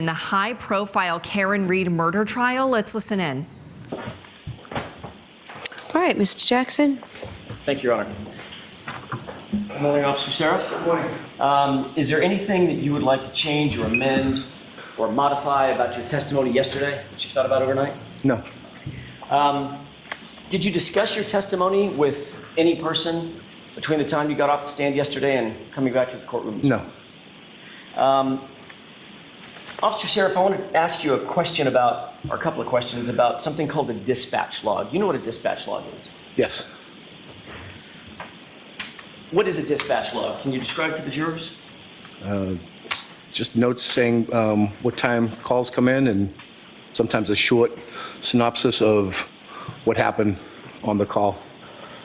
In the high-profile Karen Reed murder trial, let's listen in. All right, Mr. Jackson. Thank you, Your Honor. Good morning, Officer Saraf. Good morning. Is there anything that you would like to change or amend or modify about your testimony yesterday that you thought about overnight? No. Did you discuss your testimony with any person between the time you got off the stand yesterday and coming back to the courtroom? No. Officer Saraf, I want to ask you a question about, or a couple of questions about something called a dispatch log. You know what a dispatch log is? Yes. What is a dispatch log? Can you describe to the jurors? Just notes saying what time calls come in and sometimes a short synopsis of what happened on the call.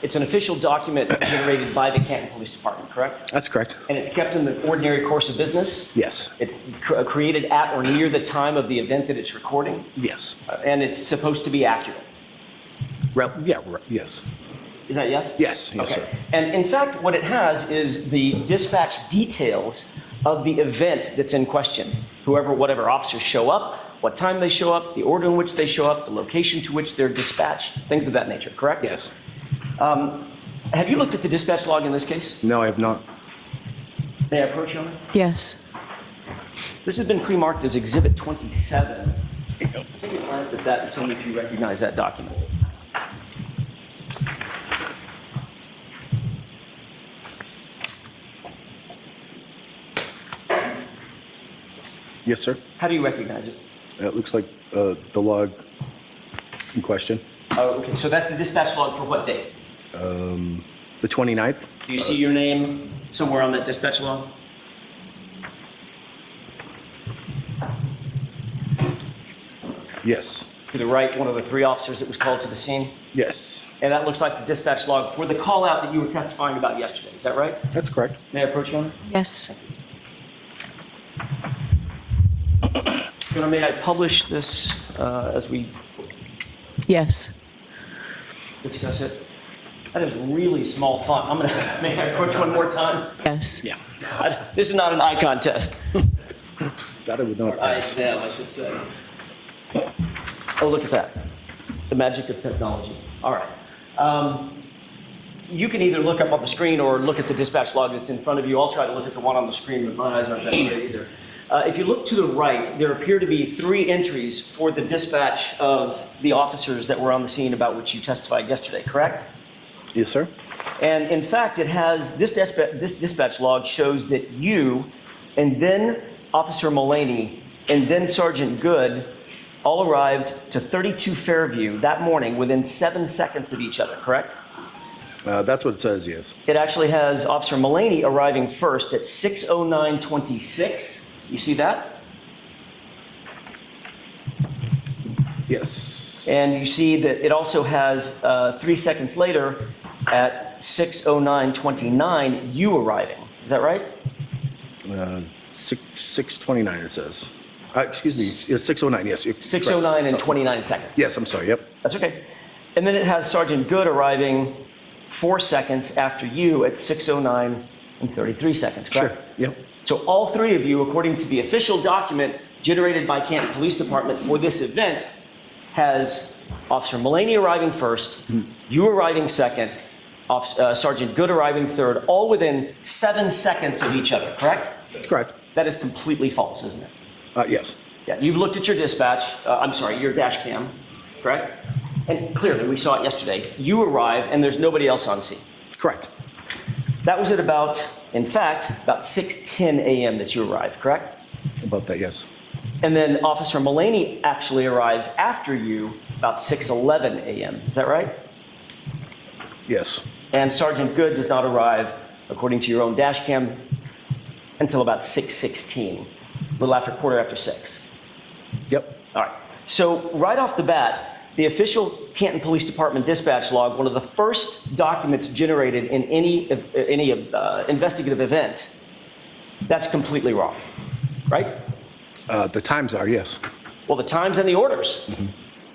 It's an official document generated by the Canton Police Department, correct? That's correct. And it's kept in the ordinary course of business? Yes. It's created at or near the time of the event that it's recording? Yes. And it's supposed to be accurate? Yes. Is that yes? Yes, Okay. sir. And in fact, what it has is the dispatch details of the event that's in question. Whatever officers show up, what time they show up, the order in which they show up, the location to which they're dispatched, things of that nature, correct? Yes. Have you looked at the dispatch log in this case? No, I have not. May I approach you on it? Yes. This has been pre-marked as Exhibit 27. Take a glance at that and tell me if you recognize that document. Yes, sir. How do you recognize it? It looks like the log in question. Oh, okay, so that's the dispatch log for what date? The 29th. Do you see your name somewhere on that dispatch log? Yes. To the right, one of the three officers that was called to the scene? Yes. And that looks like the dispatch log for the call out that you were testifying about yesterday, is that right? That's correct. May I approach you on it? Yes. Your Honor, may I publish this as we Yes. discuss it? That is really small font. May I approach one more time? Yes. Yeah. This is not an eye contest. Thought it would not Eye pass. exam, I should say. Oh, look at that. The magic of technology. All right. You can either look up on the screen or look at the dispatch log that's in front of you. I'll try to look at the one on the screen, but my eyes aren't that great either. If you look to the right, there appear to be 3 entries for the dispatch of the officers that were on the scene about which you testified yesterday, correct? Yes, sir. And in fact, it has, this dispatch log shows that you, and then Officer Melany, and then Sergeant Good all arrived to 32 Fairview that morning within 7 seconds of each other, correct? That's what it says, yes. It actually has Officer Melany arriving first at 6:09:26. You see that? Yes. And you see that it also has 3 seconds later at 6:09:29 you arriving. Is that right? 6:29 it says. Excuse me, it's 6:09, yes. 6:09 and 29 seconds. Yes, I'm sorry, yep. That's okay. And then it has Sergeant Good arriving 4 seconds after you at 6:09 and 33 seconds, correct? Sure, yep. So all 3 of you, according to the official document generated by Canton Police Department for this event, has Officer Melany arriving first, you arriving second, Sergeant Good arriving third, all within 7 seconds of each other, correct? Correct. That is completely false, isn't it? Yes. Yeah, you've looked at your dispatch, your dash cam, correct? And clearly, we saw it yesterday. You arrive and there's nobody else on scene. Correct. That was at about 6:10 a.m. that you arrived, correct? About that, yes. And then Officer Melany actually arrives after you about 6:11 a.m. Is that right? Yes. And Sergeant Good does not arrive, according to your own dash cam, until about 6:16, a little after 6:15. Yep. All right. So right off the bat, the official Canton Police Department dispatch log, one of the first documents generated in any investigative event, that's completely wrong, right? The times are, yes. Well, the times and the orders,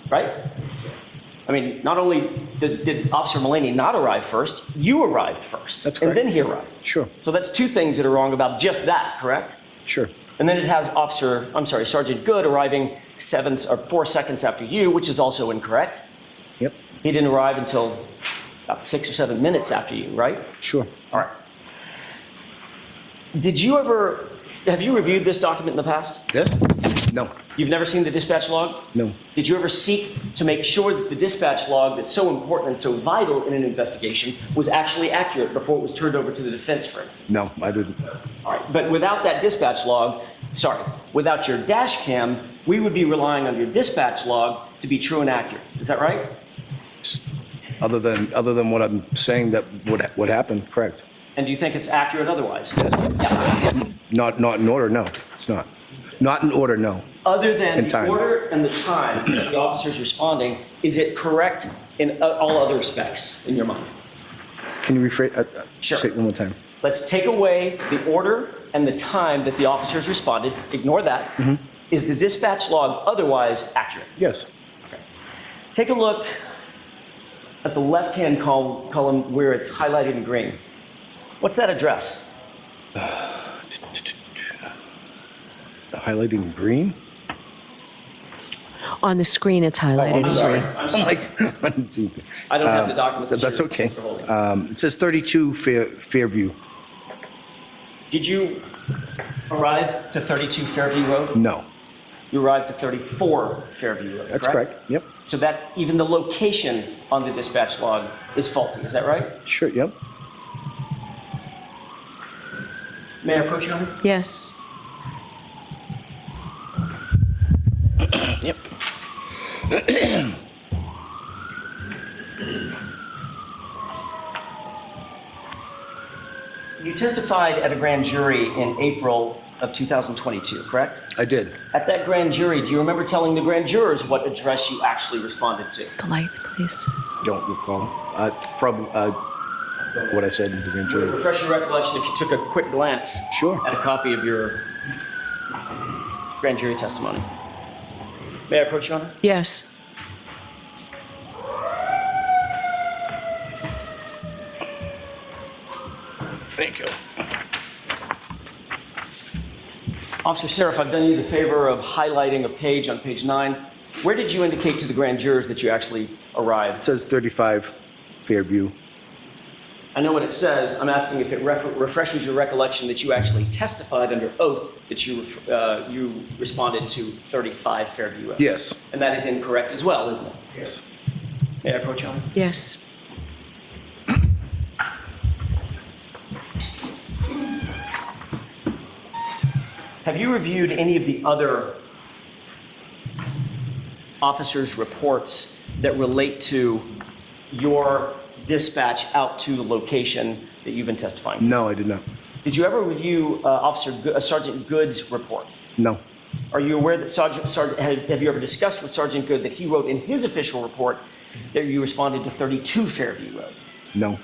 right? I mean, not only did Officer Melany not arrive first, you arrived first. That's and correct. then he arrived. Sure. So that's 2 things that are wrong about just that, correct? Sure. And then it has Sergeant Good arriving 4 seconds after you, which is also incorrect. Yep, He didn't arrive until about 6 or 7 minutes after you, right? sure. All right. Have you reviewed this document in the past? Yes? No, You've never seen the dispatch log? no, Did you ever seek to make sure that the dispatch log that's so important and so vital in an investigation was actually accurate before it was turned over to the defense, for instance? no, I didn't. All right, but without that dispatch log, without your dash cam, we would be relying on your dispatch log to be true and accurate. Is that right? Other than what I'm saying that what happened, correct. And do you think it's accurate otherwise? Yes. Yeah. Not in order, no, it's not. Not in order, no. Other than And the time. order and the time that the officer's responding, is it correct in all other respects in your mind? Can you rephrase, Sure. say it one more time? Let's take away the order and the time that the officers responded. Ignore that. Is the dispatch log otherwise accurate? Yes, Take a look at the left-hand column where it's highlighted in green. What's that address? highlighting green? On the screen, it's highlighted. I'm sorry. I'm like, I didn't see anything. I don't have the document. That's you're okay. holding. It says 32 Fairview. Did you arrive to 32 Fairview Road? No, You arrived to 34 Fairview Road, that's correct. Yep, So that even the location on the dispatch log is faulty, is that right? sure, yep. May I approach you on it? Yes. Yep. You testified at a grand jury in April of 2022, correct? I did. At that grand jury, do you remember telling the grand jurors what address you actually responded to? The lights, please. Don't recall. Probably what I said in the grand Would it jury. refresh your recollection if you took a quick glance Sure. at a copy of your grand jury testimony? May I approach you on it? Yes. Thank you. Officer Saraf, I've done you the favor of highlighting a page on page 9. Where did you indicate to the grand jurors that you actually It arrived? says 35 Fairview. I know what it says. I'm asking if it refreshes your recollection that you actually testified under oath that you responded to 35 Fairview Road. Yes. And that is incorrect as well, isn't it? Yes. May I approach you on it? Yes. Have you reviewed any of the other officers' reports that relate to your dispatch out to the location that you've been testifying to? No, I did not. Did you ever review Sergeant Good's report? No. Are you aware that have you ever discussed with Sergeant Good that he wrote in his official report that you responded to 32 Fairview Road? No.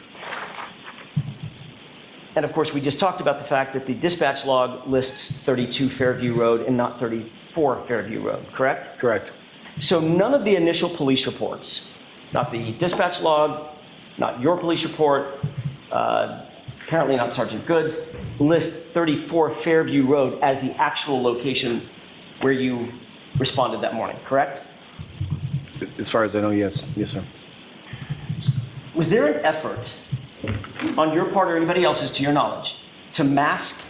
And of course, we just talked about the fact that the dispatch log lists 32 Fairview Road and not 34 Fairview Road, correct? Correct. So none of the initial police reports, not the dispatch log, not your police report, apparently not Sergeant Good's, list 34 Fairview Road as the actual location where you responded that morning, correct? As far as I know, yes. Yes, sir. Was there an effort on your part or anybody else's, to your knowledge, to mask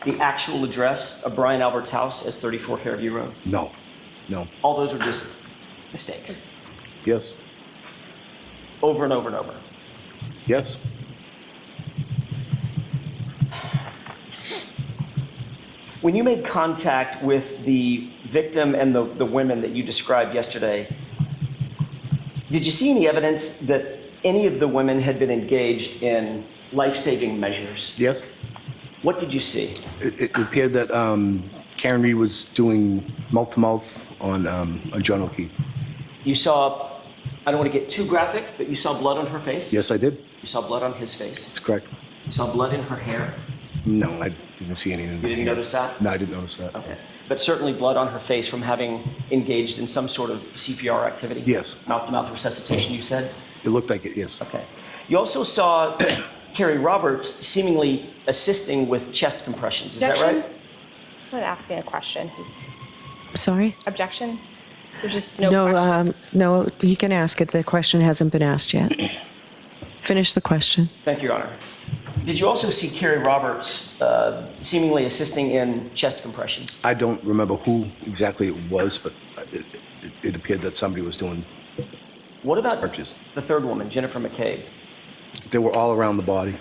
the actual address of Brian Albert's house as 34 Fairview Road? No. No. All those were just mistakes, Yes. over and over and over. Yes. When you made contact with the victim and the women that you described yesterday, did you see any evidence that any of the women had been engaged in life-saving measures? Yes. What did you see? It appeared that Karen Reed was doing mouth-to-mouth on John O'Keefe. You saw, I don't want to get too graphic, but you saw blood on her face? Yes, I did. You saw blood on his face? That's correct. You saw blood in her hair? No, I didn't see anything. You didn't notice that? No, I didn't notice that. Okay. But certainly blood on her face from having engaged in some sort of CPR activity? Yes. Mouth-to-mouth resuscitation, you said? It looked like it, yes. Okay. You also saw Carrie Roberts seemingly assisting with chest compressions, is that Objection. right? I'm not asking a question. Who's Sorry? objection? There's just no question. No, you can ask it. The question hasn't been asked yet. Finish the question. Thank you, Your Honor. Did you also see Carrie Roberts seemingly assisting in chest compressions? I don't remember who exactly it was, but it appeared that somebody was doing, What about Arches. the third woman, Jennifer McCabe? they were all around the body.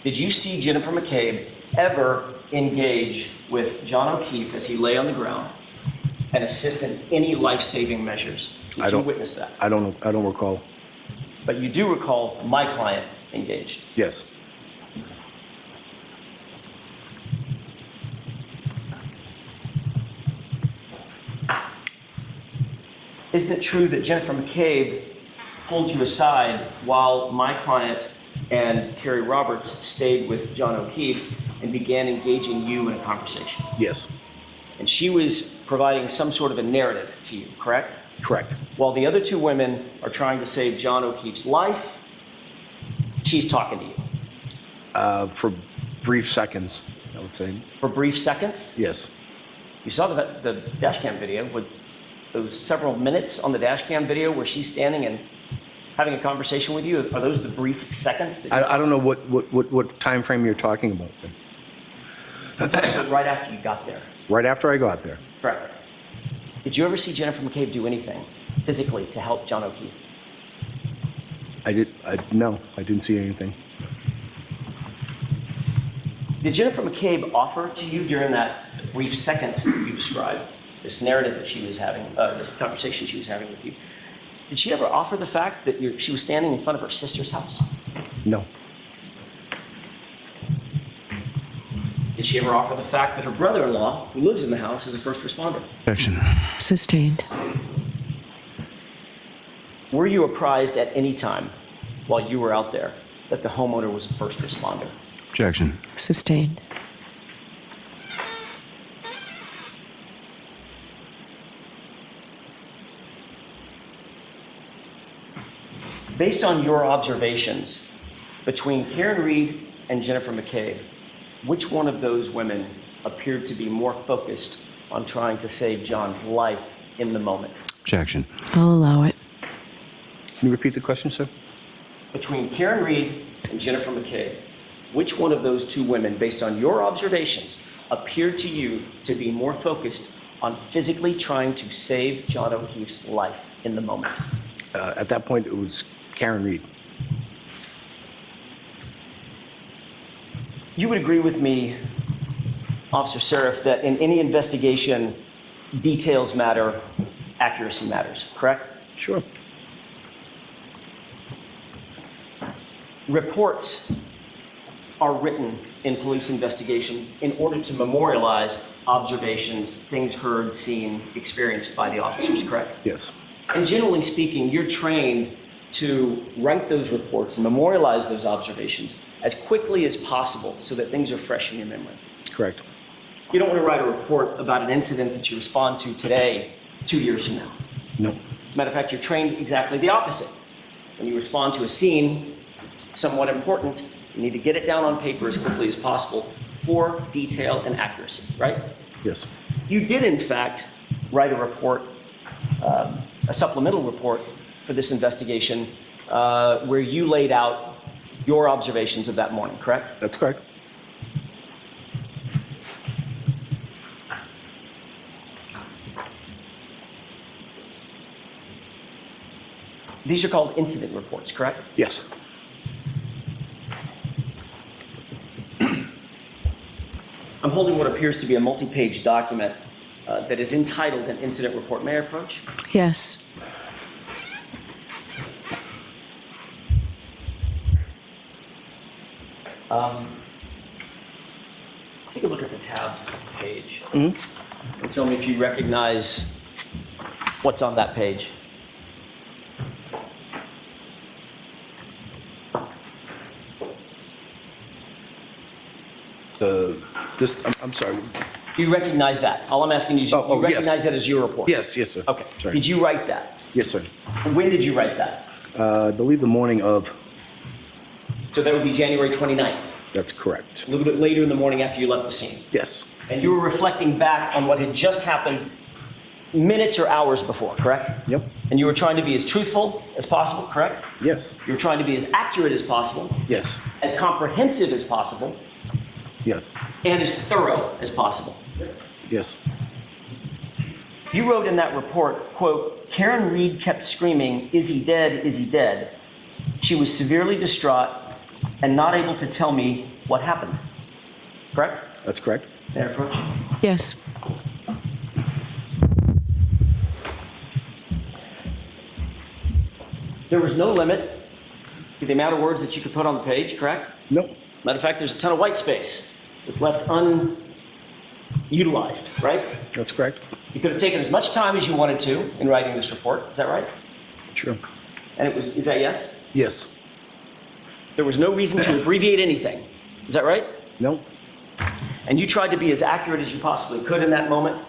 Did you see Jennifer McCabe ever engage with John O'Keefe as he lay on the ground and assist in any life-saving measures? Did you witness that? I don't recall. But you do recall my client engaged. Yes. Isn't it true that Jennifer McCabe pulled you aside while my client and Carrie Roberts stayed with John O'Keefe and began engaging you in a conversation? Yes. And she was providing some sort of a narrative to you, correct? Correct. While the other two women are trying to save John O'Keefe's life, she's talking to you. For brief seconds, I would say. For brief seconds? Yes. You saw the dash cam video. Was those several minutes on the dash cam video where she's standing and having a conversation with you? Are those the brief seconds? That I don't know what time frame you're talking about. I'm talking about right after you got there. Right after I got there. Correct. Did you ever see Jennifer McCabe do anything physically to help John O'Keefe? No, I didn't see anything. Did Jennifer McCabe offer to you during that brief seconds that you described, this narrative that she was having, this conversation she was having with you, did she ever offer the fact that she was standing in front of her sister's house? No. Did she ever offer the fact that her brother-in-law, who lives in the house, is a first responder? Objection. Sustained. Were you apprised at any time while you were out there that the homeowner was a first responder? Objection. Sustained. Based on your observations between Karen Reed and Jennifer McCabe, which one of those women appeared to be more focused on trying to save John's life in the moment? Objection. I'll allow it. Can you repeat the question, sir? Between Karen Reed and Jennifer McCabe, which one of those two women, based on your observations, appeared to you to be more focused on physically trying to save John O'Keefe's life in the moment? At that point, it was Karen Reed. You would agree with me, Officer Saraf, that in any investigation, details matter, accuracy matters, correct? Sure. Reports are written in police investigations in order to memorialize observations, things heard, seen, experienced by the officers, correct? Yes. And generally speaking, you're trained to write those reports and memorialize those observations as quickly as possible so that things are fresh in your memory. Correct. You don't want to write a report about an incident that you respond to today, 2 years from now. No. As a matter of fact, you're trained exactly the opposite. When you respond to a scene, it's somewhat important, you need to get it down on paper as quickly as possible for detail and accuracy, right? Yes. You did, in fact, write a report, a supplemental report for this investigation where you laid out your observations of that morning, correct? That's correct. These are called incident reports, correct? Yes. I'm holding what appears to be a multi-page document that is entitled an incident report. May I approach? Yes. Take a look at the tabbed page. And tell me if you recognize what's on that page. I'm sorry. Do you recognize that? All I'm asking you is, Oh, you recognize yes. that as your report? Yes, sir. Okay. Sorry. Did you write that? Yes, sir. When did you write that? I believe the morning of, So that would be January 29th, that's correct. a little bit later in the morning after you left the scene. Yes. And you were reflecting back on what had just happened minutes or hours before, correct? Yep. And you were trying to be as truthful as possible, correct? Yes. You were trying to be as accurate as possible, Yes. as comprehensive as possible, Yes. and as thorough as possible. Yes. You wrote in that report, quote, Karen Reed kept screaming, "Is he dead? Is he dead?" She was severely distraught and not able to tell me what happened. Correct? That's correct. May I approach? Yes. There was no limit to the amount of words that you could put on the page, correct? No. Matter of fact, there's a ton of white space. It's left unutilized, right? That's correct. You could have taken as much time as you wanted to in writing this report. Is that right? Sure. And it was, is that yes? Yes. There was no reason to abbreviate anything. Is that right? No. And you tried to be as accurate as you possibly could in that moment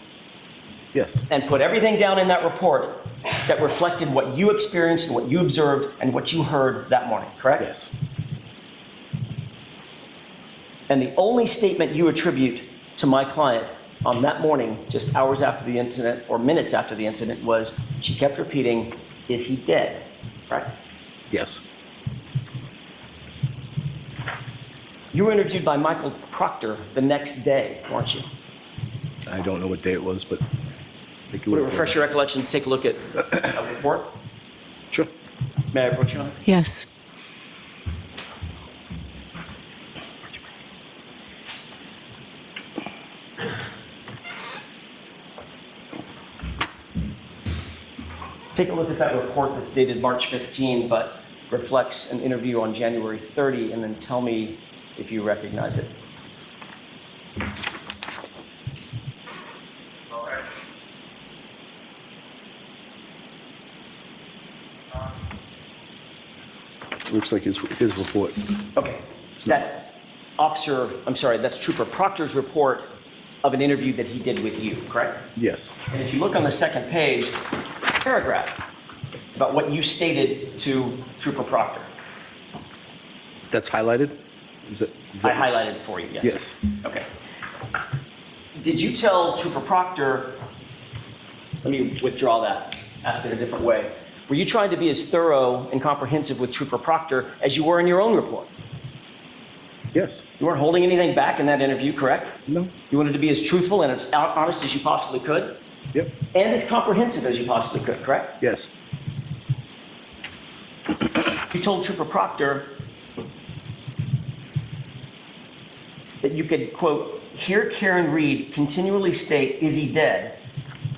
Yes. and put everything down in that report that reflected what you experienced and what you observed and what you heard that morning, correct? Yes. And the only statement you attribute to my client on that morning, just hours after the incident or minutes after the incident, was she kept repeating, "Is he dead?" Correct? Yes. You were interviewed by Michael Proctor the next day, weren't you? I don't know what day it was, but I think you Would it would refresh your recollection to take a look at a report? Sure. May I approach you on it? Yes. Take a look at that report that's dated March 15, but reflects an interview on January 30, and then tell me if you recognize it. Looks like his report. Okay, that's that's Trooper Proctor's report of an interview that he did with you, correct? Yes. And if you look on the second page, paragraph about what you stated to Trooper Proctor. That's highlighted? Is I that? highlighted it for you, yes. Yes. Okay. Did you tell Trooper Proctor, let me withdraw that, ask it a different way. Were you trying to be as thorough and comprehensive with Trooper Proctor as you were in your own report? Yes. You weren't holding anything back in that interview, correct? No. You wanted to be as truthful and as honest as you possibly could, Yep. and as comprehensive as you possibly could, correct? Yes. You told Trooper Proctor that you could, quote, hear Karen Reed continually state, "Is he dead?"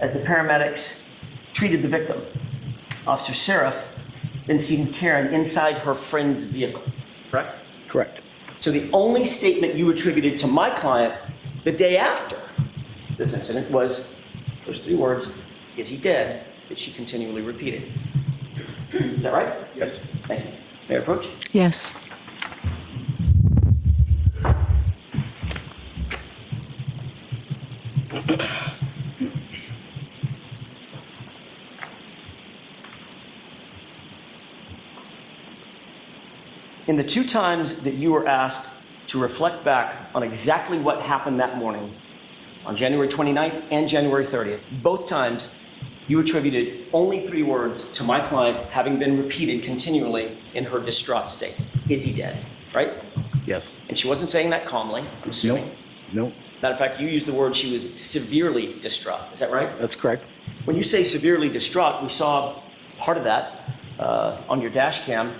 as the paramedics treated the victim. Officer Saraf then seen Karen inside her friend's vehicle, correct? Correct. So the only statement you attributed to my client the day after this incident was those three words, "Is he dead?" that she continually repeated. Is that right? Yes. Thank you. May I approach? Yes. In the two times that you were asked to reflect back on exactly what happened that morning, on January 29th and January 30th, both times you attributed only three words to my client having been repeated continually in her distraught state. "Is he dead?" Right? Yes. And she wasn't saying that calmly, I'm assuming. No. Matter of fact, you used the word she was severely distraught. Is that right? That's correct. When you say severely distraught, we saw part of that on your dash cam.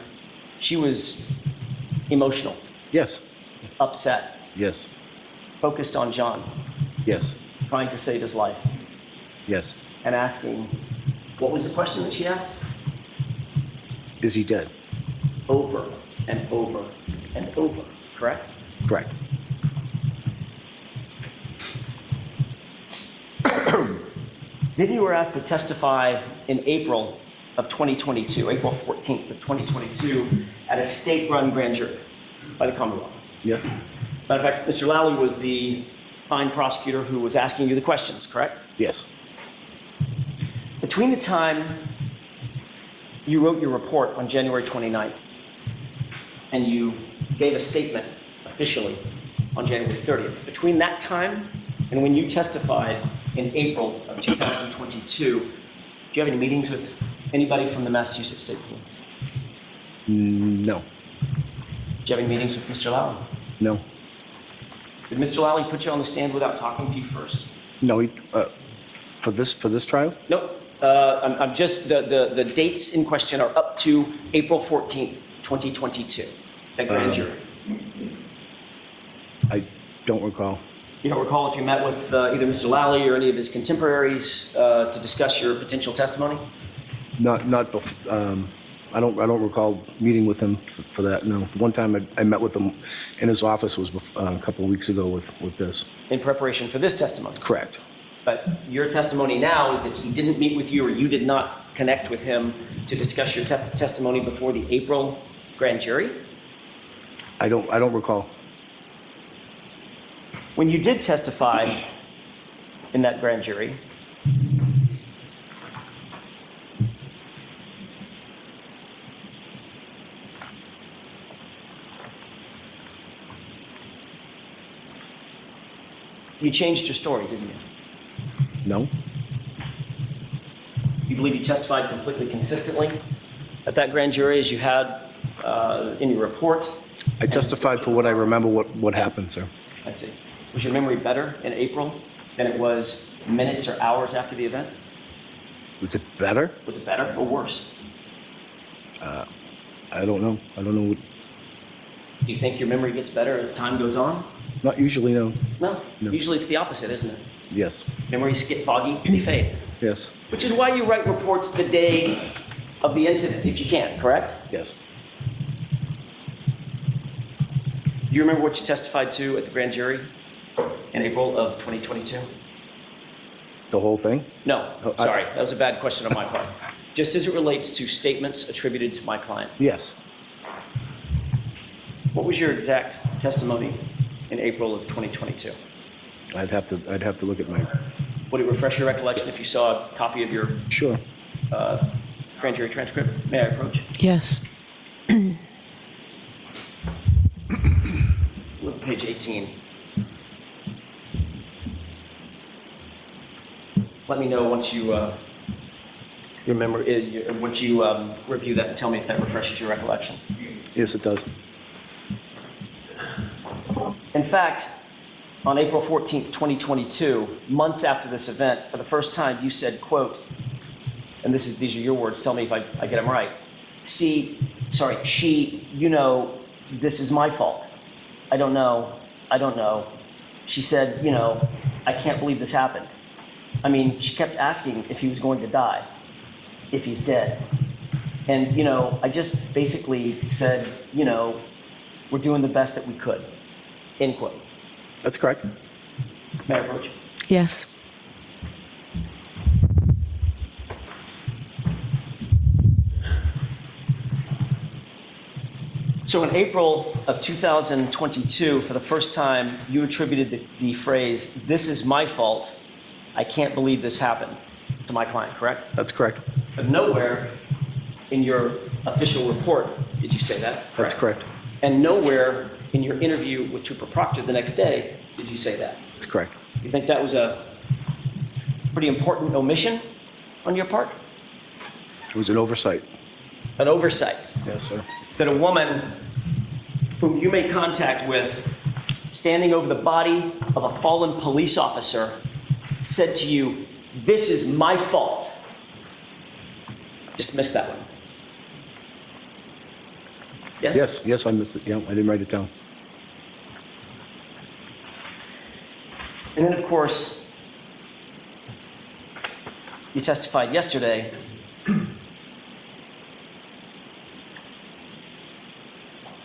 She was emotional, Yes. upset, Yes. focused on John, Yes. trying to save his life, Yes. and asking, what was the question that she asked? Is he dead? Over and over and over, correct? Correct. Then you were asked to testify in April of 2022, April 14th of 2022, at a state-run grand jury by the Commonwealth. Yes. Matter of fact, Mr. Lally was the fine prosecutor who was asking you the questions, correct? Yes. Between the time you wrote your report on January 29th and you gave a statement officially on January 30th, between that time And when you testified in April of 2022, do you have any meetings with anybody from the Massachusetts State Police? No, Do you have any meetings with Mr. Lally? no, Did Mr. Lally put you on the stand without talking to you first? no, for this trial? Nope. I'm just, the dates in question are up to April 14th, 2022, that grand jury. I don't recall. You don't recall if you met with either Mr. Lally or any of his contemporaries to discuss your potential testimony? Not, I don't recall meeting with him for that, no. The one time I met with him in his office was a couple of weeks ago with this. In preparation for this testimony? Correct. But your testimony now is that he didn't meet with you or you did not connect with him to discuss your testimony before the April grand jury? I don't recall. When you did testify in that grand jury, you changed your story, didn't you? No? You believe you testified completely consistently at that grand jury as you had in your report? I testified for what I remember what happened, sir. I see. Was your memory better in April than it was minutes or hours after the event? Was it better? Was it better or worse? I don't know. I don't know. Do you think your memory gets better as time goes on? Not usually, no. No. No. Usually it's the opposite, isn't it? Yes. Memories get foggy, they fade. Yes. Which is why you write reports the day of the incident, if you can, correct? Yes. Do you remember what you testified to at the grand jury in April of 2022? The whole thing? No, Oh, sorry, that was a bad question on my part. Just as it relates to statements attributed to my client. Yes. What was your exact testimony in April of 2022? I'd have to look at my. Would it refresh your recollection if you saw a copy of your Sure. grand jury transcript? May I approach? Yes. Look at page 18. Let me know once you remember, once you review that and tell me if that refreshes your recollection. Yes, it does. In fact, on April 14th, 2022, months after this event, for the first time, you said, quote, and these are your words, tell me if I get them right. She, this is my fault. I don't know. She said, I can't believe this happened. I mean, she kept asking if he was going to die, if he's dead. And, I just basically said, we're doing the best that we could, end quote. That's correct. May I approach? Yes. So in April of 2022, for the first time, you attributed the phrase, "This is my fault. I can't believe this happened," to my client, correct? That's correct. But nowhere in your official report did you say that. That's correct. And nowhere in your interview with Trooper Proctor the next day did you say that. That's correct. You think that was a pretty important omission on your part? It was an oversight. An oversight. Yes, sir. That a woman whom you made contact with, standing over the body of a fallen police officer, said to you, "This is my fault." Just missed that one. Yes? Yes, I missed it. Yeah, I didn't write it down. And then, of course, you testified yesterday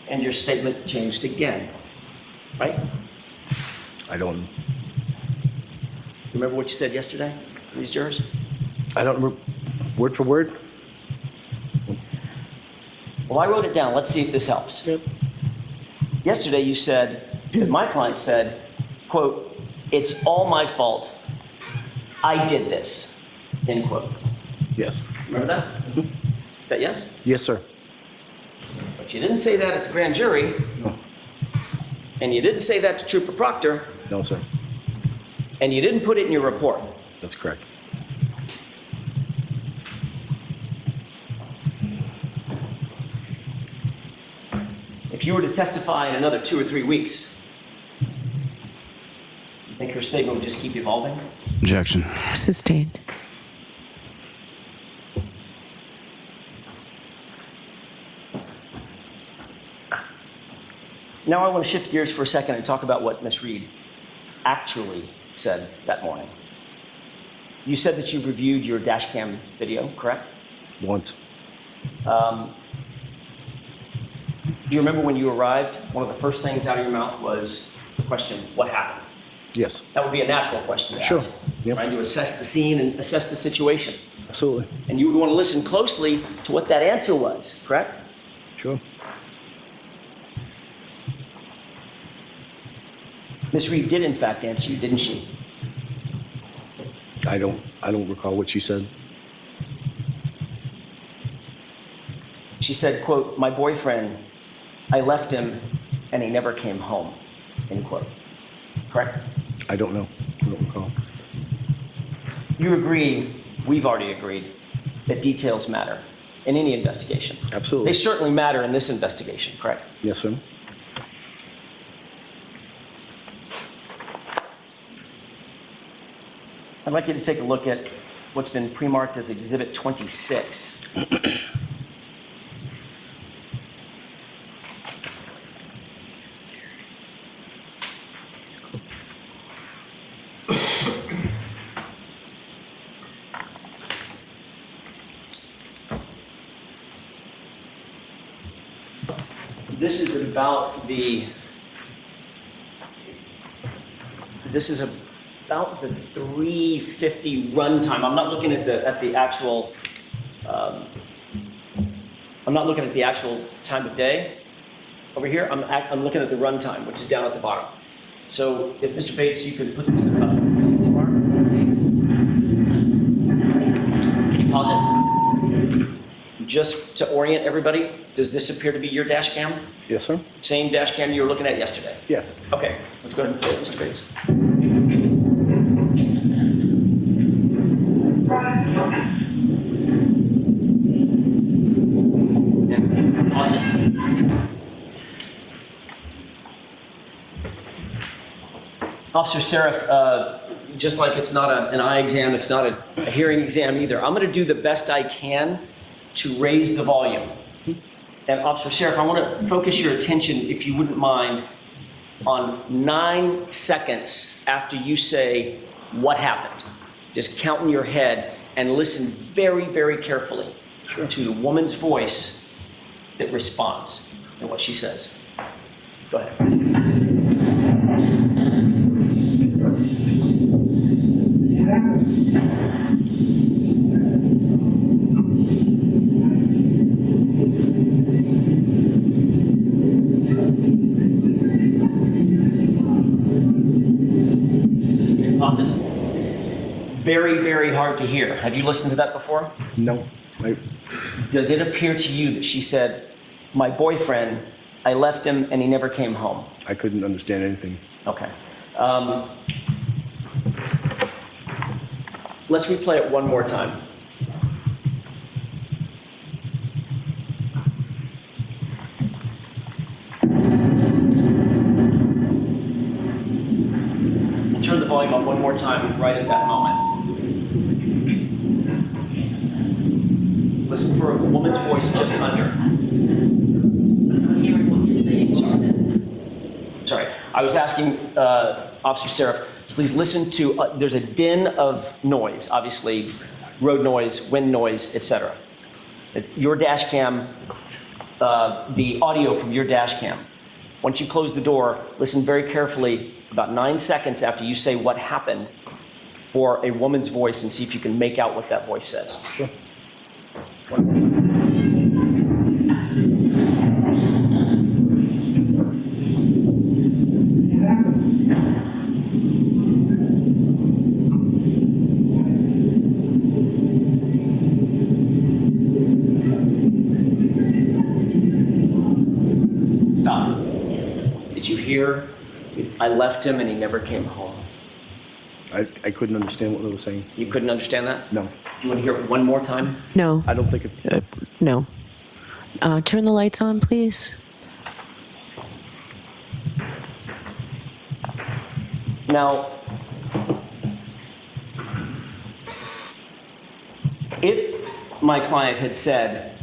and your statement changed again, right? I don't. Remember what you said yesterday to these jurors? I don't remember word for word. Well, I wrote it down. Let's see if this helps. Yep. Yesterday you said, that my client said, quote, "It's all my fault. I did this," end quote. Yes. Remember that? Is that yes? Yes, sir. But you didn't say that at the grand jury, No. and you didn't say that to Trooper Proctor. No, sir. And you didn't put it in your report. That's correct. If you were to testify in another 2 or 3 weeks, you think her statement would just keep evolving? Objection. Sustained. Now I want to shift gears for a second and talk about what Ms. Reed actually said that morning. You said that you've reviewed your dash cam video, correct? Once. Do you remember when you arrived, one of the first things out of your mouth was the question, what happened? Yes. That would be a natural question to Sure. ask. Yep. Trying to assess the scene and assess the situation. Absolutely. And you would want to listen closely to what that answer was, correct? Sure. Ms. Reed did in fact answer you, didn't she? I don't recall what she said. She said, quote, my boyfriend, I left him and he never came home, end quote. Correct? I don't know. I don't recall. You agree, we've already agreed, that details matter in any investigation. Absolutely. They certainly matter in this investigation, correct? Yes, sir. I'd like you to take a look at what's been pre-marked as Exhibit 26. This is about the 3:50 runtime. I'm not looking at the actual. I'm not looking at the actual time of day over here. I'm looking at the runtime, which is down at the bottom. So if Mr. Bates, you could put this at about the 3:50 mark. Can you pause it? Just to orient everybody, does this appear to be your dash cam? Yes, sir. Same dash cam you were looking at yesterday? Yes. Okay, let's go ahead and play it, Mr. Bates. And pause it. Officer Saraf, just like it's not an eye exam, it's not a hearing exam either. I'm going to do the best I can to raise the volume. And Officer Saraf, I want to focus your attention, if you wouldn't mind, on 9 seconds after you say, what happened? Just count in your head and listen very, very carefully to the woman's voice that responds and what she says. Go ahead. Very, very hard to hear. Have you listened to that before? No. Does it appear to you that she said, my boyfriend, I left him and he never came home? I couldn't understand anything. Okay. Let's replay it one more time. We'll turn the volume up one more time right at that moment. Listen for a woman's voice just under. Sorry, I was asking Officer Saraf, please listen to, there's a din of noise, obviously, road noise, wind noise, etc. It's your dash cam, the audio from your dash cam. Once you close the door, listen very carefully, about 9 seconds after you say what happened, for a woman's voice and see if you can make out what that voice says. Sure. One more time. Stop. Did you hear? I left him and he never came home. I couldn't understand what they were saying. You couldn't understand that? No. You want to hear it one more time? No, I don't think it, no. Turn the lights on, please. Now, if my client had said,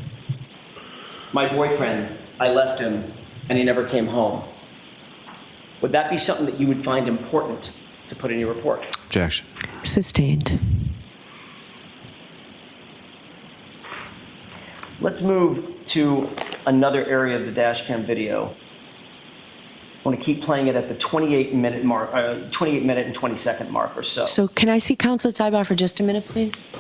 my boyfriend, I left him and he never came home, would that be something that you would find important to put in your report? Objection. Sustained. Let's move to another area of the dash cam video. I want to keep playing it at the 28-minute mark, 28-minute and 20-second mark or so. So can I see counsel at sidebar for just a minute, please?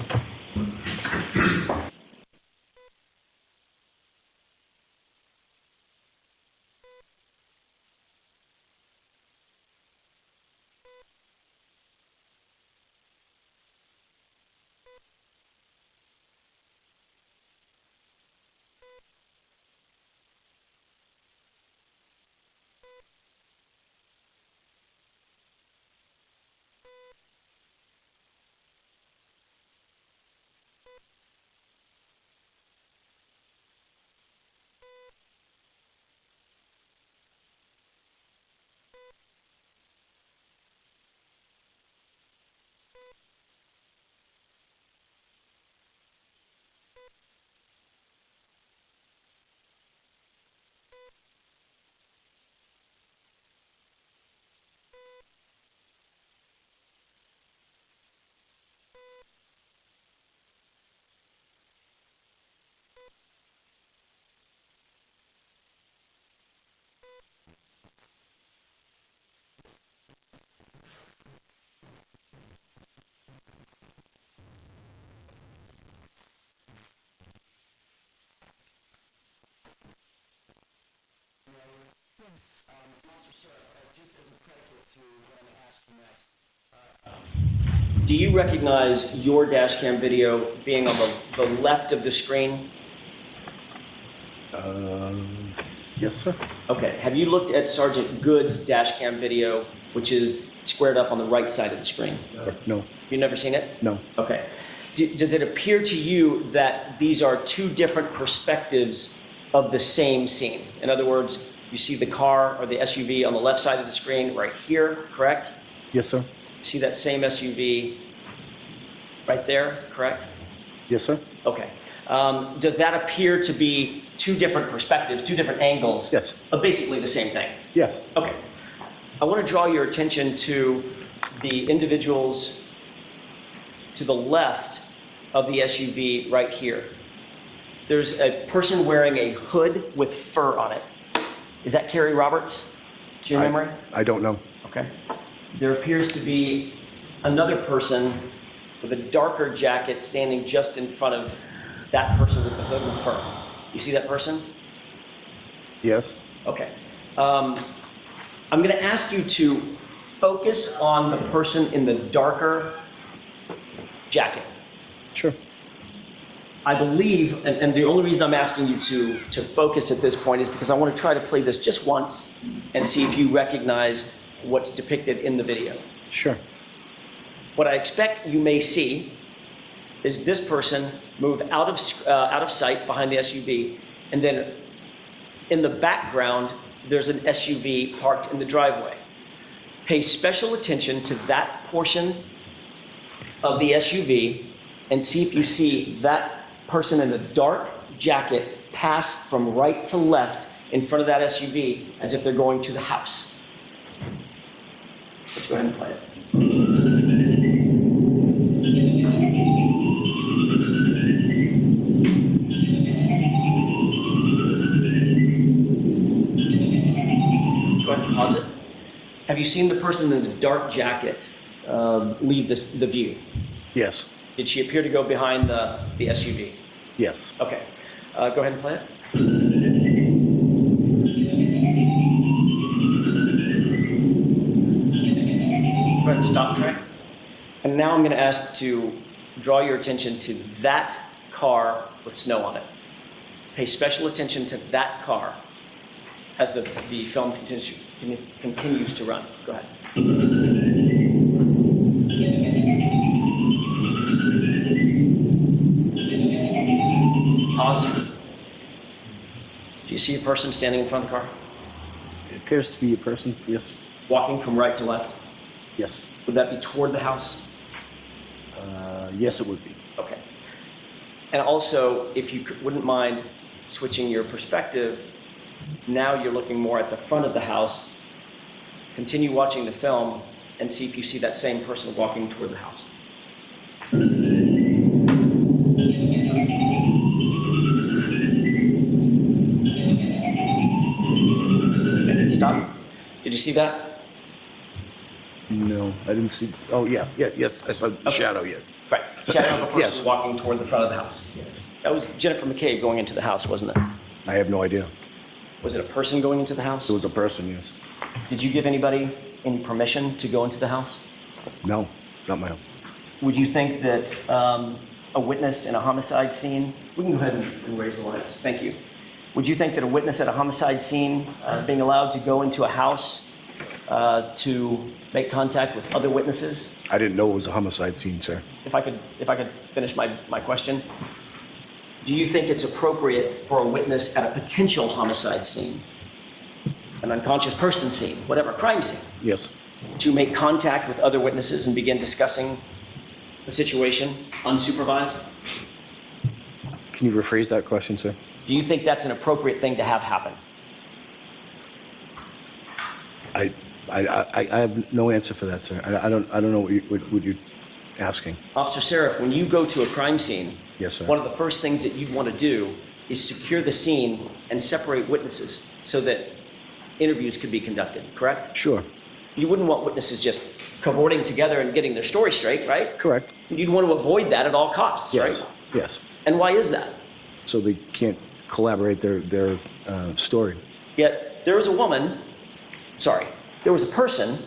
Do you recognize your dash cam video being on the left of the screen? yes, sir. Okay. Have you looked at Sergeant Good's dash cam video, which is squared up on the right side of the screen? No, You've never seen it? no. Okay. Does it appear to you that these are two different perspectives of the same scene? In other words, you see the car or the SUV on the left side of the screen right here, correct? Yes, sir. See that same SUV right there, correct? Yes, sir. Okay. Does that appear to be two different perspectives, two different angles? Yes. Of basically the same thing? Yes. Okay. I want to draw your attention to the individuals to the left of the SUV right here. There's a person wearing a hood with fur on it. Is that Carrie Roberts, to your memory? I don't know. Okay. There appears to be another person with a darker jacket standing just in front of that person with the hood and fur. You see that person? Yes. Okay. I'm going to ask you to focus on the person in the darker jacket. Sure. I believe, and the only reason I'm asking you to focus at this point is because I want to try to play this just once and see if you recognize what's depicted in the video. Sure. What I expect you may see is this person move out of sight behind the SUV, and then in the background, there's an SUV parked in the driveway. Pay special attention to that portion of the SUV and see if you see that person in the dark jacket pass from right to left in front of that SUV as if they're going to the house. Let's go ahead and play it. Go ahead and pause it. Have you seen the person in the dark jacket leave the view? Yes. Did she appear to go behind the SUV? Yes. Okay. Go ahead and play it. Go ahead and stop track. And now I'm going to ask to draw your attention to that car with snow on it. Pay special attention to that car as the film continues to run. Go ahead. Go ahead you see a person standing in front of the car? It appears to be a person, yes. Walking from right to left? Yes. Would that be toward the house? Yes, it would be. Okay. And also, if you wouldn't mind switching your perspective, now you're looking more at the front of the house. Continue watching the film and see if you see that same person walking toward the house. Okay, stop. Did you see that? No, I didn't see. Oh, yeah, yes, I saw the shadow, yes. Right. Shadow of a person Yes. walking toward the front of the house. Yes. That was Jennifer McCabe going into the house, wasn't it? I have no idea. Was it a person going into the house? It was a person, yes. Did you give anybody any permission to go into the house? No, not my own. Would you think that a witness in a homicide scene, we can go ahead and raise the lights, thank you. Would you think that a witness at a homicide scene being allowed to go into a house to make contact with other witnesses? I didn't know it was a homicide scene, sir. If I could finish my question. Do you think it's appropriate for a witness at a potential homicide scene, an unconscious person scene, whatever, crime scene, Yes. to make contact with other witnesses and begin discussing the situation unsupervised? Can you rephrase that question, sir? Do you think that's an appropriate thing to have happen? I have no answer for that, sir. I don't know what you're asking. Officer Saraf, when you go to a crime scene, Yes, sir. one of the first things that you'd want to do is secure the scene and separate witnesses so that interviews could be conducted, correct? Sure. You wouldn't want witnesses just cavorting together and getting their story straight, right? Correct. You'd want to avoid that at all costs, Yes. right? Yes. And why is that? So they can't collaborate their story. Yet there was a person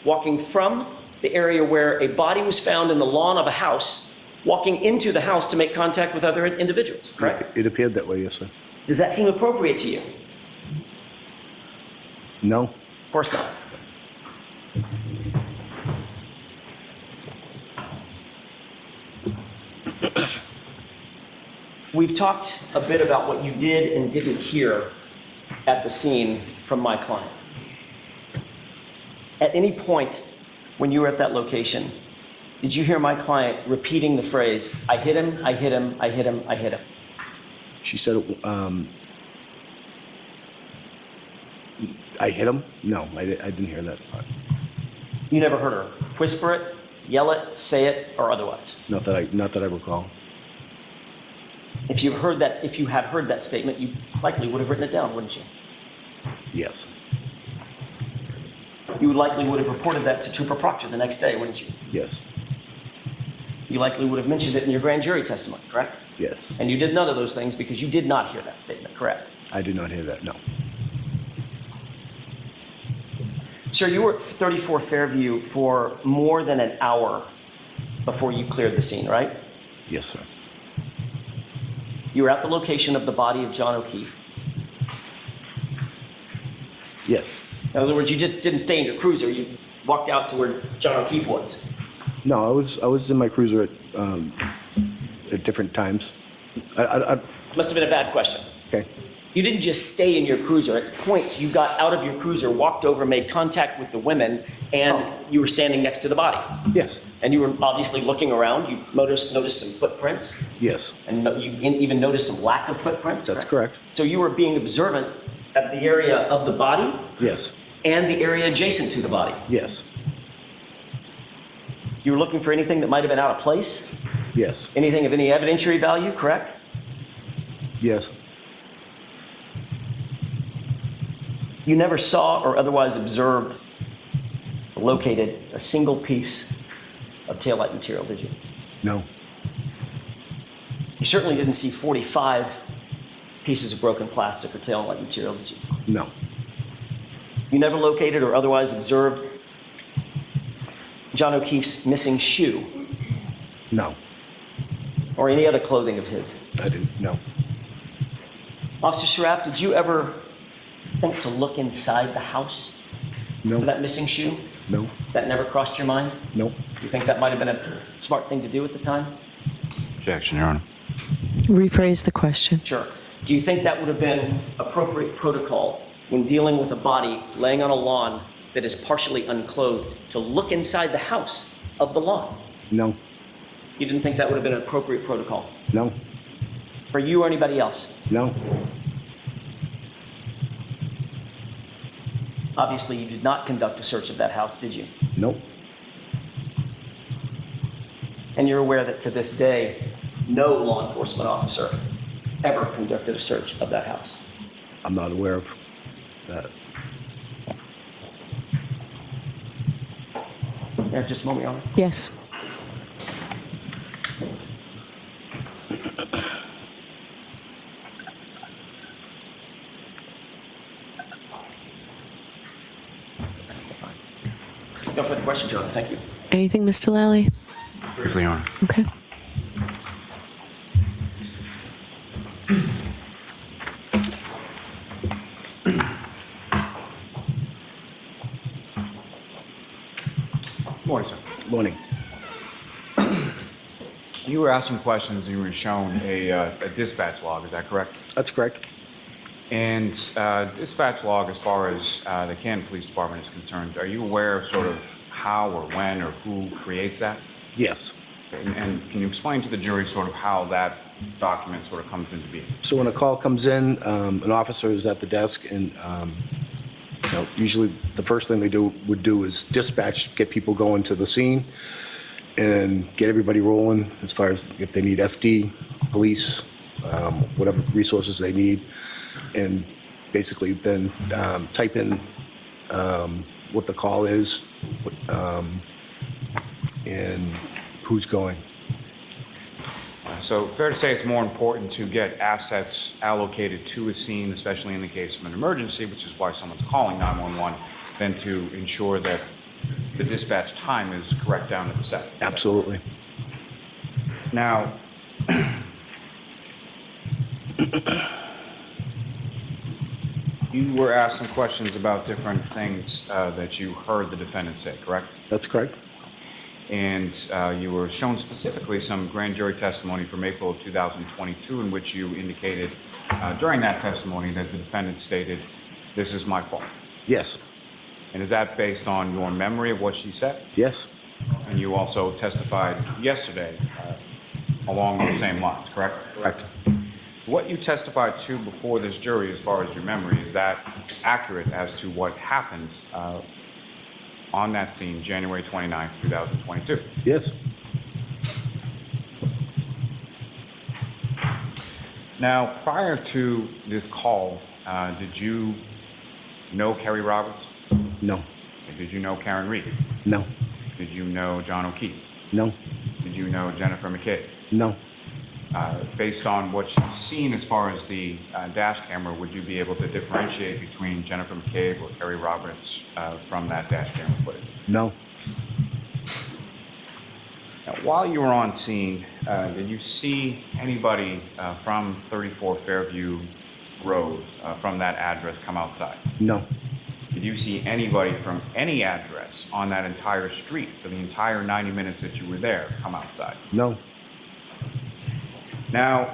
walking from the area where a body was found in the lawn of a house, walking into the house to make contact with other individuals, correct? It appeared that way, yes, sir. Does that seem appropriate to you? No. Of course not. We've talked a bit about what you did and didn't hear at the scene from my client. At any point when you were at that location, did you hear my client repeating the phrase, "I hit him, I hit him, I hit him, I hit him"? She said, I hit him? No, I didn't hear that part. You never heard her whisper it, yell it, say it, or otherwise? Not that I recall. If you had heard that statement, you likely would have written it down, wouldn't you? Yes. You likely would have reported that to Trooper Proctor the next day, wouldn't you? Yes. You likely would have mentioned it in your grand jury testimony, correct? Yes. And you did none of those things because you did not hear that statement, correct? I did not hear that, no. Sir, you were at 34 Fairview for more than an hour before you cleared the scene, right? Yes, sir. You were at the location of the body of John O'Keefe. Yes. In other words, you just didn't stay in your cruiser. You walked out to where John O'Keefe was. No, I was in my cruiser at different times. Must have been a bad question. Okay. You didn't just stay in your cruiser. At points, you got out of your cruiser, walked over, made contact with the women, and you were standing next to the body. Yes. And you were obviously looking around. You noticed some footprints, Yes. and you even noticed some lack of footprints. That's correct. So you were being observant at the area of the body Yes. and the area adjacent to the body. Yes. You were looking for anything that might have been out of place, Yes. anything of any evidentiary value, correct? Yes. You never saw or otherwise observed or located a single piece of taillight material, did you? No. You certainly didn't see 45 pieces of broken plastic or taillight material, did you? No. You never located or otherwise observed John O'Keefe's missing shoe No. or any other clothing of his. I didn't. No. Officer Saraf, did you ever think to look inside the house for No. that missing shoe? No. That never crossed your mind? No. You think that might have been a smart thing to do at the time? Objection, Your Honor. Rephrase the question. Sure. Do you think that would have been appropriate protocol when dealing with a body laying on a lawn that is partially unclothed to look inside the house of the lawn? No, You didn't think that would have been an appropriate protocol no, for you or anybody else? no, Obviously, you did not conduct a search of that house, did you? nope, And you're aware that to this day, no law enforcement officer ever conducted a search of that house? I'm not aware of that. Yeah, just a moment, Your Honor. Yes. No further questions, Your Honor. Thank you. Anything, Mr. Lally? Briefly, Your Honor. Okay. Morning, sir. Morning. You were asking questions and you were shown a dispatch log, is that correct? That's correct. And dispatch log, as far as the Canton Police Department is concerned, are you aware of sort of how or when or who creates that? Yes. And can you explain to the jury sort of how that document sort of comes into being? So when a call comes in, an officer is at the desk, and usually the first thing they would do is dispatch, get people going to the scene, and get everybody rolling as far as if they need FD, police, whatever resources they need, and basically then type in what the call is and who's going. So fair to say it's more important to get assets allocated to a scene, especially in the case of an emergency, which is why someone's calling 911, than to ensure that the dispatch time is correct down to the second. Absolutely. Now, you were asked some questions about different things that you heard the defendant say, correct? That's correct. And you were shown specifically some grand jury testimony from April of 2022 in which you indicated during that testimony that the defendant stated, "This is my fault." Yes. And is that based on your memory of what she said? Yes. And you also testified yesterday along those same lines, correct? Correct. What you testified to before this jury, as far as your memory, is that accurate as to what happened on that scene, January 29th, 2022? Yes. Now, prior to this call, did you know Kerry Roberts? No. Did you know Karen Reed? No. Did you know John O'Keefe? No. Did you know Jennifer McCabe? No. Based on what you've seen as far as the dash camera, would you be able to differentiate between Jennifer McCabe or Kerry Roberts from that dash camera footage? No. Now, while you were on scene, did you see anybody from 34 Fairview Road, from that address, come outside? No. Did you see anybody from any address on that entire street for the entire 90 minutes that you were there come outside? No. Now,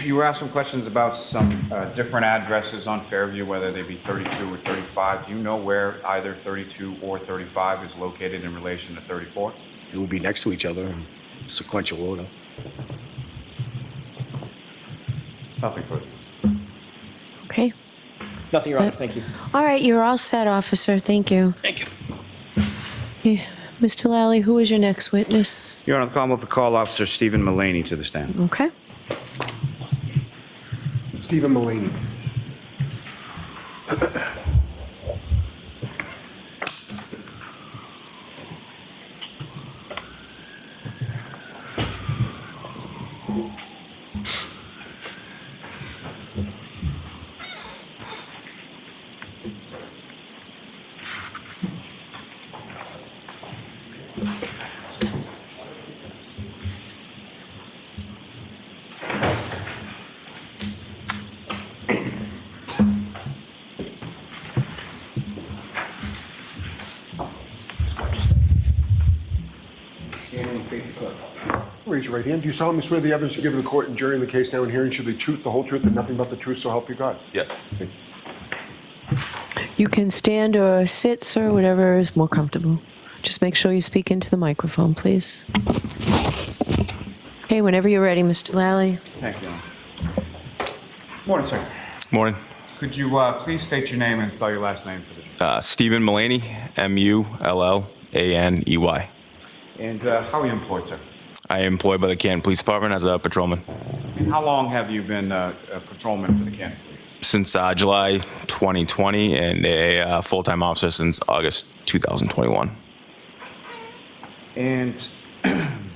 you were asked some questions about some different addresses on Fairview, whether they be 32 or 35. Do you know where either 32 or 35 is located in relation to 34? It would be next to each other in sequential order. Nothing further. Okay. Nothing, Your Honor. Thank you. All right, you're all set, officer. Thank you. Thank you. Yeah. Mr. Lally, who is your next witness? Your Honor, the Commonwealth will call Officer Stephen Melany to the stand. Okay. Stephen Melany. raise your right hand. Do you solemnly swear the evidence you give to the court and jury in the case now and hearing should be truth, the whole truth, and nothing but the truth, so help you God? Yes. Thank you. You can stand or sit, sir, whatever is more comfortable. Just make sure you speak into the microphone, please. Okay, whenever you're ready, Mr. Lally. Thank you. Morning, sir. Morning. Could you please state your name and spell your last name for the jury? Stephen Melany, Mullaney. And how are you employed, sir? I am employed by the Canton Police Department as a patrolman. And how long have you been a patrolman for the Canton Police? Since July 2020 and a full-time officer since August 2021. And if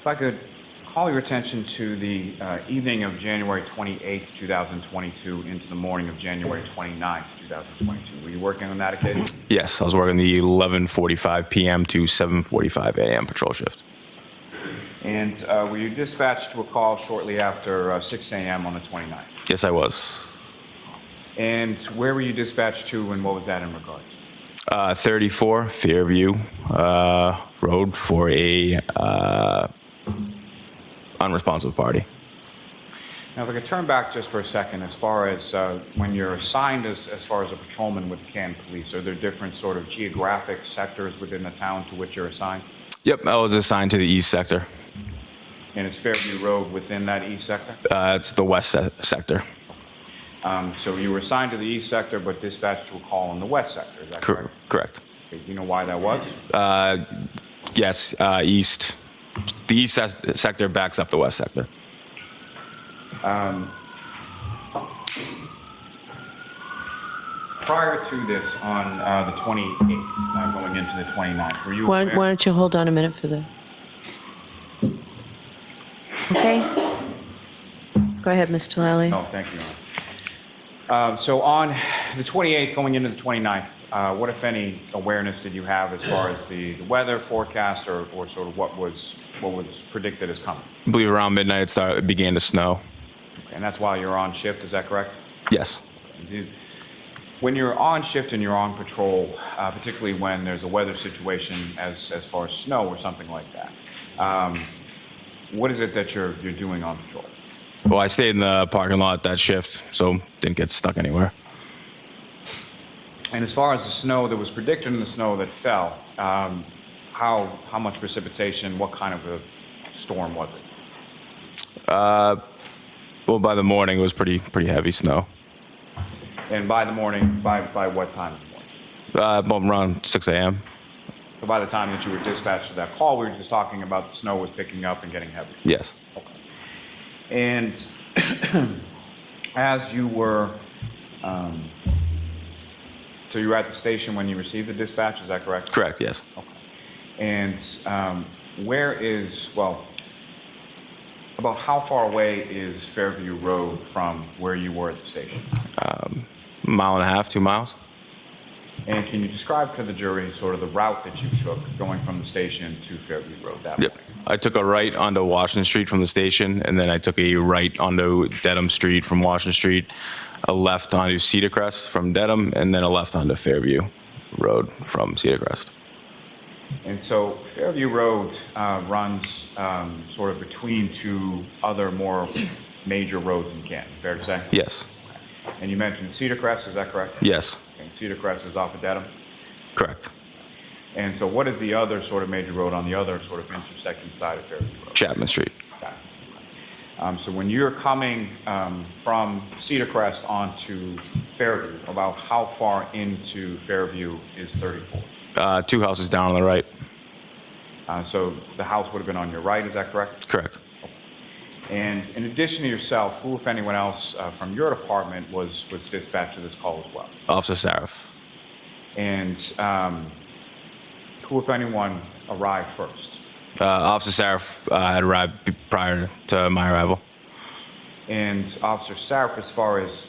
I could call your attention to the evening of January 28th, 2022 into the morning of January 29th, 2022. Were you working on that occasion? Yes, I was working the 11:45 p.m. to 7:45 a.m. patrol shift. And were you dispatched to a call shortly after 6 a.m. on the 29th? Yes, I was. And where were you dispatched to, and what was that in regards? 34 Fairview Road for a unresponsive party. Now, if I could turn back just for a second, as far as when you're assigned as far as a patrolman with the Canton Police, are there different sort of geographic sectors within the town to which you're assigned? Yep, I was assigned to the east sector. And is Fairview Road within that east sector? It's the west sector. So you were assigned to the east sector, but dispatched to a call in the west sector, is that correct? Correct. Okay, do you know why that was? Yes, east. The east sector backs up the west sector. Prior to this, on the 28th, going into the 29th, were you Why aware? don't you hold on a minute for the... Okay? Go ahead, Mr. Lally. No, thank you. So on the 28th, going into the 29th, what, if any, awareness did you have as far as the weather forecast or sort of what was predicted as coming? I believe around midnight it began to snow. Okay, and that's while you're on shift, is that correct? Yes. When you're on shift and you're on patrol, particularly when there's a weather situation as far as snow or something like that, what is it that you're doing on patrol? Well, I stayed in the parking lot that shift, so didn't get stuck anywhere. And as far as the snow that was predicted and the snow that fell, how much precipitation, what kind of a storm was it? Well, by the morning, it was pretty heavy snow. And by the morning, by what time in the morning? About around 6 a.m. So by the time that you were dispatched to that call, we were just talking about the snow was picking up and getting heavy. Yes. Okay. And as you were, so you were at the station when you received the dispatch, is that correct? Correct, yes. Okay. And where is, well, about how far away is Fairview Road from where you were at the station? Mile and a half, 2 miles. And can you describe to the jury sort of the route that you took going from the station to Fairview Road that Yep. morning? I took a right onto Washington Street from the station, and then I took a right onto Dedham Street from Washington Street, a left onto Cedar Crest from Dedham, and then a left onto Fairview Road from Cedar Crest. And so Fairview Road runs sort of between two other more major roads in Canton, fair to say? Yes. And you mentioned Cedar Crest, is that correct? Yes. And Cedar Crest is off of Dedham? Correct. And so what is the other sort of major road on the other sort of intersecting side of Fairview Road? Chapman Street. Got it. So when you're coming from Cedar Crest onto Fairview, about how far into Fairview is 34? 2 houses down on the right. So the house would have been on your right, is that correct? Correct. And in addition to yourself, who, if anyone else from your department was dispatched to this call as well? Officer Saraf. And who, if anyone, arrived first? Officer Saraf had arrived prior to my arrival. And Officer Saraf, as far as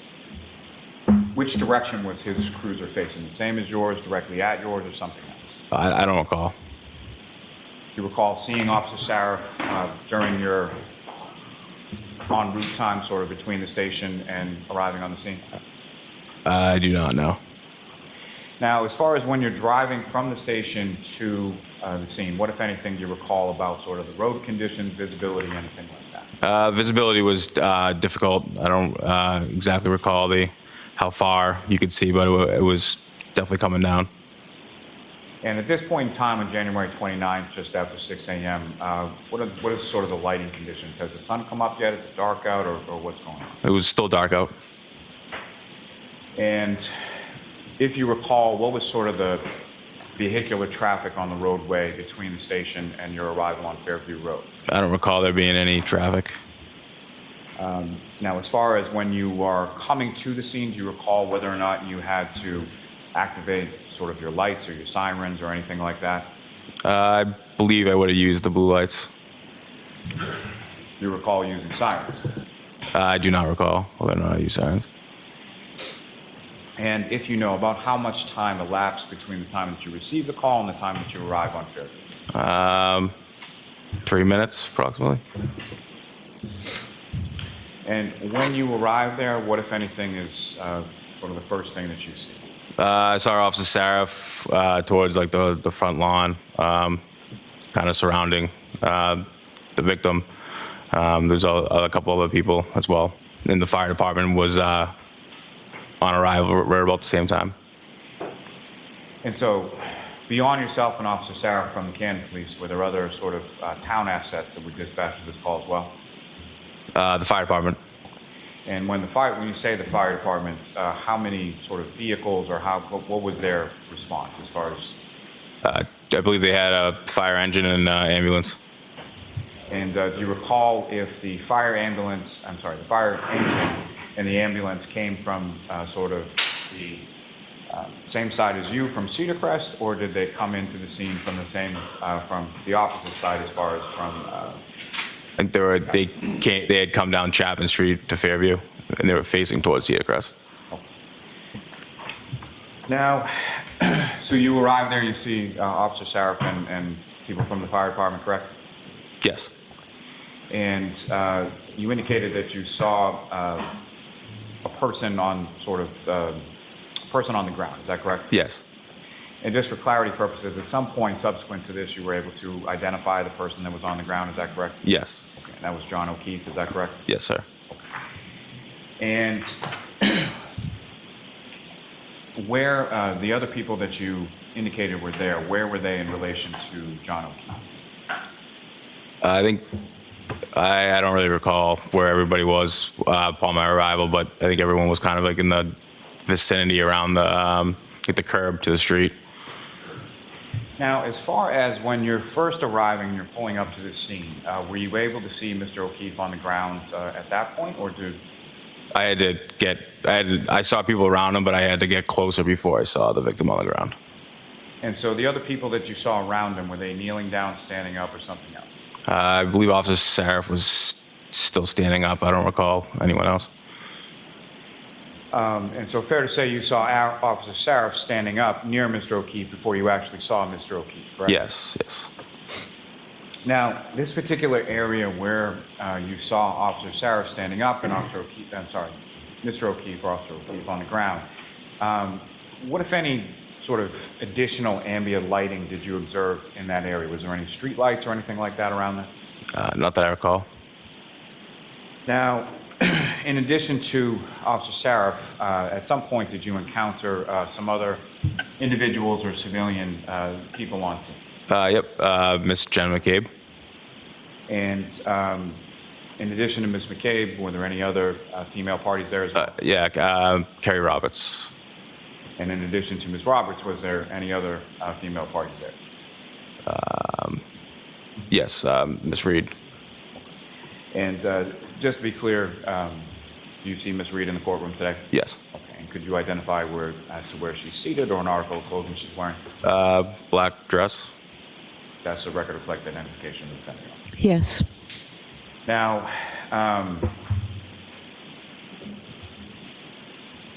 which direction was his cruiser facing? The same as yours, directly at yours, or something else? I don't recall. You recall seeing Officer Saraf during your en route time, sort of between the station and arriving on the scene? I do not know. Now, as far as when you're driving from the station to the scene, what, if anything, do you recall about sort of the road conditions, visibility, anything like that? Visibility was difficult. I don't exactly recall how far you could see, but it was definitely coming down. And at this point in time, on January 29th, just after 6 a.m., what is sort of the lighting conditions? Has the sun come up yet? Is it dark out, or what's going on? It was still dark out. And if you recall, what was sort of the vehicular traffic on the roadway between the station and your arrival on Fairview Road? I don't recall there being any traffic. Now, as far as when you are coming to the scene, do you recall whether or not you had to activate sort of your lights or your sirens or anything like that? I believe I would have used the blue lights. You recall using sirens? I do not recall whether or not I used sirens. And if you know, about how much time elapsed between the time that you received the call and the time that you arrived on Fairview? 3 minutes, approximately. And when you arrive there, what, if anything, is sort of the first thing that you see? I saw Officer Saraf towards like the front lawn, kind of surrounding the victim. There's a couple other people as well. And the fire department was on arrival right about the same time. And so, beyond yourself and Officer Sarah from the Canton Police, were there other sort of town assets that were dispatched to this call as well? The fire department. And when you say the fire department, how many sort of vehicles, or what was their response as far as? I believe they had a fire engine and ambulance. And do you recall if the fire engine and the ambulance came from sort of the same side as you from Cedar Crest, or did they come into the scene from the opposite side as far as from? I think they had come down Chapman Street to Fairview, and they were facing towards Cedar Crest. Now, so you arrive there, you see Officer Saraf and people from the fire department, correct? Yes. And you indicated that you saw a person on the ground. Is that correct? Yes. And just for clarity purposes, at some point subsequent to this, you were able to identify the person that was on the ground. Is that correct? Yes. Okay. And that was John O'Keefe. Is that correct? Yes, sir. And where the other people that you indicated were there, where were they in relation to John O'Keefe? I think I don't really recall where everybody was upon my arrival, but I think everyone was kind of like in the vicinity around the curb to the street. Now, as far as when you're first arriving, you're pulling up to the scene, were you able to see Mr. O'Keefe on the ground at that point, or did? I saw people around him, but I had to get closer before I saw the victim on the ground. And so the other people that you saw around him, were they kneeling down, standing up, or something else? I believe Officer Saraf was still standing up. I don't recall anyone else. And so fair to say you saw Officer Saraf standing up near Mr. O'Keefe before you actually saw Mr. O'Keefe, correct? Yes, yes. Now, this particular area where you saw Officer Saraf standing up and Mr. O'Keefe or Officer O'Keefe on the ground, what, if any, sort of additional ambient lighting did you observe in that area? Was there any street lights or anything like that around there? Not that I recall. Now, in addition to Officer Saraf, at some point did you encounter some other individuals or civilian people on scene? Yep, Miss Jen McCabe. And in addition to Ms. McCabe, were there any other female parties there as well? Yeah, Carrie Roberts. And in addition to Ms. Roberts, was there any other female parties there? Yes, Miss Reed. And just to be clear, do you see Ms. Reed in the courtroom today? Yes. Okay. And could you identify as to where she's seated or an article of clothing she's wearing? Black dress. That's a record reflect identification of the defendant. Yes. Now,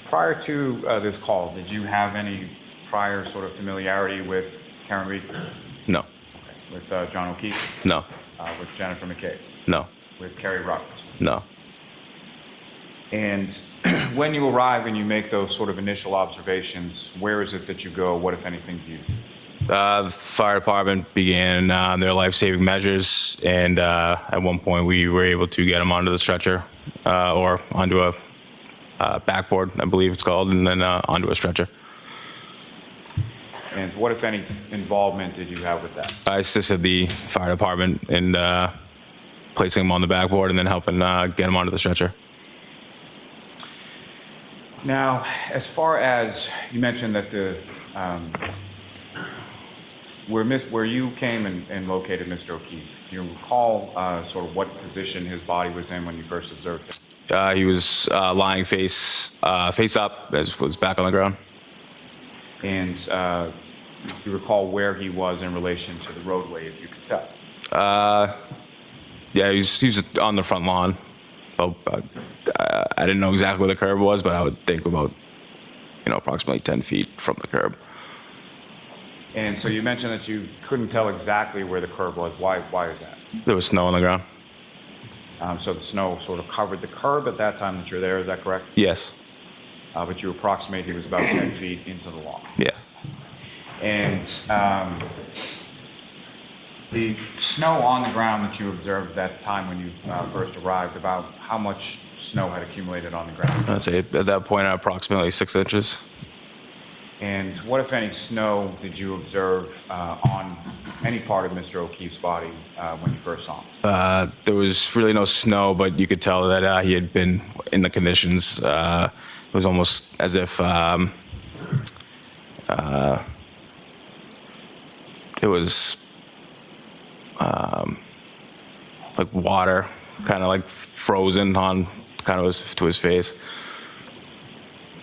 prior to this call, did you have any prior sort of familiarity with Karen Reed? No. Okay. With John O'Keefe? No. With Jennifer McCabe? No. With Carrie Roberts? No. And when you arrive and you make those sort of initial observations, where is it that you go? What, if anything, do you do? The fire department began their life-saving measures, and at one point we were able to get him onto the stretcher or onto a backboard, I believe it's called, and then onto a stretcher. And what, if any, involvement did you have with that? I assisted the fire department in placing him on the backboard and then helping get him onto the stretcher. Now, as far as you mentioned that the where you came and located Mr. O'Keefe, do you recall sort of what position his body was in when you first observed him? He was lying face up, as was back on the ground. And do you recall where he was in relation to the roadway, if you could tell? Yeah, he was on the front lawn. I didn't know exactly where the curb was, but I would think about, approximately 10 feet from the curb. And so you mentioned that you couldn't tell exactly where the curb was. Why is that? There was snow on the ground. So the snow sort of covered the curb at that time that you're there, is that correct? Yes. But you approximate he was about 10 feet into the lawn. Yeah. And the snow on the ground that you observed at that time when you first arrived, about how much snow had accumulated on the ground? I'd say at that point, approximately 6 inches. And what, if any, snow did you observe on any part of Mr. O'Keefe's body when you first saw him? There was really no snow, but you could tell that he had been in the conditions. It was almost as if it was like water, kind of like frozen on kind of to his face.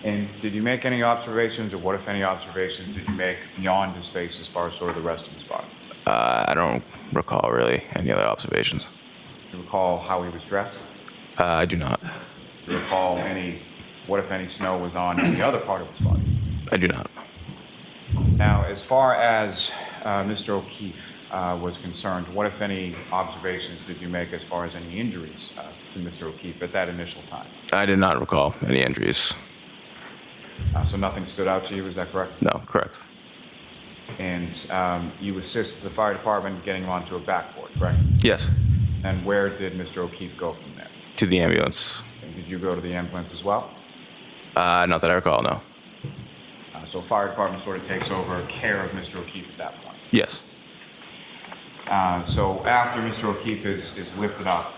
And did you make any observations, or what, if any, observations did you make beyond his face as far as sort of the rest of his body? I don't recall really any other observations. Do you recall how he was dressed? I do not. Do you recall what, if any, snow was on any other part of his body? I do not. Now, as far as Mr. O'Keefe was concerned, what, if any, observations did you make as far as any injuries to Mr. O'Keefe at that initial time? I did not recall any injuries. So nothing stood out to you, is that correct? No, correct. And you assist the fire department getting him onto a backboard, correct? Yes. And where did Mr. O'Keefe go from there? To the ambulance. And did you go to the ambulance as well? Not that I recall, no. So fire department sort of takes over care of Mr. O'Keefe at that point. Yes. So after Mr. O'Keefe is lifted up,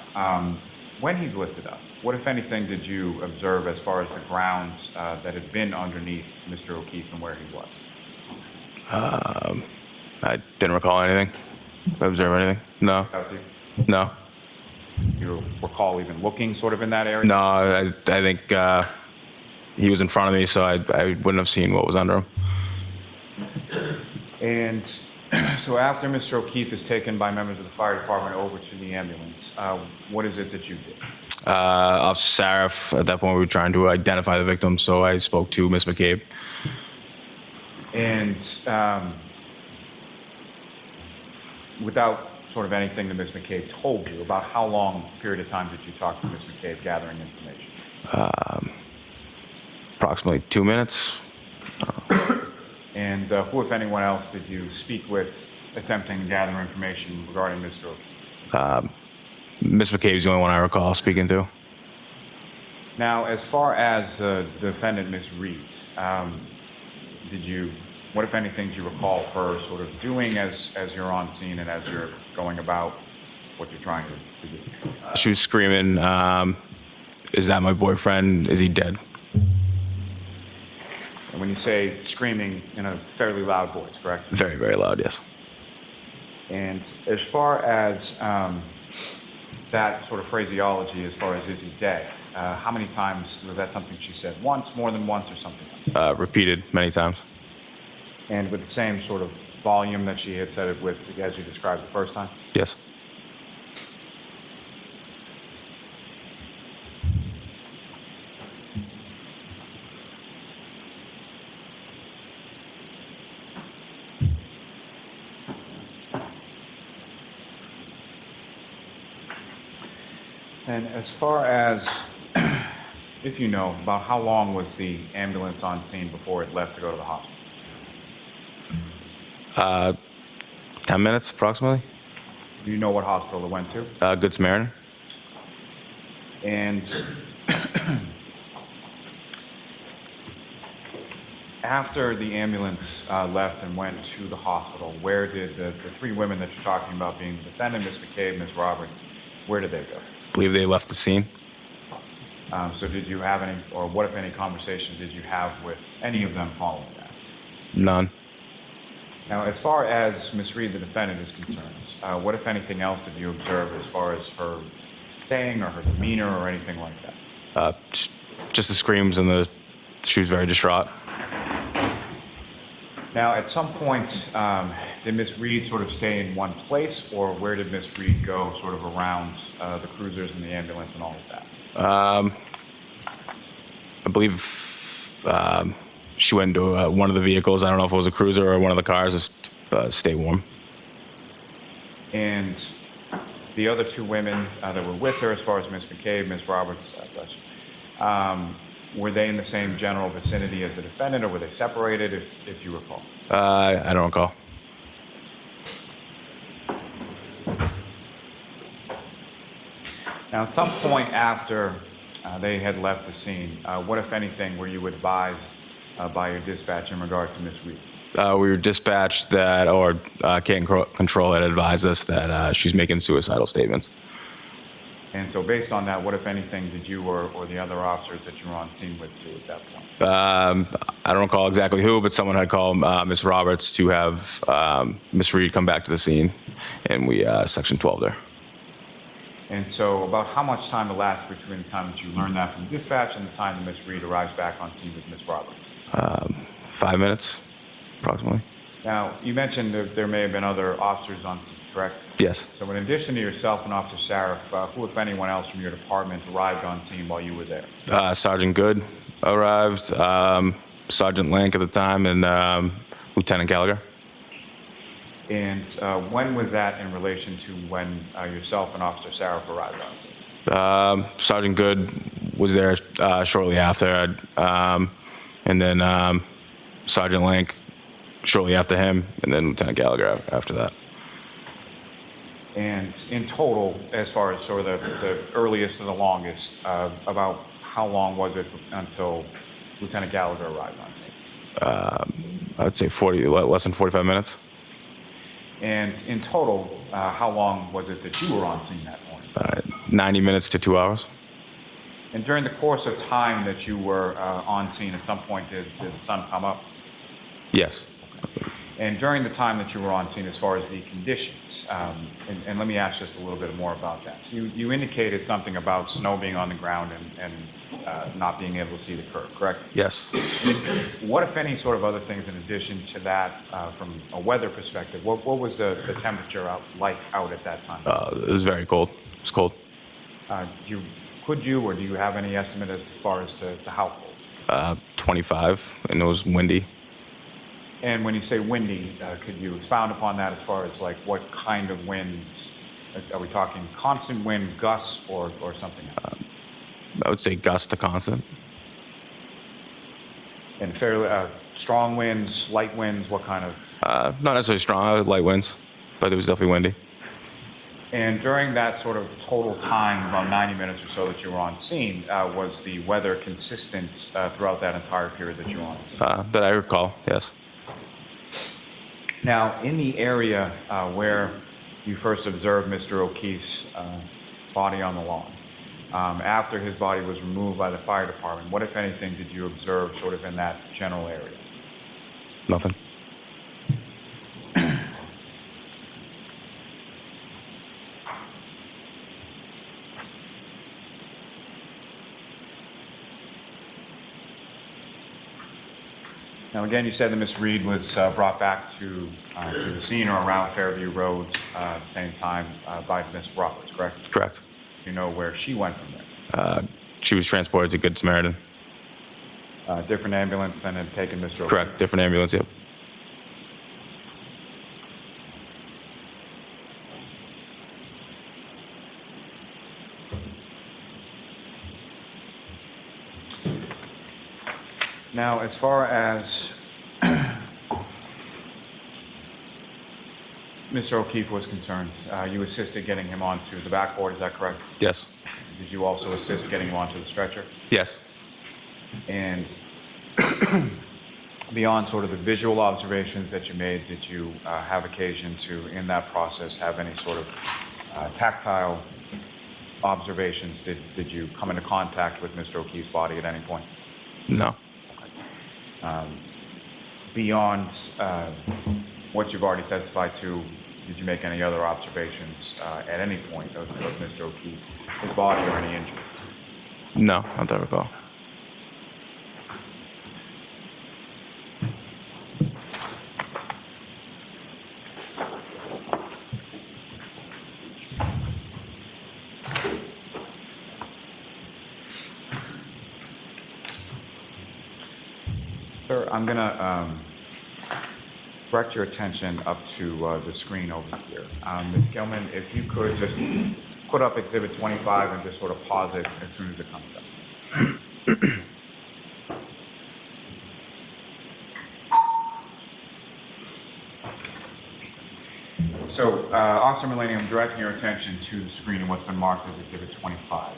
when he's lifted up, what, if anything, did you observe as far as the grounds that had been underneath Mr. O'Keefe and where he was? I didn't recall anything. Observe anything? No. Out to you? No. You recall even looking sort of in that area? No, I think he was in front of me, so I wouldn't have seen what was under him. And so after Mr. O'Keefe is taken by members of the fire department over to the ambulance, what is it that you did? Officer Saraf, at that point, we were trying to identify the victim, so I spoke to Ms. McCabe. And without sort of anything that Ms. McCabe told you, about how long period of time did you talk to Ms. McCabe gathering information? Approximately 2 minutes. And who, if anyone else, did you speak with attempting to gather information regarding Mr. O'Keefe? Ms. McCabe's the only one I recall speaking to. Now, as far as the defendant, Ms. Reed, what, if anything, do you recall her sort of doing as you're on scene and as you're going about what you're trying to do? She was screaming, "Is that my boyfriend? Is he dead?" And when you say screaming, in a fairly loud voice, correct? Very, very loud, yes. And as far as that sort of phraseology, as far as is he dead, how many times was that something she said? Once, more than once, or something else? Repeated many times. And with the same sort of volume that she had said it with, as you described the first time? Yes. And as far as if you know, about how long was the ambulance on scene before it left to go to the hospital? 10 minutes approximately. Do you know what hospital it went to? Good Samaritan. And after the ambulance left and went to the hospital, where did the three women that you're talking about, being the defendant, Ms. McCabe, Ms. Roberts, where did they go? I believe they left the scene. So did you have any, or what if any conversation did you have with any of them following that? None. Now, as far as Ms. Reed, the defendant, is concerned, what if anything else did you observe as far as her saying or her demeanor or anything like that? Just the screams and she was very distraught. Now, at some point, did Ms. Reed sort of stay in one place, or where did Ms. Reed go sort of around the cruisers and the ambulance and all of that? I believe she went into one of the vehicles. I don't know if it was a cruiser or one of the cars. Just stay warm. And the other two women that were with her, as far as Ms. McCabe, Ms. Roberts, were they in the same general vicinity as the defendant, or were they separated, if you recall? I don't recall. Now, at some point after they had left the scene, what, if anything, were you advised by your dispatch in regard to Ms. Reed? We were dispatched that, or Canton Control had advised us that she's making suicidal statements. And so based on that, what, if anything, did you or the other officers that you were on scene with do at that point? I don't recall exactly who, but someone had called Ms. Roberts to have Ms. Reed come back to the scene, and we Section 12'd her. And so about how much time elapsed between the time that you learned that from dispatch and the time that Ms. Reed arrives back on scene with Ms. Roberts? 5 minutes, approximately. Now, you mentioned that there may have been other officers on scene, correct? Yes. So in addition to yourself and Officer Saraf, who, if anyone else from your department, arrived on scene while you were there? Sergeant Good arrived, Sergeant Lank at the time, and Lieutenant Gallagher. And when was that in relation to when yourself and Officer Saraf arrived on scene? Sergeant Good was there shortly after, and then Sergeant Lank shortly after him, and then Lieutenant Gallagher after that. And in total, as far as sort of the earliest and the longest, about how long was it until Lieutenant Gallagher arrived on scene? I would say less than 45 minutes. And in total, how long was it that you were on scene that morning? 90 minutes to 2 hours. And during the course of time that you were on scene, at some point, did the sun come up? Yes. And during the time that you were on scene, as far as the conditions, and let me ask just a little bit more about that. So you indicated something about snow being on the ground and not being able to see the curb, correct? Yes. What, if any, sort of other things in addition to that, from a weather perspective, what was the temperature out at that time? It was very cold. It was cold. Could you, or do you have any estimate as far as to how cold? 25, and it was windy. And when you say windy, could you expound upon that as far as like what kind of winds? Are we talking constant wind, gusts, or something else? I would say gust to constant. And fairly strong winds, light winds, what kind of? Not necessarily strong, light winds, but it was definitely windy. And during that sort of total time, about 90 minutes or so that you were on scene, was the weather consistent throughout that entire period that you were on scene? That I recall, yes. Now, in the area where you first observed Mr. O'Keefe's body on the lawn, after his body was removed by the fire department, what, if anything, did you observe sort of in that general area? Nothing. Now, again, you said that Ms. Reed was brought back to the scene or around Fairview Road at the same time by Ms. Roberts, correct? Correct. You know where she went from there? She was transported to Good Samaritan. Different ambulance than had taken Mr. O'Keefe? Correct, different ambulance, yep. Now, as far as Mr. O'Keefe was concerned, you assisted getting him onto the backboard, is that correct? Yes. Did you also assist getting him onto the stretcher? Yes. And beyond sort of the visual observations that you made, did you have occasion to, in that process, have any sort of tactile observations? Did you come into contact with Mr. O'Keefe's body at any point? No. Beyond what you've already testified to, did you make any other observations at any point of Mr. O'Keefe, his body, or any injuries? No, not that I recall. Sir, I'm going to direct your attention up to the screen over here. Ms. Gilman, if you could just put up Exhibit 25 and just sort of pause it as soon as it comes up. So, Officer Melany, I'm directing your attention to the screen and what's been marked as Exhibit 25.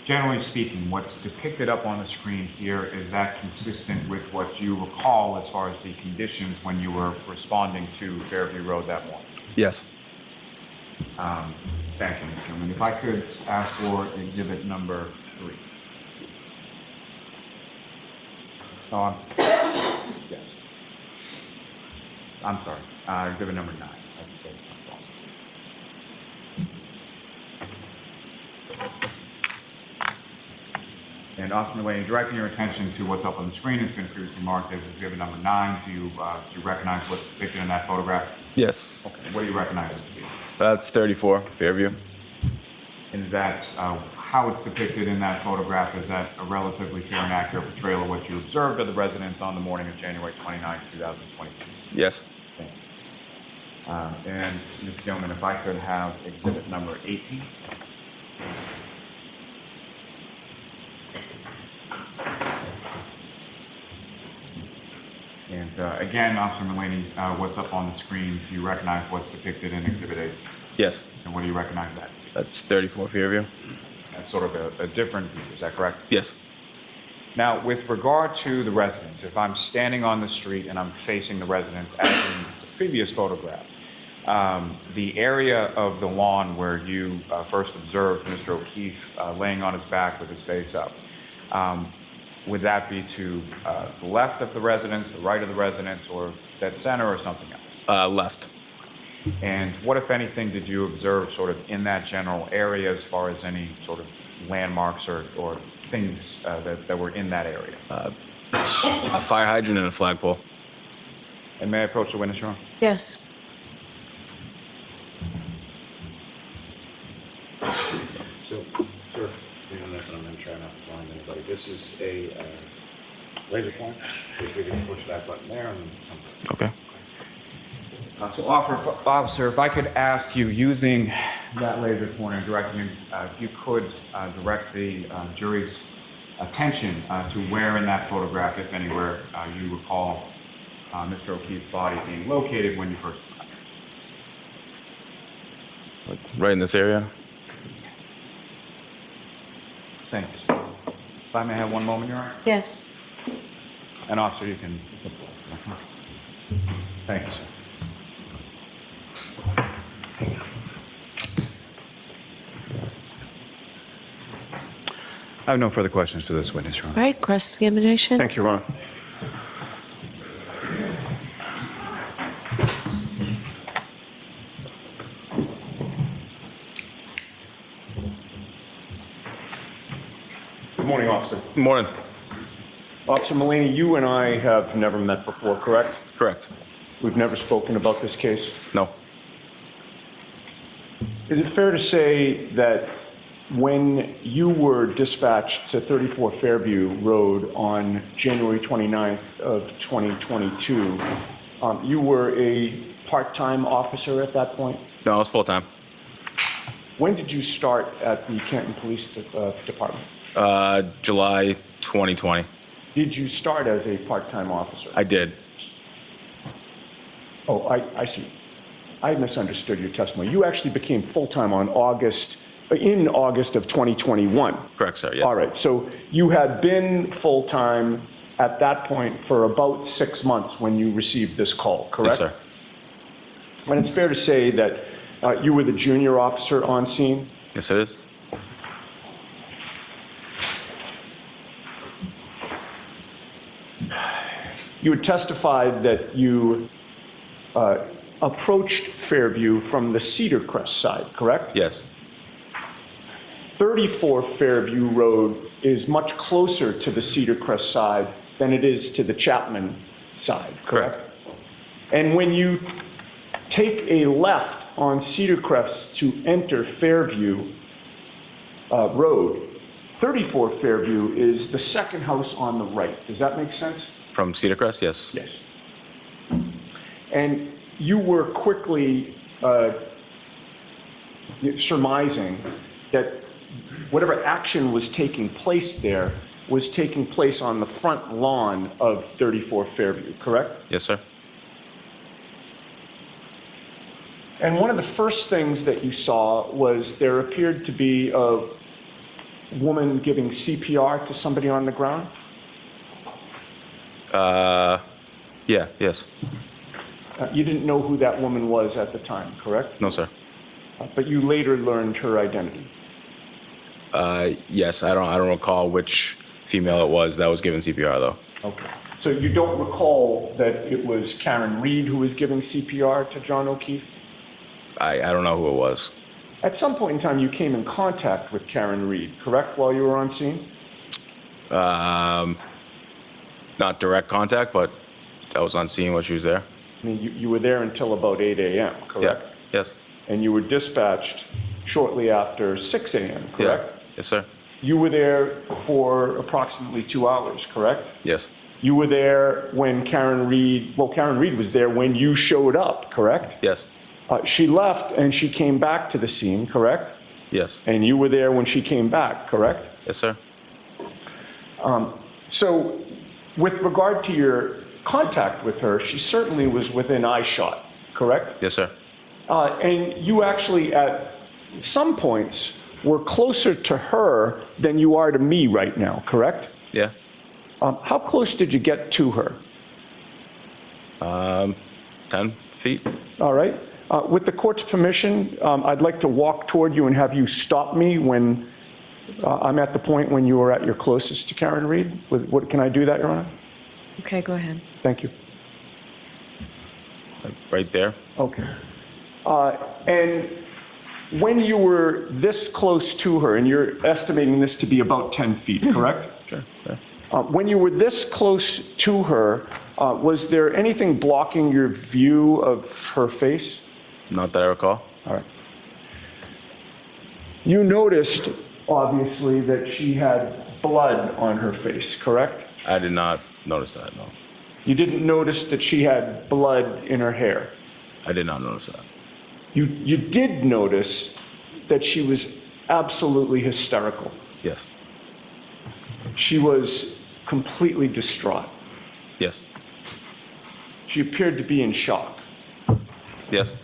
Generally speaking, what's depicted up on the screen here, is that consistent with what you recall as far as the conditions when you were responding to Fairview Road that morning? Yes. Thank you, Ms. Gilman. If I could ask for Exhibit number 3. Yes. I'm sorry. Exhibit number 9. That's my fault. And Officer Melany, directing your attention to what's up on the screen, it's been previously marked as Exhibit number 9. Do you recognize what's depicted in that photograph? Yes. Okay. What do you recognize it to be? That's 34, Fairview. And is that how it's depicted in that photograph? Is that a relatively fair and accurate portrayal of what you observed of the residents on the morning of January 29, 2022? Yes. Thank you. And Ms. Gilman, if I could have Exhibit number 18. And again, Officer Melany, what's up on the screen? Do you recognize what's depicted in Exhibit 18? Yes. And what do you recognize that to be? That's 34, Fairview. That's sort of a different view, is that correct? Yes. Now, with regard to the residents, if I'm standing on the street and I'm facing the residents as in the previous photograph, the area of the lawn where you first observed Mr. O'Keefe laying on his back with his face up, would that be to the left of the residence, the right of the residence, or dead center, or something else? Left. And what, if anything, did you observe sort of in that general area as far as any sort of landmarks or things that were in that area? A fire hydrant and a flagpole. And may I approach the witness, Your Honor? Yes. So, sir, using this, and I'm going to try not to blind anybody. This is a laser pointer. Basically, just push that button there and it comes up. Okay. So, officer, if I could ask you, using that laser pointer, directing, if you could direct the jury's attention to where in that photograph, if anywhere, you recall Mr. O'Keefe's body being located when you first arrived. Like right in this area. Thank you, sir. If I may have one moment, Your Honor? Yes. And officer, you can. Thank you, sir. I have no further questions for this witness, Your Honor. All right, cross-examination. Thank you, Your Honor. Good morning, Officer. Good morning. Officer Melany, you and I have never met before, correct? Correct. We've never spoken about this case. No. Is it fair to say that when you were dispatched to 34 Fairview Road on January 29th of 2022, you were a part-time officer at that point? No, I was full-time. When did you start at the Canton Police Department? July 2020. did you start as a part-time officer? I did. Oh, I see. I misunderstood your testimony. You actually became full-time in August of 2021. Correct, sir, yes. All right, so you had been full-time at that point for about 6 months when you received this call, correct? Yes, sir. And it's fair to say that you were the junior officer on scene? Yes, it is. You had testified that you approached Fairview from the Cedar Crest side, correct? Yes. 34 Fairview Road is much closer to the Cedar Crest side than it is to the Chapman side, correct? And when you take a left on Cedar Crest to enter Fairview Road, 34 Fairview is the second house on the right. Does that make sense? From Cedar Crest, yes. Yes. And you were quickly surmising that whatever action was taking place there was taking place on the front lawn of 34 Fairview, correct? Yes, sir. And one of the first things that you saw was there appeared to be a woman giving CPR to somebody on the ground? Yeah, yes. You didn't know who that woman was at the time, correct? No, sir. But you later learned her identity. Yes, I don't recall which female it was that was given CPR, though. Okay. So you don't recall that it was Karen Reed who was giving CPR to John O'Keefe? I don't know who it was. At some point in time, you came in contact with Karen Reed, correct, while you were on scene? Not direct contact, but I was on scene while she was there. I mean, you were there until about 8 a.m., correct? Yeah, yes. And you were dispatched shortly after 6 a.m., correct? Yeah. Yes, sir. You were there for approximately 2 hours, correct? Yes. You were there when Karen Reed was there when you showed up, correct? Yes. She left and she came back to the scene, correct? Yes. And you were there when she came back, correct? Yes, sir. So with regard to your contact with her, she certainly was within eyeshot, correct? Yes, sir. And you actually, at some points, were closer to her than you are to me right now, correct? Yeah. How close did you get to her? 10 feet. All right. With the court's permission, I'd like to walk toward you and have you stop me when I'm at the point when you were at your closest to Karen Reed. Can I do that, Your Honor? Okay, go ahead. Thank you. Right there. Okay. And when you were this close to her, and you're estimating this to be about 10 feet, correct? Sure. Yeah. When you were this close to her, was there anything blocking your view of her face? Not that I recall. All right. You noticed, obviously, that she had blood on her face, correct? I did not notice that, no. You didn't notice that she had blood in her hair? I did not notice that. You did notice that she was absolutely hysterical. Yes. She was completely distraught. Yes. She appeared to be in shock. Yes.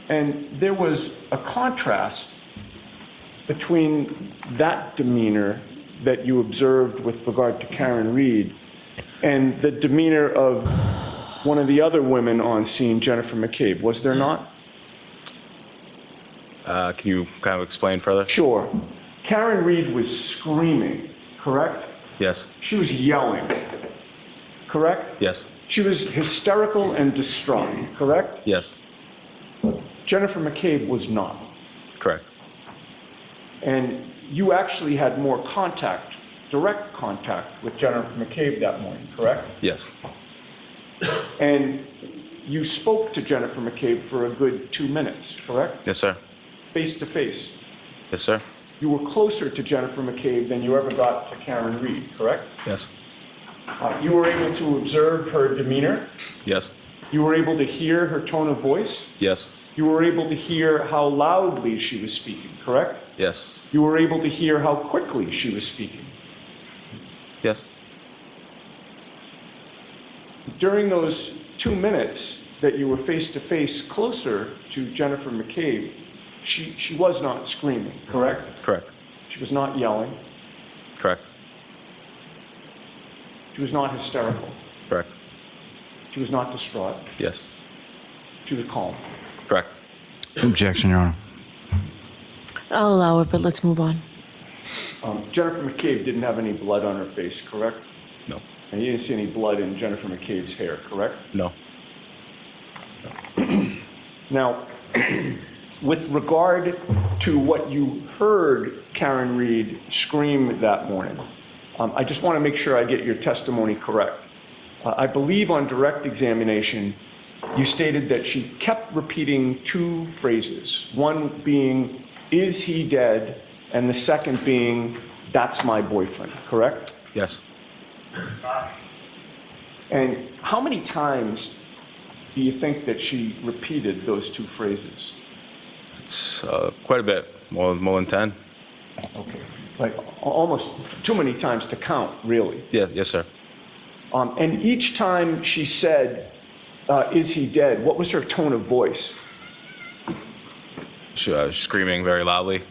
And there was a contrast between that demeanor that you observed with regard to Karen Reed and the demeanor of one of the other women on scene, Jennifer McCabe, was there not? Can you kind of explain further? Sure. Karen Reed was screaming, correct? Yes. She was yelling, correct? Yes. She was hysterical and distraught, correct? Yes. Jennifer McCabe was not. Correct. And you actually had more contact, direct contact with Jennifer McCabe that morning, correct? Yes. And you spoke to Jennifer McCabe for a good 2 minutes, correct? Yes, sir. Face to face. Yes, sir. You were closer to Jennifer McCabe than you ever got to Karen Reed, correct? Yes. You were able to observe her demeanor. Yes. You were able to hear her tone of voice. Yes. You were able to hear how loudly she was speaking, correct? Yes. You were able to hear how quickly she was speaking. Yes. During those 2 minutes that you were face to face closer to Jennifer McCabe, she was not screaming, correct? Correct. She was not yelling. Correct. She was not hysterical. Correct. She was not distraught. Yes. She was calm. Correct. Objection, Your Honor. I'll allow it, but let's move on. Jennifer McCabe didn't have any blood on her face, correct? No. And you didn't see any blood in Jennifer McCabe's hair, correct? No. Now, with regard to what you heard Karen Reed scream that morning, I just want to make sure I get your testimony correct. I believe on direct examination, you stated that she kept repeating two phrases, one being, "Is he dead?" and the second being, "That's my boyfriend," correct? Yes. And how many times do you think that she repeated those two phrases? It's quite a bit, more than 10. Okay. Like almost too many times to count, really. Yeah, yes, sir. And each time she said, "Is he dead?" what was her tone of voice? She was screaming very loudly.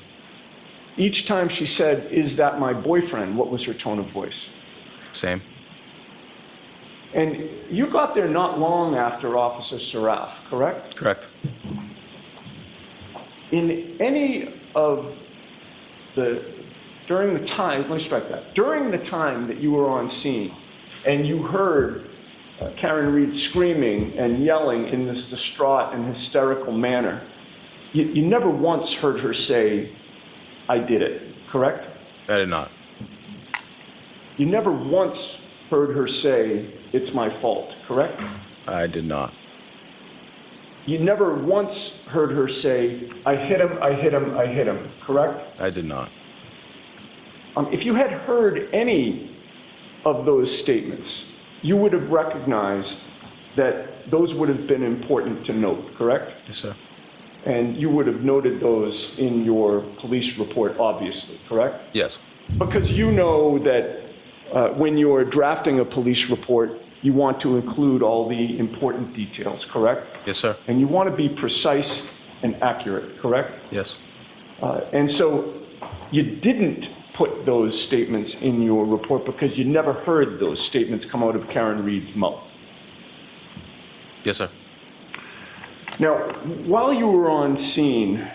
Each time she said, "Is that my boyfriend?" what was her tone of voice? Same. And you got there not long after Officer Saraf, correct? Correct. In any of during the time, let me strike that, during the time that you were on scene and you heard Karen Reed screaming and yelling in this distraught and hysterical manner, you never once heard her say, "I did it," correct? I did not. You never once heard her say, "It's my fault," correct? I did not. You never once heard her say, "I hit him, I hit him, I hit him," correct? I did not. If you had heard any of those statements, you would have recognized that those would have been important to note, correct? Yes, sir. And you would have noted those in your police report, obviously, correct? Yes. Because you know that when you're drafting a police report, you want to include all the important details, correct? Yes, sir. And you want to be precise and accurate, correct? Yes. And so you didn't put those statements in your report because you never heard those statements come out of Karen Reed's mouth. Yes, sir. Now, while you were on scene,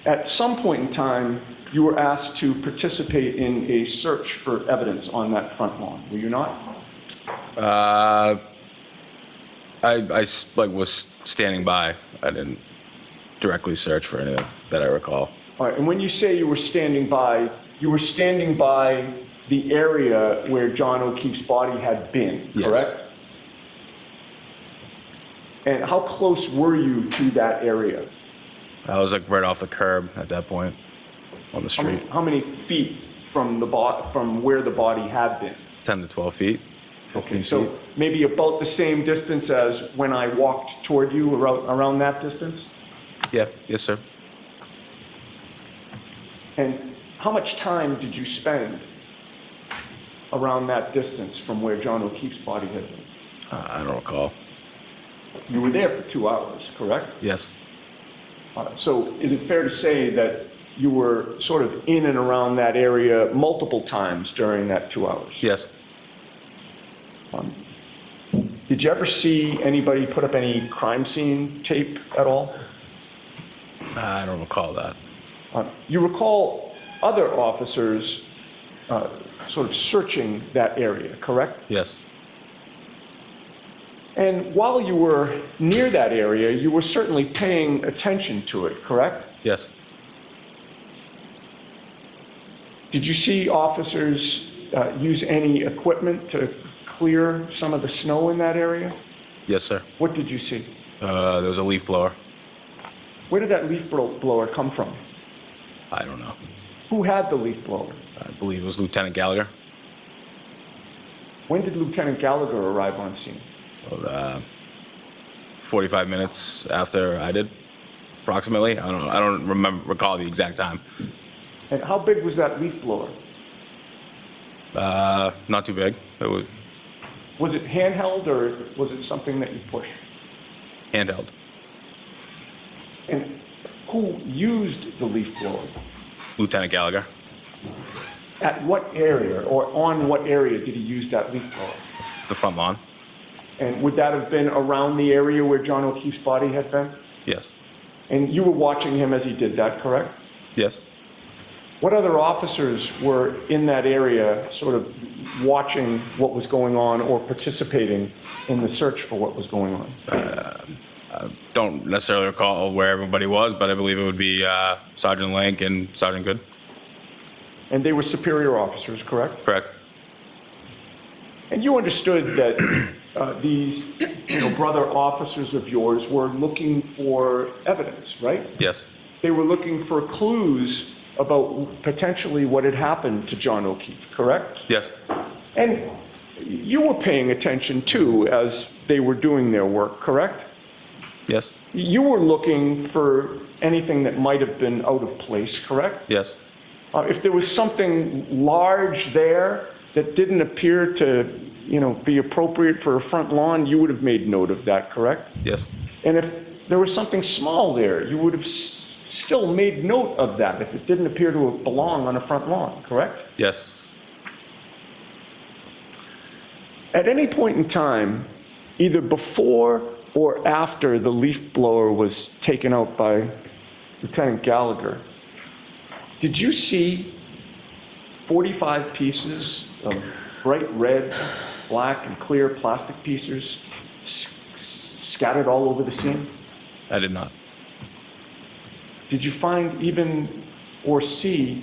at some point in time, you were asked to participate in a search for evidence on that front lawn, were you not? I was standing by. I didn't directly search for anything that I recall. All right, and when you say you were standing by the area where John O'Keefe's body had been, Yes. correct? And how close were you to that area? I was like right off the curb at that point on the street. How many feet from where the body had been? 10 to 12 feet. 15 Okay, so feet. maybe about the same distance as when I walked toward you, around that distance? Yeah. Yes, sir. And how much time did you spend around that distance from where John O'Keefe's body had been? I don't recall. You were there for 2 hours, correct? Yes. So is it fair to say that you were sort of in and around that area multiple times during that 2 hours? Yes. Did you ever see anybody put up any crime scene tape at all? I don't recall that. You recall other officers sort of searching that area, correct? Yes. And while you were near that area, you were certainly paying attention to it, correct? Yes. Did you see officers use any equipment to clear some of the snow in that area? Yes, sir. What did you see? There was a leaf blower. Where did that leaf blower come from? I don't know. Who had the leaf blower? I believe it was Lieutenant Gallagher. When did Lieutenant Gallagher arrive on scene? About 45 minutes after I did, approximately. I don't recall the exact time. And how big was that leaf blower? Not too big. It was Was it handheld or was it something that you push? handheld. And who used the leaf blower? Lieutenant Gallagher, At what area or on what area did he use that leaf blower? the front lawn. And would that have been around the area where John O'Keefe's body had been? Yes. And you were watching him as he did that, correct? Yes. What other officers were in that area sort of watching what was going on or participating in the search for what was going on? Don't necessarily recall where everybody was, but I believe it would be Sergeant Lank and Sergeant Good. And they were superior officers, correct? Correct. And you understood that these brother officers of yours were looking for evidence, right? Yes. They were looking for clues about potentially what had happened to John O'Keefe, correct? Yes. And you were paying attention too as they were doing their work, correct? Yes. You were looking for anything that might have been out of place, correct? Yes. If there was something large there that didn't appear to, be appropriate for a front lawn, you would have made note of that, correct? Yes. And if there was something small there, you would have still made note of that if it didn't appear to belong on a front lawn, correct? Yes. At any point in time, either before or after the leaf blower was taken out by Lieutenant Gallagher, did you see 45 pieces of bright red, black, and clear plastic pieces scattered all over the scene? I did not. Did you find or see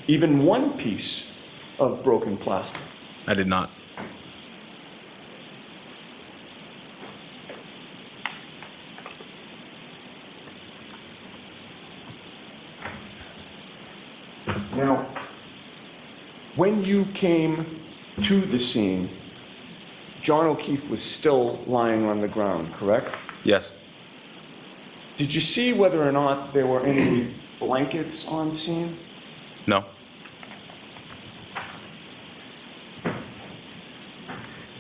even one piece of broken plastic? I did not. Now, when you came to the scene, John O'Keefe was still lying on the ground, correct? Yes. Did you see whether or not there were any blankets on scene? No.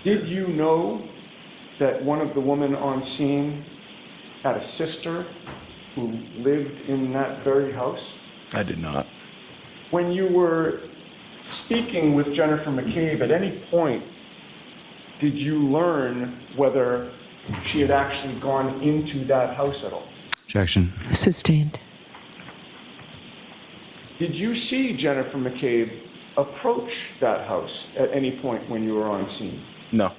Did you know that one of the women on scene had a sister who lived in that very house? I did not. When you were speaking with Jennifer McCabe, at any point, did you learn whether she had actually gone into that house at all? Objection. Sustained. Did you see Jennifer McCabe approach that house at any point when you were on scene? No.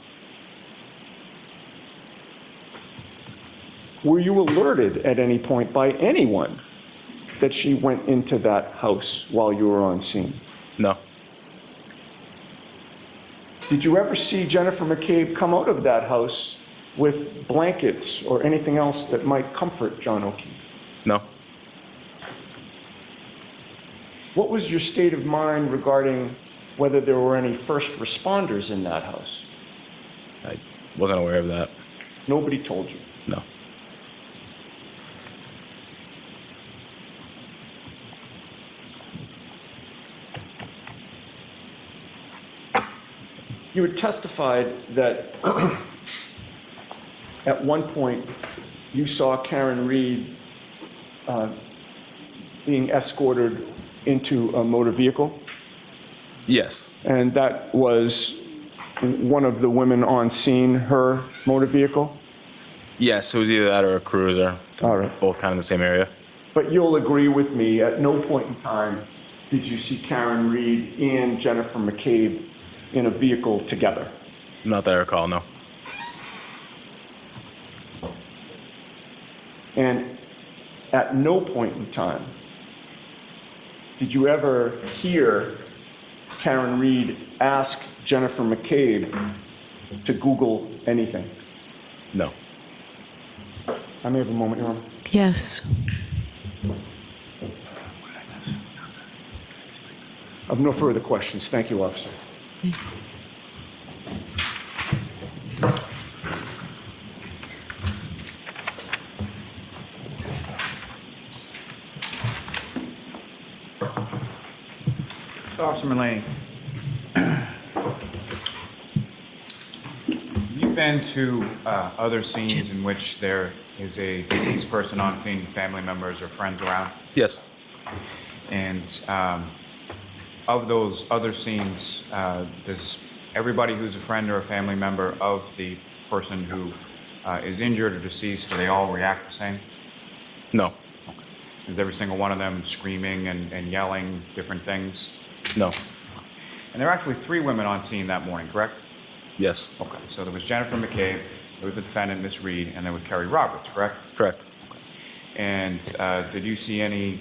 Were you alerted at any point by anyone that she went into that house while you were on scene? No. Did you ever see Jennifer McCabe come out of that house with blankets or anything else that might comfort John O'Keefe? No. What was your state of mind regarding whether there were any first responders in that house? I wasn't aware of that. Nobody told you. No. You had testified that at one point you saw Karen Reed being escorted into a motor vehicle, Yes. and that was one of the women on scene, her motor vehicle? Yes, it was either that or a cruiser. All right. Both kind of the same area. But you'll agree with me, at no point in time did you see Karen Reed and Jennifer McCabe in a vehicle together? Not that I recall, no. And at no point in time did you ever hear Karen Reed ask Jennifer McCabe to Google anything? No. I may have a moment, Your Honor. Yes. I have no further questions. Thank you, officer. So, Officer Melany, you've been to other scenes in which there is a deceased person on scene, family members or friends around? Yes. And of those other scenes, does everybody who's a friend or a family member of the person who is injured or deceased, do they all react the same? No. Is every single one of them screaming and yelling different things? No. And there are actually 3 women on scene that morning, correct? Yes. Okay, so there was Jennifer McCabe, there was the defendant, Miss Reed, and there was Kerry Roberts, correct? Correct. And did you see any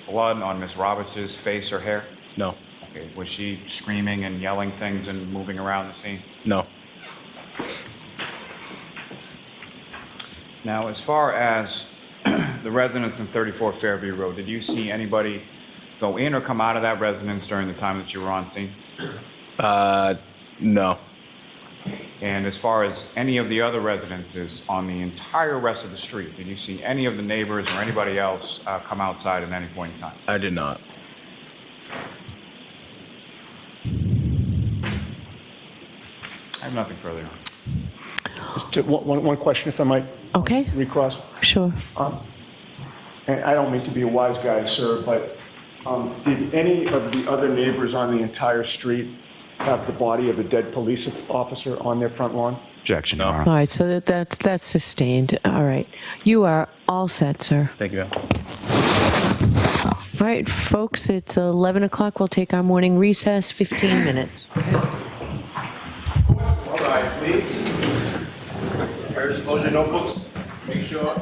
blood on Miss Roberts' face or hair? No. Okay, was she screaming and yelling things and moving around the scene? No. Now, as far as the residence in 34 Fairview Road, did you see anybody go in or come out of that residence during the time that you were on scene? No. And as far as any of the other residences on the entire rest of the street, did you see any of the neighbors or anybody else come outside at any point in time? I did not. I have nothing further on. Just one question, if I might Okay, recross. sure. And I don't mean to be a wise guy, sir, but did any of the other neighbors on the entire street have the body of a dead police officer on their front lawn? Objection, Your Honor. All right, so that's sustained. All right. You are all set, sir. Thank you, ma'am. All right, folks, it's 11 o'clock. We'll take our morning recess, 15 minutes. All right, please. First, close your notebooks. Make sure.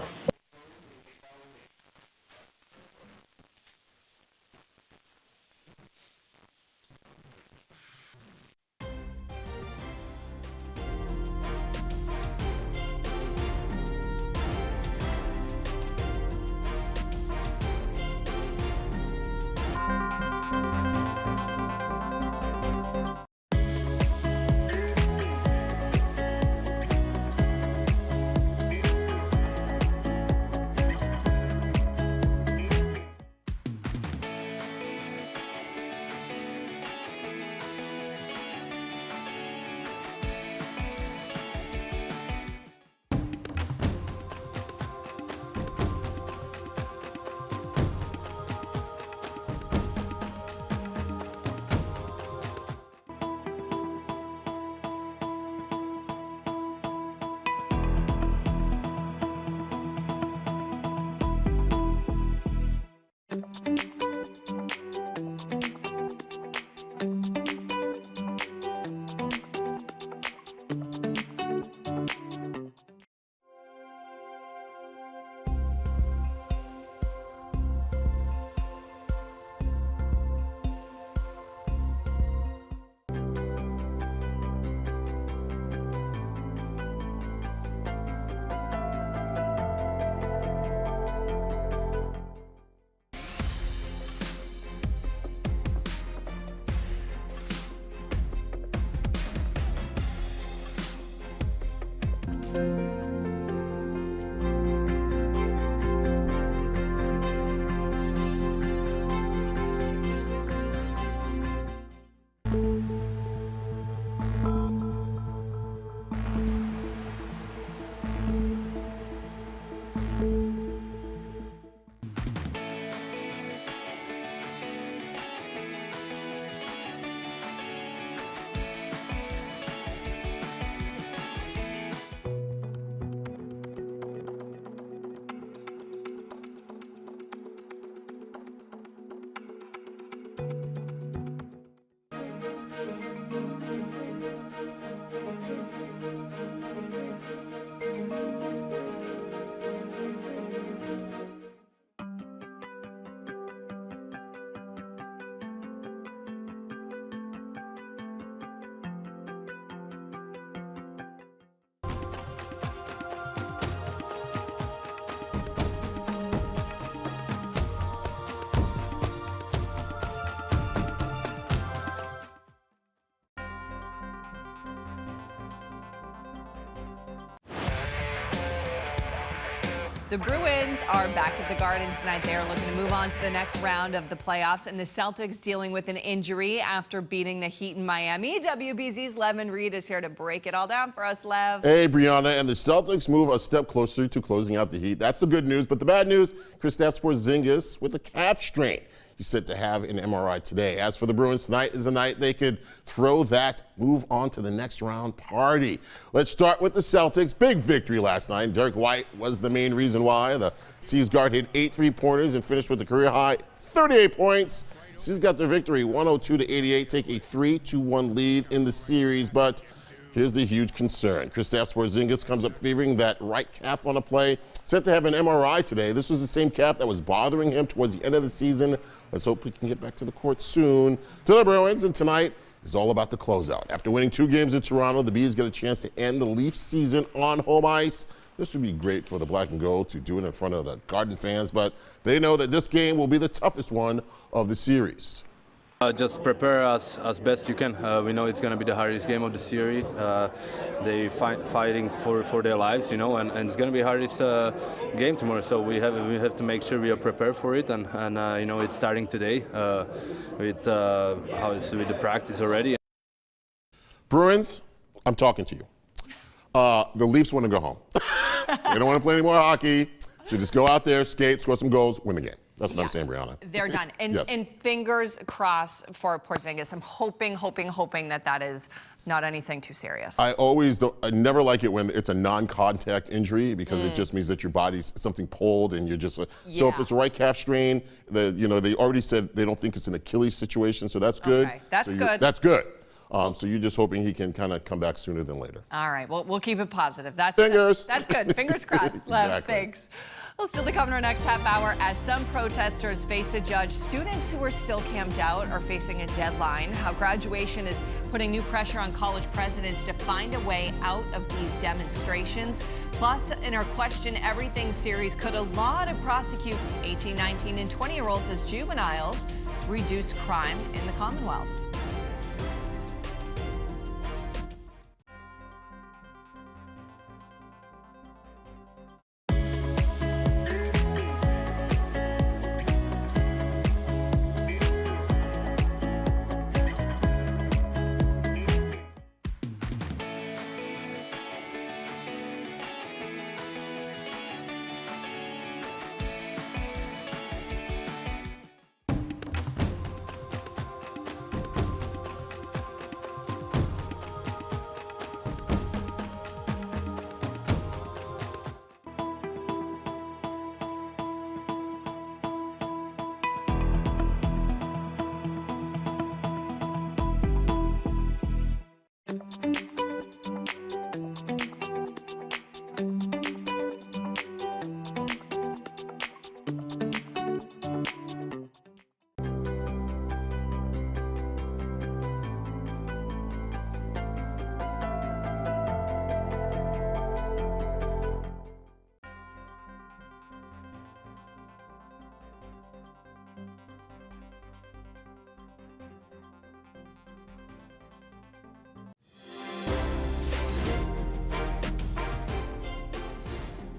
The Bruins are back at the Garden tonight. They are looking to move on to the next round of the playoffs, and the Celtics dealing with an injury after beating the Heat in Miami. WBZ's Levin Reed is here to break it all down for us, Lev. Hey, Brianna, and the Celtics move a step closer to closing out the Heat. That's the good news, but the bad news, Kristaps Porzingis with a calf strain. He's set to have an MRI today. As for the Bruins, tonight is the night they could throw that, move on to the next round party. Let's start with the Celtics. Big victory last night. Derek White was the main reason why. The C's guard hit 8 3-pointers and finished with a career high 38 points. C's got their victory 102-88, take a 3-1 lead in the series, but here's the huge concern. Kristaps Porzingis comes up fevering that right calf on a play. Set to have an MRI today. This was the same calf that was bothering him towards the end of the season. Let's hope he can get back to the court soon. To the Bruins, and tonight is all about the closeout. After winning 2 games in Toronto, the Bees get a chance to end the Leafs season on home ice. This would be great for the Black and Gold to do it in front of the Garden fans, but they know that this game will be the toughest one of the series. Just prepare as best you can. We know it's going to be the hardest game of the series. They fighting for their lives, you know, and it's going to be the hardest game tomorrow. So we have to make sure we are prepared for it, and you know, it's starting today with the practice already. Bruins, I'm talking to you. The Leafs want to go home. They don't want to play any more hockey. So just go out there, skate, score some goals, win the game. That's what I'm saying, Brianna. They're done. And, Yes. and fingers crossed for Porzingis. I'm hoping that is not anything too serious. I never like it when it's a non-contact injury because it just means that your body's something pulled and you're just. So if it's a right calf strain, they already said they don't think it's an Achilles situation, so that's good. Okay, that's good. That's good. So you're just hoping he can kind of come back sooner than later. All right, well, we'll keep it positive. Fingers. That's good. Fingers crossed. Lev, Exactly. thanks. We'll still to come in our next half hour. As some protesters face a judge, students who are still camped out are facing a deadline. How graduation is putting new pressure on college presidents to find a way out of these demonstrations. Plus, in our Question Everything series, could a law to prosecute 18, 19, and 20-year-olds as juveniles reduce crime in the Commonwealth?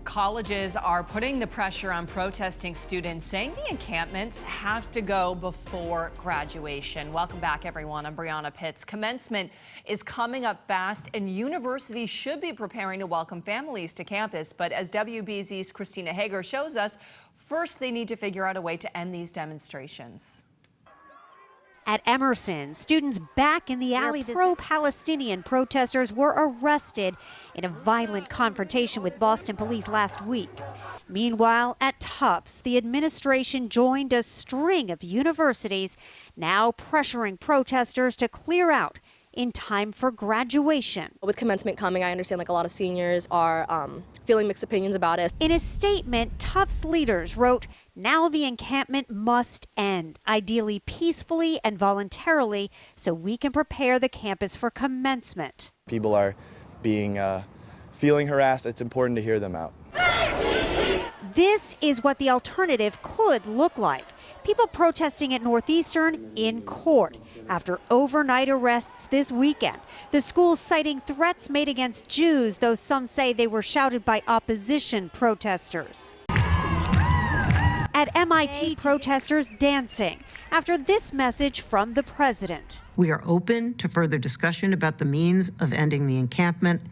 Colleges are putting the pressure on protesting students, saying the encampments have to go before graduation. Welcome back, everyone. I'm Brianna Pitts. Commencement is coming up fast, and universities should be preparing to welcome families to campus. But as WBZ's Christina Hager shows us, first they need to figure out a way to end these demonstrations. At Emerson, students back in the alley, pro-Palestinian protesters were arrested in a violent confrontation with Boston police last week. Meanwhile, at Tufts, the administration joined a string of universities now pressuring protesters to clear out in time for graduation. With commencement coming, I understand a lot of seniors are feeling mixed opinions about it. In a statement, Tufts leaders wrote, "Now the encampment must end, ideally peacefully and voluntarily, so we can prepare the campus for commencement." People are feeling harassed. It's important to hear them out. This is what the alternative could look like. People protesting at Northeastern in court after overnight arrests this weekend. The school citing threats made against Jews, though some say they were shouted by opposition protesters. At MIT, protesters dancing after this message from the president. We are open to further discussion about the means of ending the encampment,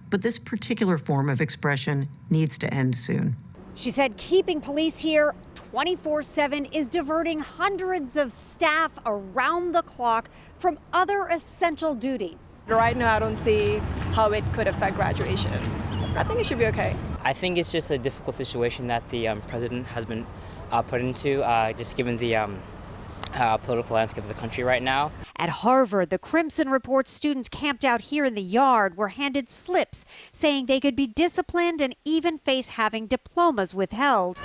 but this particular form of expression needs to end soon. She said keeping police here 24/7 is diverting hundreds of staff around the clock from other essential duties. Right now, I don't see how it could affect graduation. I think it should be okay. I think it's just a difficult situation that the president has been put into, just given the political landscape of the country right now. At Harvard, the Crimson reports students camped out here in the yard were handed slips saying they could be disciplined and even face having diplomas withheld.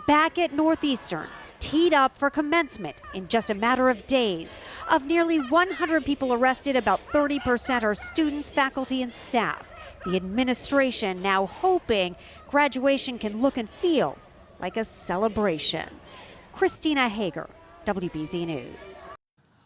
Back at Northeastern, teed up for commencement in just a matter of days. Of nearly 100 people arrested, about 30% are students, faculty, and staff. The administration now hoping graduation can look and feel like a celebration. Christina Hager, WBZ News.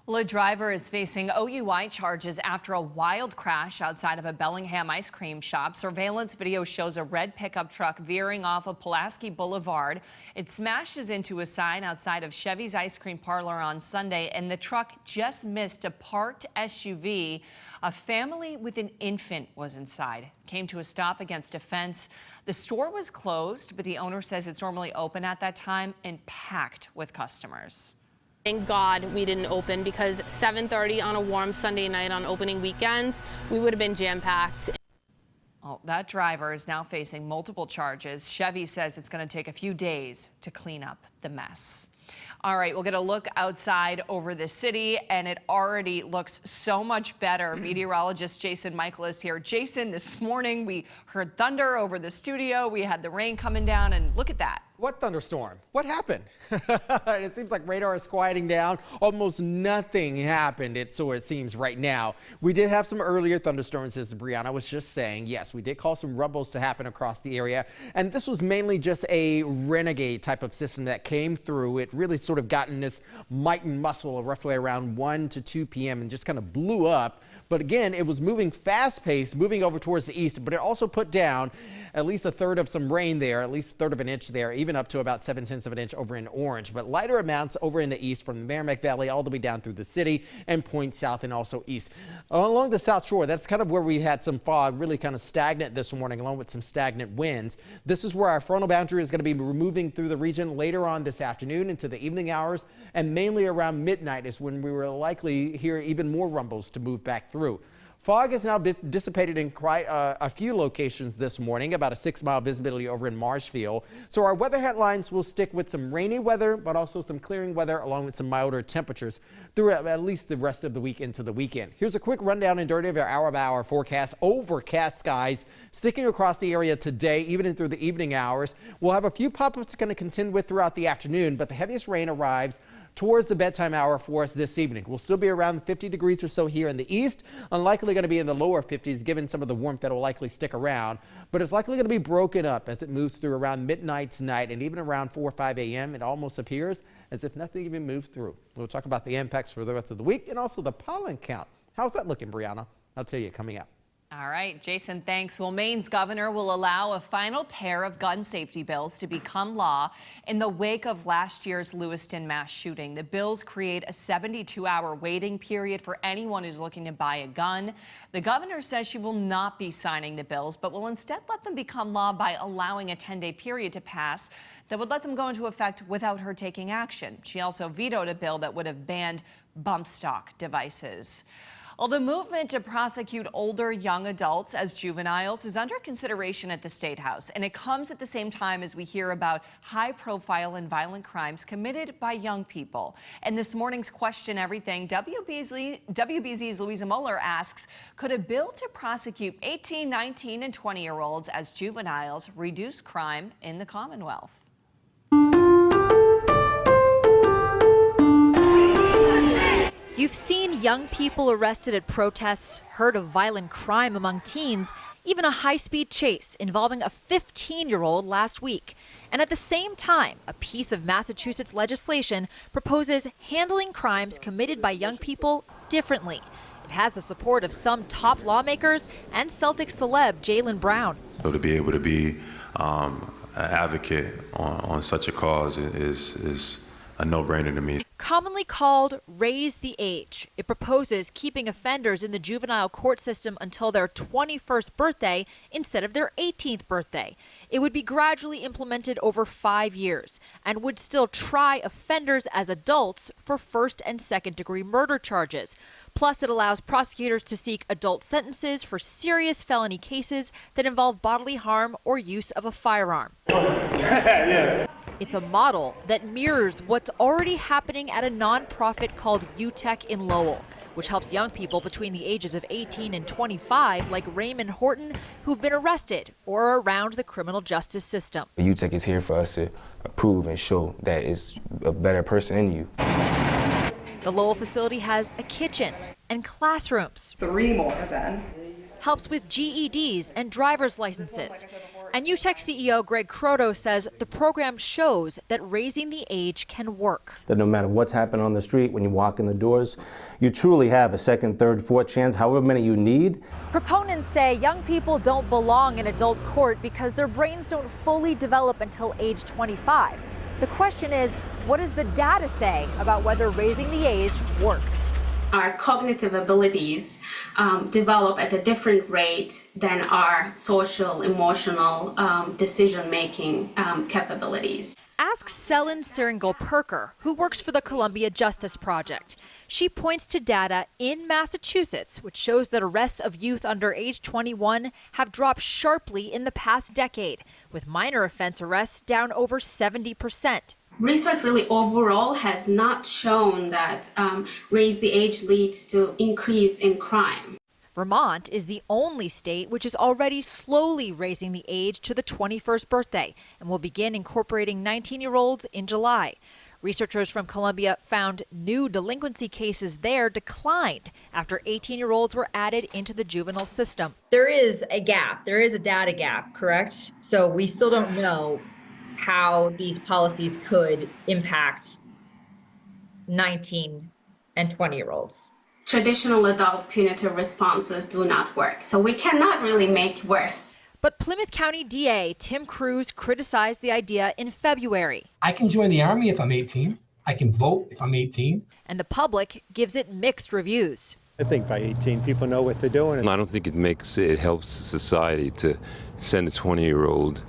Well, a driver is facing OUI charges after a wild crash outside of a Bellingham ice cream shop. Surveillance video shows a red pickup truck veering off of Pulaski Boulevard. It smashes into a sign outside of Chevy's ice cream parlor on Sunday, and the truck just missed a parked SUV. A family with an infant was inside. Came to a stop against a fence. The store was closed, but the owner says it's normally open at that time and packed with customers. Thank God we didn't open, because 7:30 on a warm Sunday night on opening weekend, we would have been jam-packed. Oh, that driver is now facing multiple charges. Chevy says it's going to take a few days to clean up the mess. All right, we'll get a look outside over the city, and it already looks so much better. Meteorologist Jason Michael is here. Jason, this morning we heard thunder over the studio. We had the rain coming down, and look at that. What thunderstorm? What happened? It seems like radar is quieting down. Almost nothing happened, so it seems right now. We did have some earlier thunderstorms, as Brianna was just saying. Yes, we did cause some rumbles to happen across the area. And this was mainly just a renegade type of system that came through. It really sort of got in this might and muscle roughly around 1 to 2 p.m. and just kind of blew up. But again, it was moving fast-paced, moving over towards the east, but it also put down at least a third of some rain there, at least a third of an inch there, even up to about 7/10 of an inch over in Orange. But lighter amounts over in the east from the Merrimack Valley all the way down through the city and points south and also east. Along the South Shore, that's kind of where we had some fog, really kind of stagnant this morning, along with some stagnant winds. This is where our frontal boundary is going to be moving through the region later on this afternoon into the evening hours, and mainly around midnight is when we will likely hear even more rumbles to move back through. Fog has now dissipated in quite a few locations this morning, about a 6-mile visibility over in Marshfield. So our weather headlines will stick with some rainy weather, but also some clearing weather along with some milder temperatures through at least the rest of the week into the weekend. Here's a quick rundown and dirty of our hour-by-hour forecast. Overcast skies sticking across the area today, even in through the evening hours. We'll have a few pop-ups going to contend with throughout the afternoon, but the heaviest rain arrives towards the bedtime hour for us this evening. We'll still be around 50 degrees or so here in the east, unlikely going to be in the lower 50s given some of the warmth that will likely stick around, but it's likely going to be broken up as it moves through around midnight tonight, and even around 4 or 5 a.m. it almost appears as if nothing even moved through. We'll talk about the impacts for the rest of the week and also the pollen count. How's that looking, Brianna? I'll tell you coming up. All right, Jason, thanks. Well, Maine's governor will allow a final pair of gun safety bills to become law in the wake of last year's Lewiston mass shooting. The bills create a 72-hour waiting period for anyone who's looking to buy a gun. The governor says she will not be signing the bills, but will instead let them become law by allowing a 10-day period to pass that would let them go into effect without her taking action. She also vetoed a bill that would have banned bump stock devices. Well, the movement to prosecute older young adults as juveniles is under consideration at the State House, and it comes at the same time as we hear about high-profile and violent crimes committed by young people. And this morning's Question Everything, WBZ's Louisa Moeller asks, could a bill to prosecute 18, 19, and 20-year-olds as juveniles reduce crime in the Commonwealth? You've seen young people arrested at protests, heard of violent crime among teens, even a high-speed chase involving a 15-year-old last week. And at the same time, a piece of Massachusetts legislation proposes handling crimes committed by young people differently. It has the support of some top lawmakers and Celtics celeb Jaylen Brown. So to be able to be advocate on such a cause is a no-brainer to me. Commonly called Raise the Age, it proposes keeping offenders in the juvenile court system until their 21st birthday instead of their 18th birthday. It would be gradually implemented over 5 years and would still try offenders as adults for first and second degree murder charges. Plus, it allows prosecutors to seek adult sentences for serious felony cases that involve bodily harm or use of a firearm. It's a model that mirrors what's already happening at a nonprofit called UTEC in Lowell, which helps young people between the ages of 18 and 25, like Raymond Horton, who've been arrested or are around the criminal justice system. UTEC is here for us to prove and show that it's a better person in you. The Lowell facility has a kitchen and classrooms. 3 more then. Helps with GEDs and driver's licenses. And UTEC CEO Greg Croto says the program shows that raising the age can work. That no matter what's happening on the street, when you walk in the doors, you truly have a second, third, fourth chance, however many you need. Proponents say young people don't belong in adult court because their brains don't fully develop until age 25. The question is, what does the data say about whether raising the age works? Our cognitive abilities develop at a different rate than our social, emotional, decision-making capabilities. Ask Selin Seringal-Perker, who works for the Columbia Justice Project. She points to data in Massachusetts, which shows that arrests of youth under age 21 have dropped sharply in the past decade, with minor offense arrests down over 70%. Research really overall has not shown that raise the age leads to increase in crime. Vermont is the only state which is already slowly raising the age to the 21st birthday and will begin incorporating 19-year-olds in July. Researchers from Columbia found new delinquency cases there declined after 18-year-olds were added into the juvenile system. There is a gap. There is a data gap, correct? So we still don't know how these policies could impact 19 and 20-year-olds. Traditional adult punitive responses do not work, so we cannot really make worse. But Plymouth County DA Tim Cruz criticized the idea in February. I can join the Army if I'm 18. I can vote if I'm 18. And the public gives it mixed reviews. I think by 18, people know what they're doing. I don't think it helps society to send a 20-year-old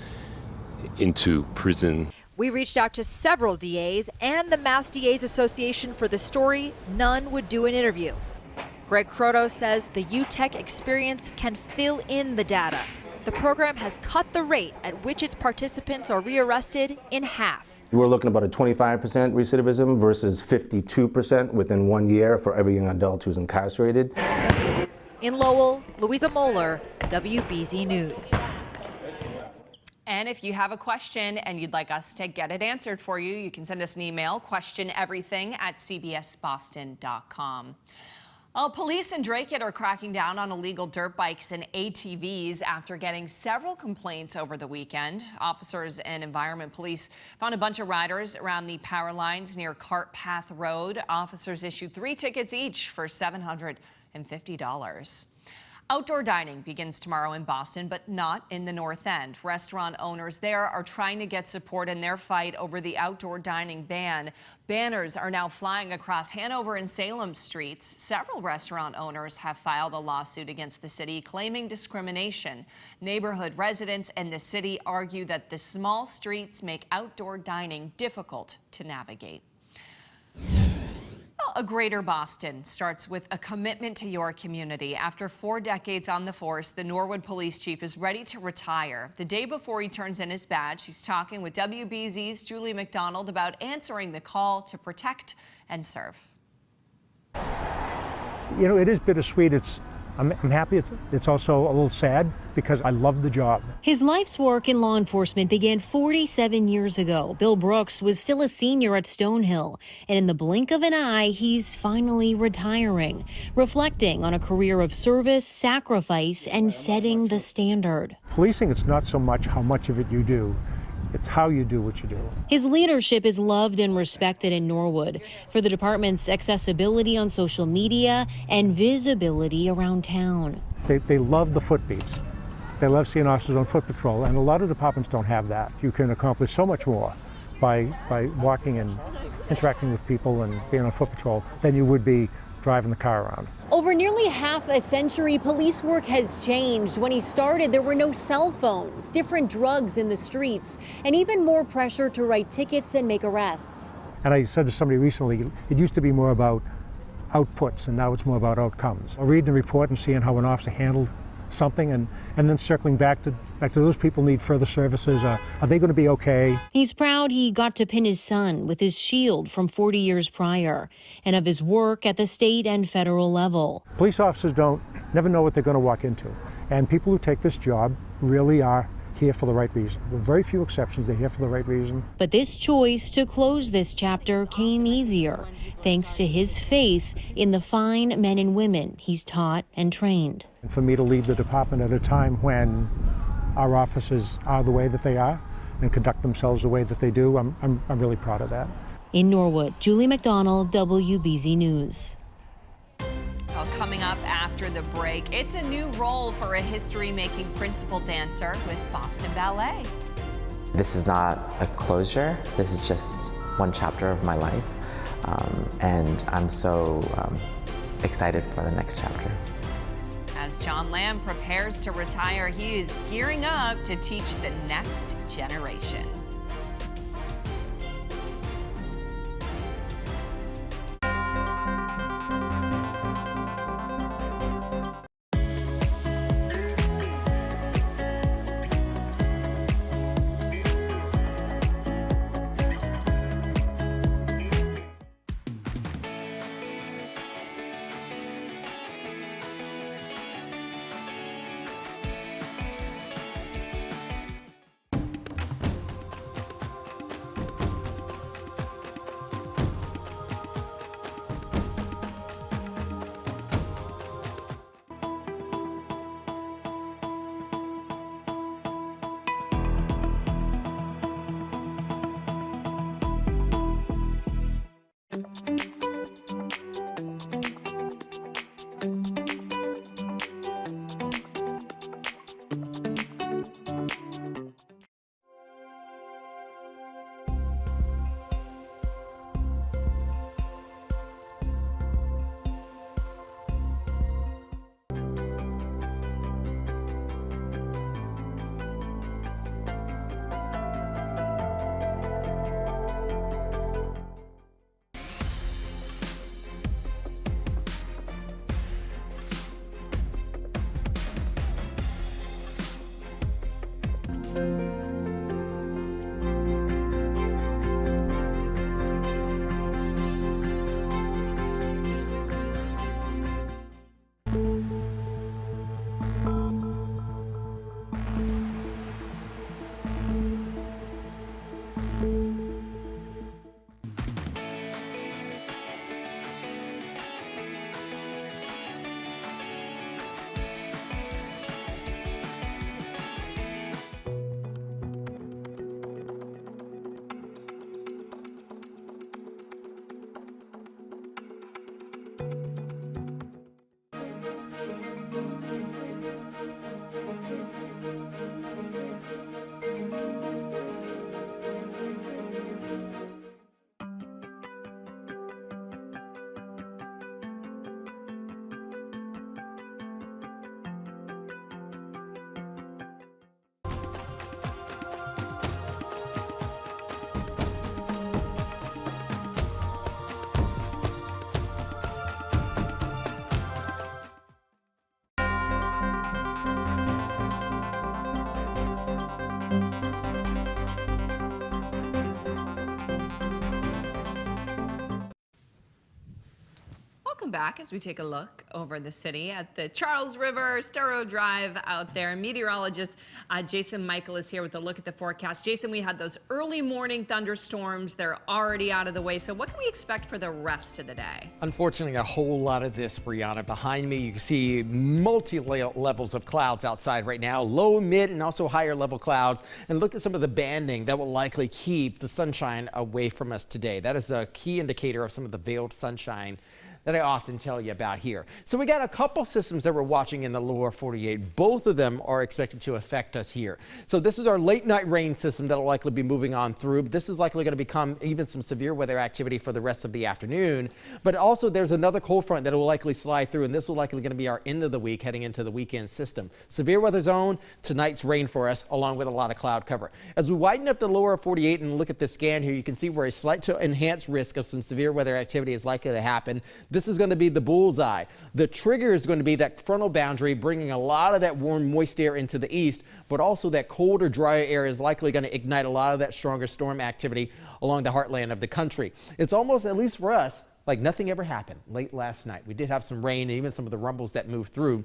into prison. We reached out to several DAs and the Mass DAs Association for the story. None would do an interview. Greg Croto says the UTEC experience can fill in the data. The program has cut the rate at which its participants are rearrested in half. We're looking about a 25% recidivism versus 52% within 1 year for every young adult who's incarcerated. In Lowell, Louisa Moeller, WBZ News. And if you have a question and you'd like us to get it answered for you, you can send us an email, questioneverything@cbsboston.com. Well, police in Drake are cracking down on illegal dirt bikes and ATVs after getting several complaints over the weekend. Officers and Environment Police found a bunch of riders around the power lines near Cart Path Road. Officers issued 3 tickets each for $750. Outdoor dining begins tomorrow in Boston, but not in the North End. Restaurant owners there are trying to get support in their fight over the outdoor dining ban. Banners are now flying across Hanover and Salem streets. Several restaurant owners have filed a lawsuit against the city claiming discrimination. Neighborhood residents and the city argue that the small streets make outdoor dining difficult to navigate. A Greater Boston starts with a commitment to your community. After 4 decades on the force, the Norwood police chief is ready to retire. The day before he turns in his badge, he's talking with WBZ's Julie McDonald about answering the call to protect and serve. You know, it is bittersweet. I'm happy. It's also a little sad because I love the job. His life's work in law enforcement began 47 years ago. Bill Brooks was still a senior at Stonehill, and in the blink of an eye, he's finally retiring, reflecting on a career of service, sacrifice, and setting the standard. Policing, it's not so much how much of it you do. It's how you do what you do. His leadership is loved and respected in Norwood for the department's accessibility on social media and visibility around town. They love the footbeats. They love seeing officers on foot patrol, and a lot of departments don't have that. You can accomplish so much more by walking and interacting with people and being on foot patrol than you would be driving the car around. Over nearly half a century, police work has changed. When he started, there were no cell phones, different drugs in the streets, and even more pressure to write tickets and make arrests. And I said to somebody recently, it used to be more about outputs, and now it's more about outcomes. Reading the report and seeing how an officer handled something, and then circling back to those people need further services. Are they going to be okay? He's proud he got to pin his son with his shield from 40 years prior, and of his work at the state and federal level. Police officers never know what they're going to walk into, and people who take this job really are here for the right reason. With very few exceptions, they're here for the right reason. But this choice to close this chapter came easier, thanks to his faith in the fine men and women he's taught and trained. And for me to leave the department at a time when our officers are the way that they are and conduct themselves the way that they do, I'm really proud of that. In Norwood, Julie McDonald, WBZ News. Well, coming up after the break, it's a new role for a history-making principal dancer with Boston Ballet. This is not a closure. This is just one chapter of my life. And I'm so excited for the next chapter. As John Lamb prepares to retire, he is gearing up to teach the next generation. Welcome back as we take a look over the city at the Charles River, Stero Drive out there. Meteorologist Jason Michael is here with a look at the forecast. Jason, we had those early morning thunderstorms. They're already out of the way. So what can we expect for the rest of the day? Unfortunately, a whole lot of this, Brianna. Behind me, you can see multi-levels of clouds outside right now, low, mid, and also higher level clouds. And look at some of the banding that will likely keep the sunshine away from us today. That is a key indicator of some of the veiled sunshine that I often tell you about here. So we got a couple systems that we're watching in the lower 48. Both of them are expected to affect us here. So this is our late night rain system that will likely be moving on through. This is likely going to become even some severe weather activity for the rest of the afternoon. But also there's another cold front that will likely slide through, and this will likely going to be our end of the week heading into the weekend system. Severe weather zone, tonight's rain for us, along with a lot of cloud cover. As we widen up the lower 48 and look at the scan here, you can see where a slight to enhanced risk of some severe weather activity is likely to happen. This is going to be the bullseye. The trigger is going to be that frontal boundary, bringing a lot of that warm, moist air into the east, but also that colder, drier air is likely going to ignite a lot of that stronger storm activity along the heartland of the country. It's almost, at least for us, like nothing ever happened late last night. We did have some rain and even some of the rumbles that moved through.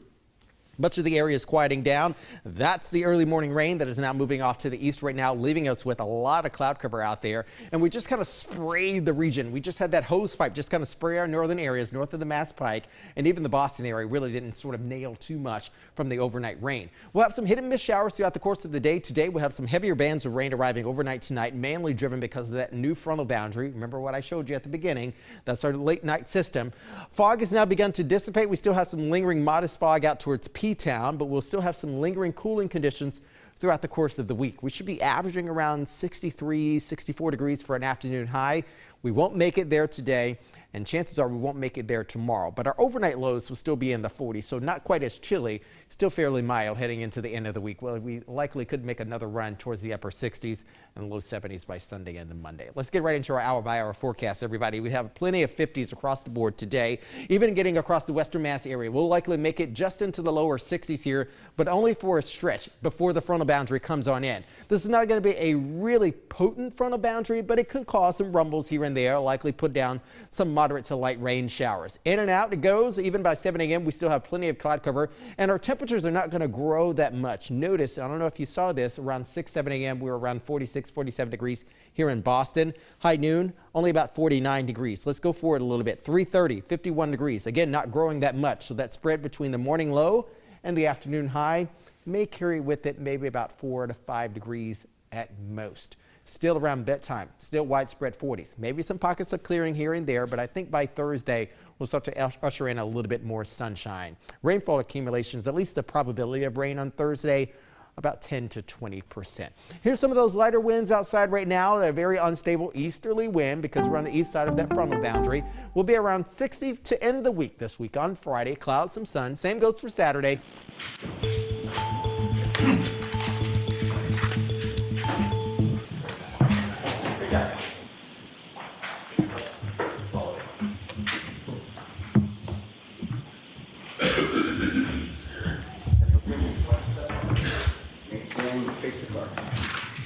Much of the area is quieting down. That's the early morning rain that is now moving off to the east right now, leaving us with a lot of cloud cover out there. And we just kind of sprayed the region. We just had that hose pipe just kind of spray our northern areas, north of the Mass Pike, and even the Boston area really didn't sort of nail too much from the overnight rain. We'll have some hit and miss showers throughout the course of the day. Today we'll have some heavier bands of rain arriving overnight tonight, mainly driven because of that new frontal boundary. Remember what I showed you at the beginning? That's our late night system. Fog has now begun to dissipate. We still have some lingering modest fog out towards P-Town, but we'll still have some lingering cooling conditions throughout the course of the week. We should be averaging around 63, 64 degrees for an afternoon high. We won't make it there today, and chances are we won't make it there tomorrow. But our overnight lows will still be in the 40s, so not quite as chilly, still fairly mild heading into the end of the week. Well, we likely could make another run towards the upper 60s and low 70s by Sunday and then Monday. Let's get right into our hour-by-hour forecast, everybody. We have plenty of 50s across the board today, even getting across the western Mass area. We'll likely make it just into the lower 60s here, but only for a stretch before the frontal boundary comes on in. This is not going to be a really potent frontal boundary, but it could cause some rumbles here and there, likely put down some moderate to light rain showers. In and out it goes. Even by 7 a.m. we still have plenty of cloud cover, and our temperatures are not going to grow that much. Notice, I don't know if you saw this, around 6, 7 a.m. we were around 46, 47 degrees here in Boston. High noon, only about 49 degrees. Let's go forward a little bit. 3:30, 51 degrees. Again, not growing that much. So that spread between the morning low and the afternoon high may carry with it maybe about 4 to 5 degrees at most. Still around bedtime, still widespread 40s. Maybe some pockets of clearing here and there, but I think by Thursday we'll start to usher in a little bit more sunshine. Rainfall accumulations, at least the probability of rain on Thursday, about 10 to 20%. Here's some of those lighter winds outside right now. They're a very unstable easterly wind because we're on the east side of that frontal boundary. We'll be around 60 to end the week this week on Friday. Clouds, some sun. Same goes for Saturday.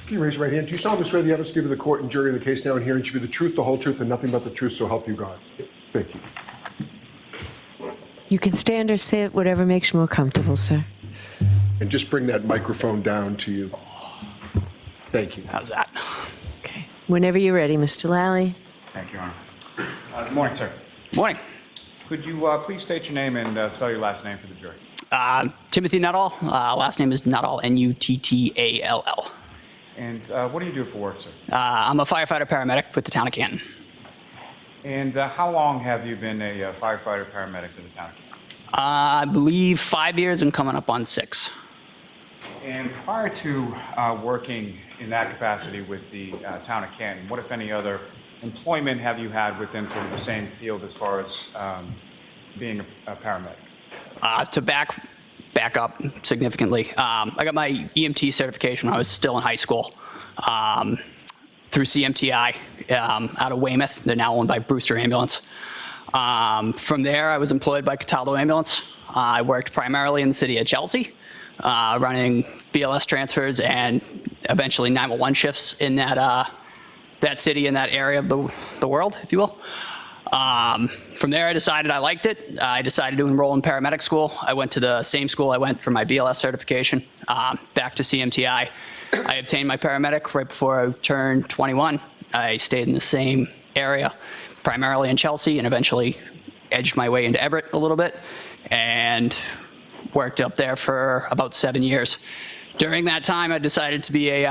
Can you raise your right hand? Do you solemnly swear the evidence given to the court and jury in the case now and herein should be the truth, the whole truth, and nothing but the truth, so help you God? Thank you. You can stand or sit, whatever makes you more comfortable, sir. And just bring that microphone down to you. Thank you. How's that? Okay. Whenever you're ready, Mr. Lally. Thank you, Your Honor. Good morning, sir. Morning. Could you please state your name and spell your last name for the jury? Timothy Nutall. Last name is Nutall, N-U-T-T-A-L-L. And what do you do for work, sir? I'm a firefighter paramedic with the town of Canton. And how long have you been a firefighter paramedic for the town of Canton? I believe 5 years and coming up on 6. And prior to working in that capacity with the town of Canton, what, if any, other employment have you had within sort of the same field as far as being a paramedic? To back up significantly, I got my EMT certification when I was still in high school through CMTI out of Weymouth. They're now owned by Brewster Ambulance. From there, I was employed by Cataldo Ambulance. I worked primarily in the city of Chelsea, running BLS transfers and eventually 911 shifts in that city, in that area of the world, if you will. From there, I decided I liked it. I decided to enroll in paramedic school. I went to the same school I went for my BLS certification, back to CMTI. I obtained my paramedic right before I turned 21. I stayed in the same area, primarily in Chelsea, and eventually edged my way into Everett a little bit and worked up there for about 7 years. During that time, I decided to be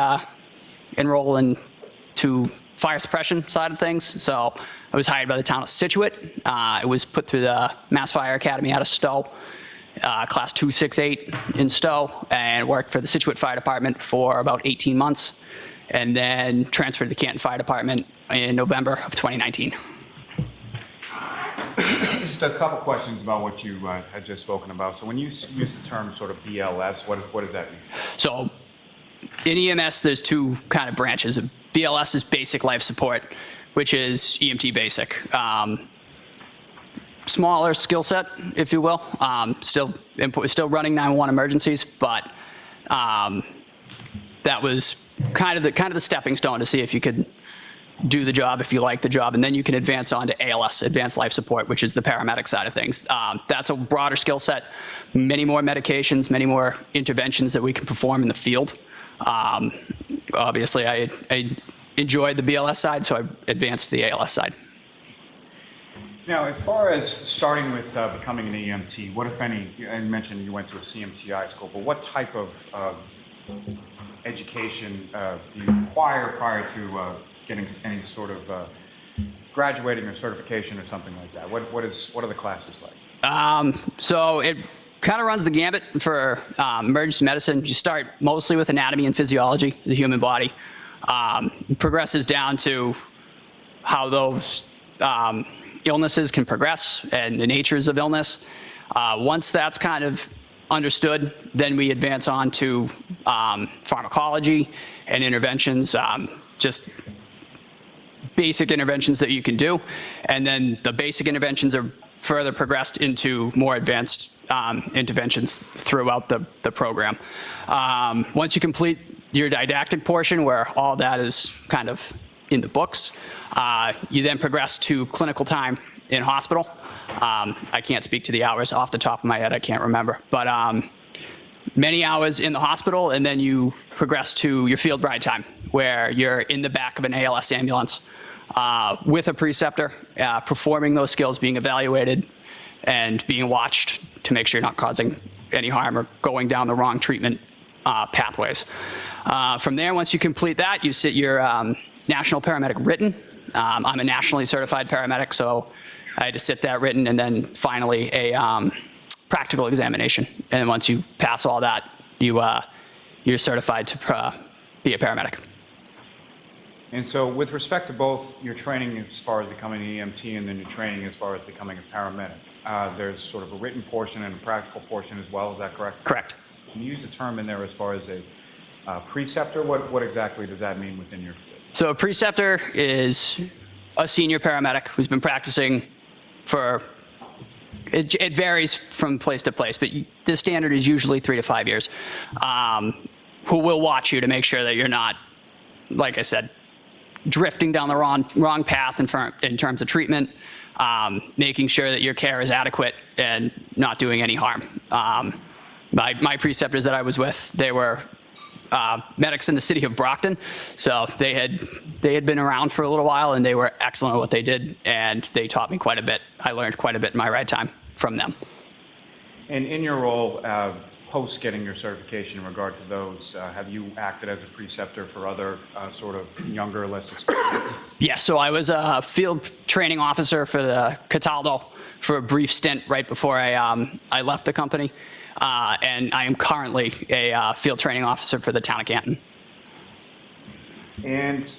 enroll into fire suppression side of things. So I was hired by the town of Scituate. It was put through the Mass Fire Academy out of Stowe, class 268 in Stowe, and worked for the Scituate Fire Department for about 18 months, and then transferred to the Canton Fire Department in November of 2019. Just a couple questions about what you had just spoken about. So when you use the term sort of BLS, what does that mean? So in EMS, there's two kind of branches. BLS is basic life support, which is EMT basic. Smaller skill set, if you will. Still running 911 emergencies, but that was kind of the stepping stone to see if you could do the job, if you like the job, and then you can advance on to ALS, Advanced Life Support, which is the paramedic side of things. That's a broader skill set, many more medications, many more interventions that we can perform in the field. Obviously, I enjoyed the BLS side, so I advanced to the ALS side. Now, as far as starting with becoming an EMT, what, if any, you mentioned you went to a CMTI school, but what type of education do you require prior to getting any sort of graduating or certification or something like that? What are the classes like? So it kind of runs the gambit for emergency medicine. You start mostly with anatomy and physiology, the human body. Progresses down to how those illnesses can progress and the natures of illness. Once that's kind of understood, then we advance on to pharmacology and interventions, just basic interventions that you can do. And then the basic interventions are further progressed into more advanced interventions throughout the program. Once you complete your didactic portion, where all that is kind of in the books, you then progress to clinical time in hospital. I can't speak to the hours off the top of my head, I can't remember, but many hours in the hospital, and then you progress to your field ride time, where you're in the back of an ALS ambulance with a preceptor, performing those skills, being evaluated, and being watched to make sure you're not causing any harm or going down the wrong treatment pathways. From there, once you complete that, you sit your national paramedic written. I'm a nationally certified paramedic, so I had to sit that written, and then finally a practical examination. And once you pass all that, you're certified to be a paramedic. And so with respect to both your training as far as becoming an EMT and then your training as far as becoming a paramedic, there's sort of a written portion and a practical portion as well, is that correct? Correct. Can you use the term in there as far as a preceptor? What exactly does that mean within your field? So a preceptor is a senior paramedic who's been practicing for, it varies from place to place, but the standard is usually 3 to 5 years, who will watch you to make sure that you're not, like I said, drifting down the wrong path in terms of treatment, making sure that your care is adequate and not doing any harm. My preceptors that I was with, they were medics in the city of Brockton, so they had been around for a little while, and they were excellent at what they did, and they taught me quite a bit. I learned quite a bit in my ride time from them. And in your role, post getting your certification in regard to those, have you acted as a preceptor for other sort of younger, less experienced? Yeah, so I was a field training officer for the Cataldo for a brief stint right before I left the company. And I am currently a field training officer for the town of Canton. And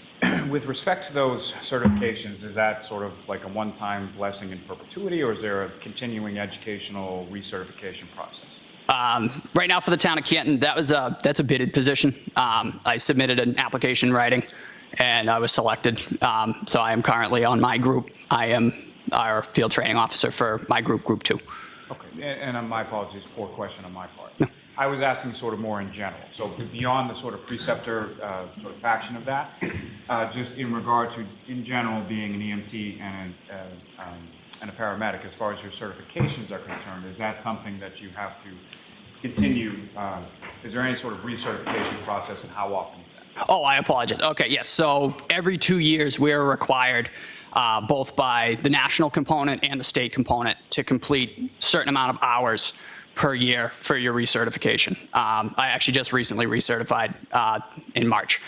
with respect to those certifications, is that sort of like a one-time blessing in perpetuity, or is there a continuing educational recertification process? Right now for the town of Canton, that's a bidded position. I submitted an application writing, and I was selected. So I am currently on my group. I am our field training officer for my group, Group 2. Okay, and my apologies, poor question on my part. No. I was asking sort of more in general. So beyond the sort of preceptor sort of faction of that, just in regard to, in general, being an EMT and a paramedic, as far as your certifications are concerned, is that something that you have to continue? Is there any sort of recertification process, and how often is that? Oh, I apologize. Okay, yes. So every 2 years, we are required, both by the national component and the state component, to complete a certain amount of hours per year for your recertification. I actually just recently recertified in March.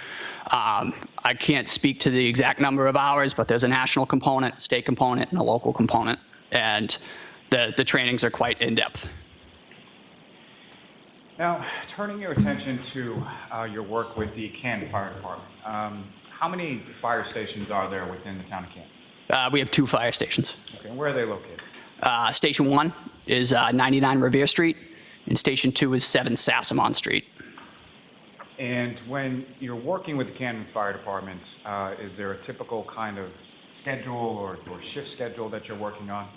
I can't speak to the exact number of hours, but there's a national component, state component, and a local component, and the trainings are quite in-depth. Now, turning your attention to your work with the Canton Fire Department, how many fire stations are there within the town of Canton? We have 2 fire stations. Okay, and where are they located? Station 1 is 99 Revere Street, and Station 2 is 7 Sassamon Street. And when you're working with the Canton Fire Department, is there a typical kind of schedule or shift schedule that you're working on?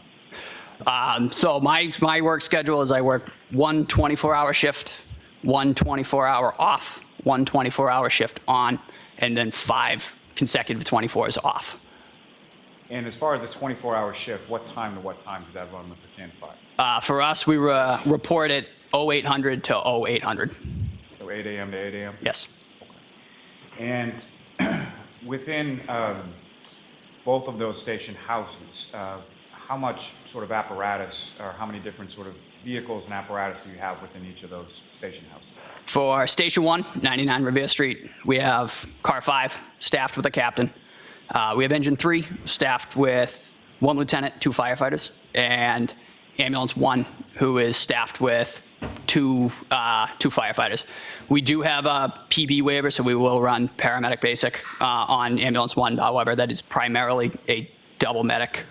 So my work schedule is I work 1 24-hour shift, 1 24-hour off, 1 24-hour shift on, and then 5 consecutive 24s off. And as far as the 24-hour shift, what time to what time does that run with the Canton Fire? For us, we report at 0800 to 0800. So 8 a.m. to 8 a.m.? Yes. Okay. And within both of those station houses, how much sort of apparatus or how many different sort of vehicles and apparatus do you have within each of those station houses? For Station 1, 99 Revere Street, we have Car 5 staffed with a captain. We have Engine 3 staffed with 1 lieutenant, 2 firefighters, and Ambulance 1, who is staffed with two firefighters. We do have a PB waiver, so we will run paramedic basic on Ambulance 1. However, that is primarily a double medic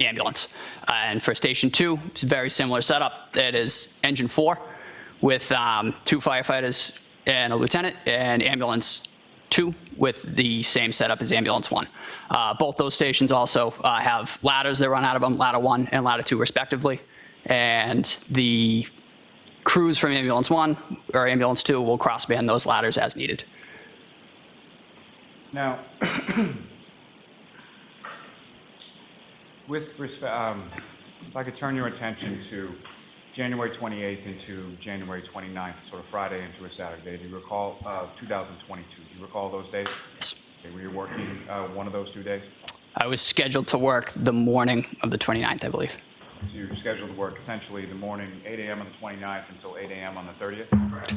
ambulance. And for Station 2, it's a very similar setup. It is Engine 4 with 2 firefighters and a lieutenant, and Ambulance 2 with the same setup as Ambulance 1. Both those stations also have ladders that run out of them, Ladder 1 and Ladder 2 respectively. And the crews from Ambulance 1 or Ambulance 2 will cross-band those ladders as needed. Now, with respect, if I could turn your attention to January 28th into January 29th, sort of Friday into a Saturday. Do you recall 2022? Do you recall those days? Yes. Okay, were you working one of those 2 days? I was scheduled to work the morning of the 29th, I believe. So you were scheduled to work essentially the morning, 8 a.m. on the 29th until 8 a.m. on the 30th? Correct.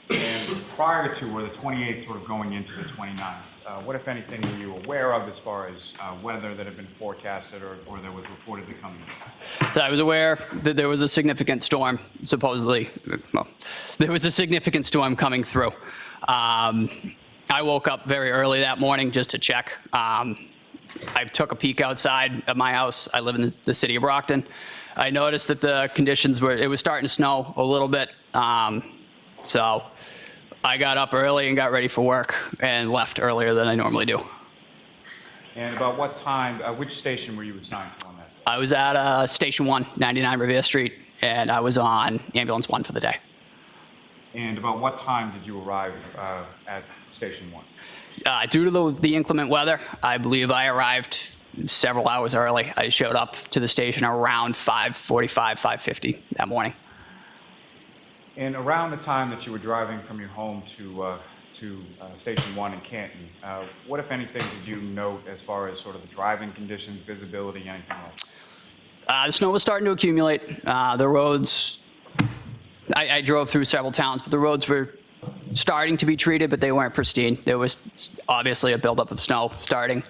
And prior to, or the 28th sort of going into the 29th, what, if anything, were you aware of as far as weather that had been forecasted or that was reportedly coming in? I was aware that there was a significant storm, supposedly. Well, there was a significant storm coming through. I woke up very early that morning just to check. I took a peek outside of my house. I live in the city of Brockton. I noticed that the conditions were, it was starting to snow a little bit. So I got up early and got ready for work and left earlier than I normally do. And about what time, which station were you assigned to on that day? I was at Station 1, 99 Revere Street, and I was on Ambulance 1 for the day. And about what time did you arrive at Station 1? Due to the inclement weather, I believe I arrived several hours early. I showed up to the station around 5:45, 5:50 that morning. And around the time that you were driving from your home to Station 1 in Canton, what, if anything, did you note as far as sort of the driving conditions, visibility, anything like that? The snow was starting to accumulate. The roads, I drove through several towns, but the roads were starting to be treated, but they weren't pristine. There was obviously a buildup of snow starting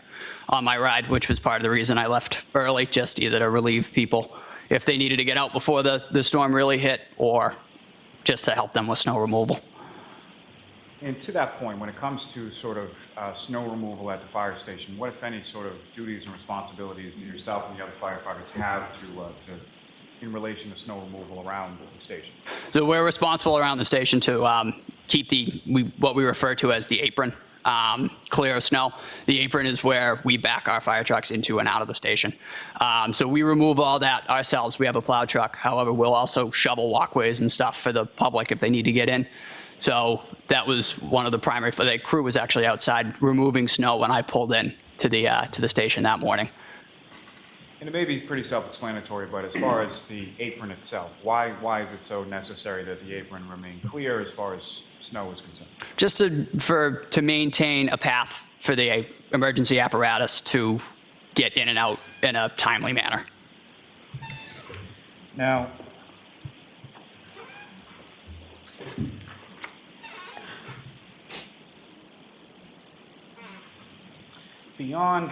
on my ride, which was part of the reason I left early, just either to relieve people if they needed to get out before the storm really hit, or just to help them with snow removal. And to that point, when it comes to sort of snow removal at the fire station, what, if any, sort of duties and responsibilities do yourself and the other firefighters have to in relation to snow removal around the station? So we're responsible around the station to keep what we refer to as the apron clear of snow. The apron is where we back our fire trucks into and out of the station. So we remove all that ourselves. We have a plow truck. However, we'll also shovel walkways and stuff for the public if they need to get in. So that was one of the primary, the crew was actually outside removing snow when I pulled in to the station that morning. And it may be pretty self-explanatory, but as far as the apron itself, why is it so necessary that the apron remain clear as far as snow is concerned? Just to maintain a path for the emergency apparatus to get in and out in a timely manner. Now, Beyond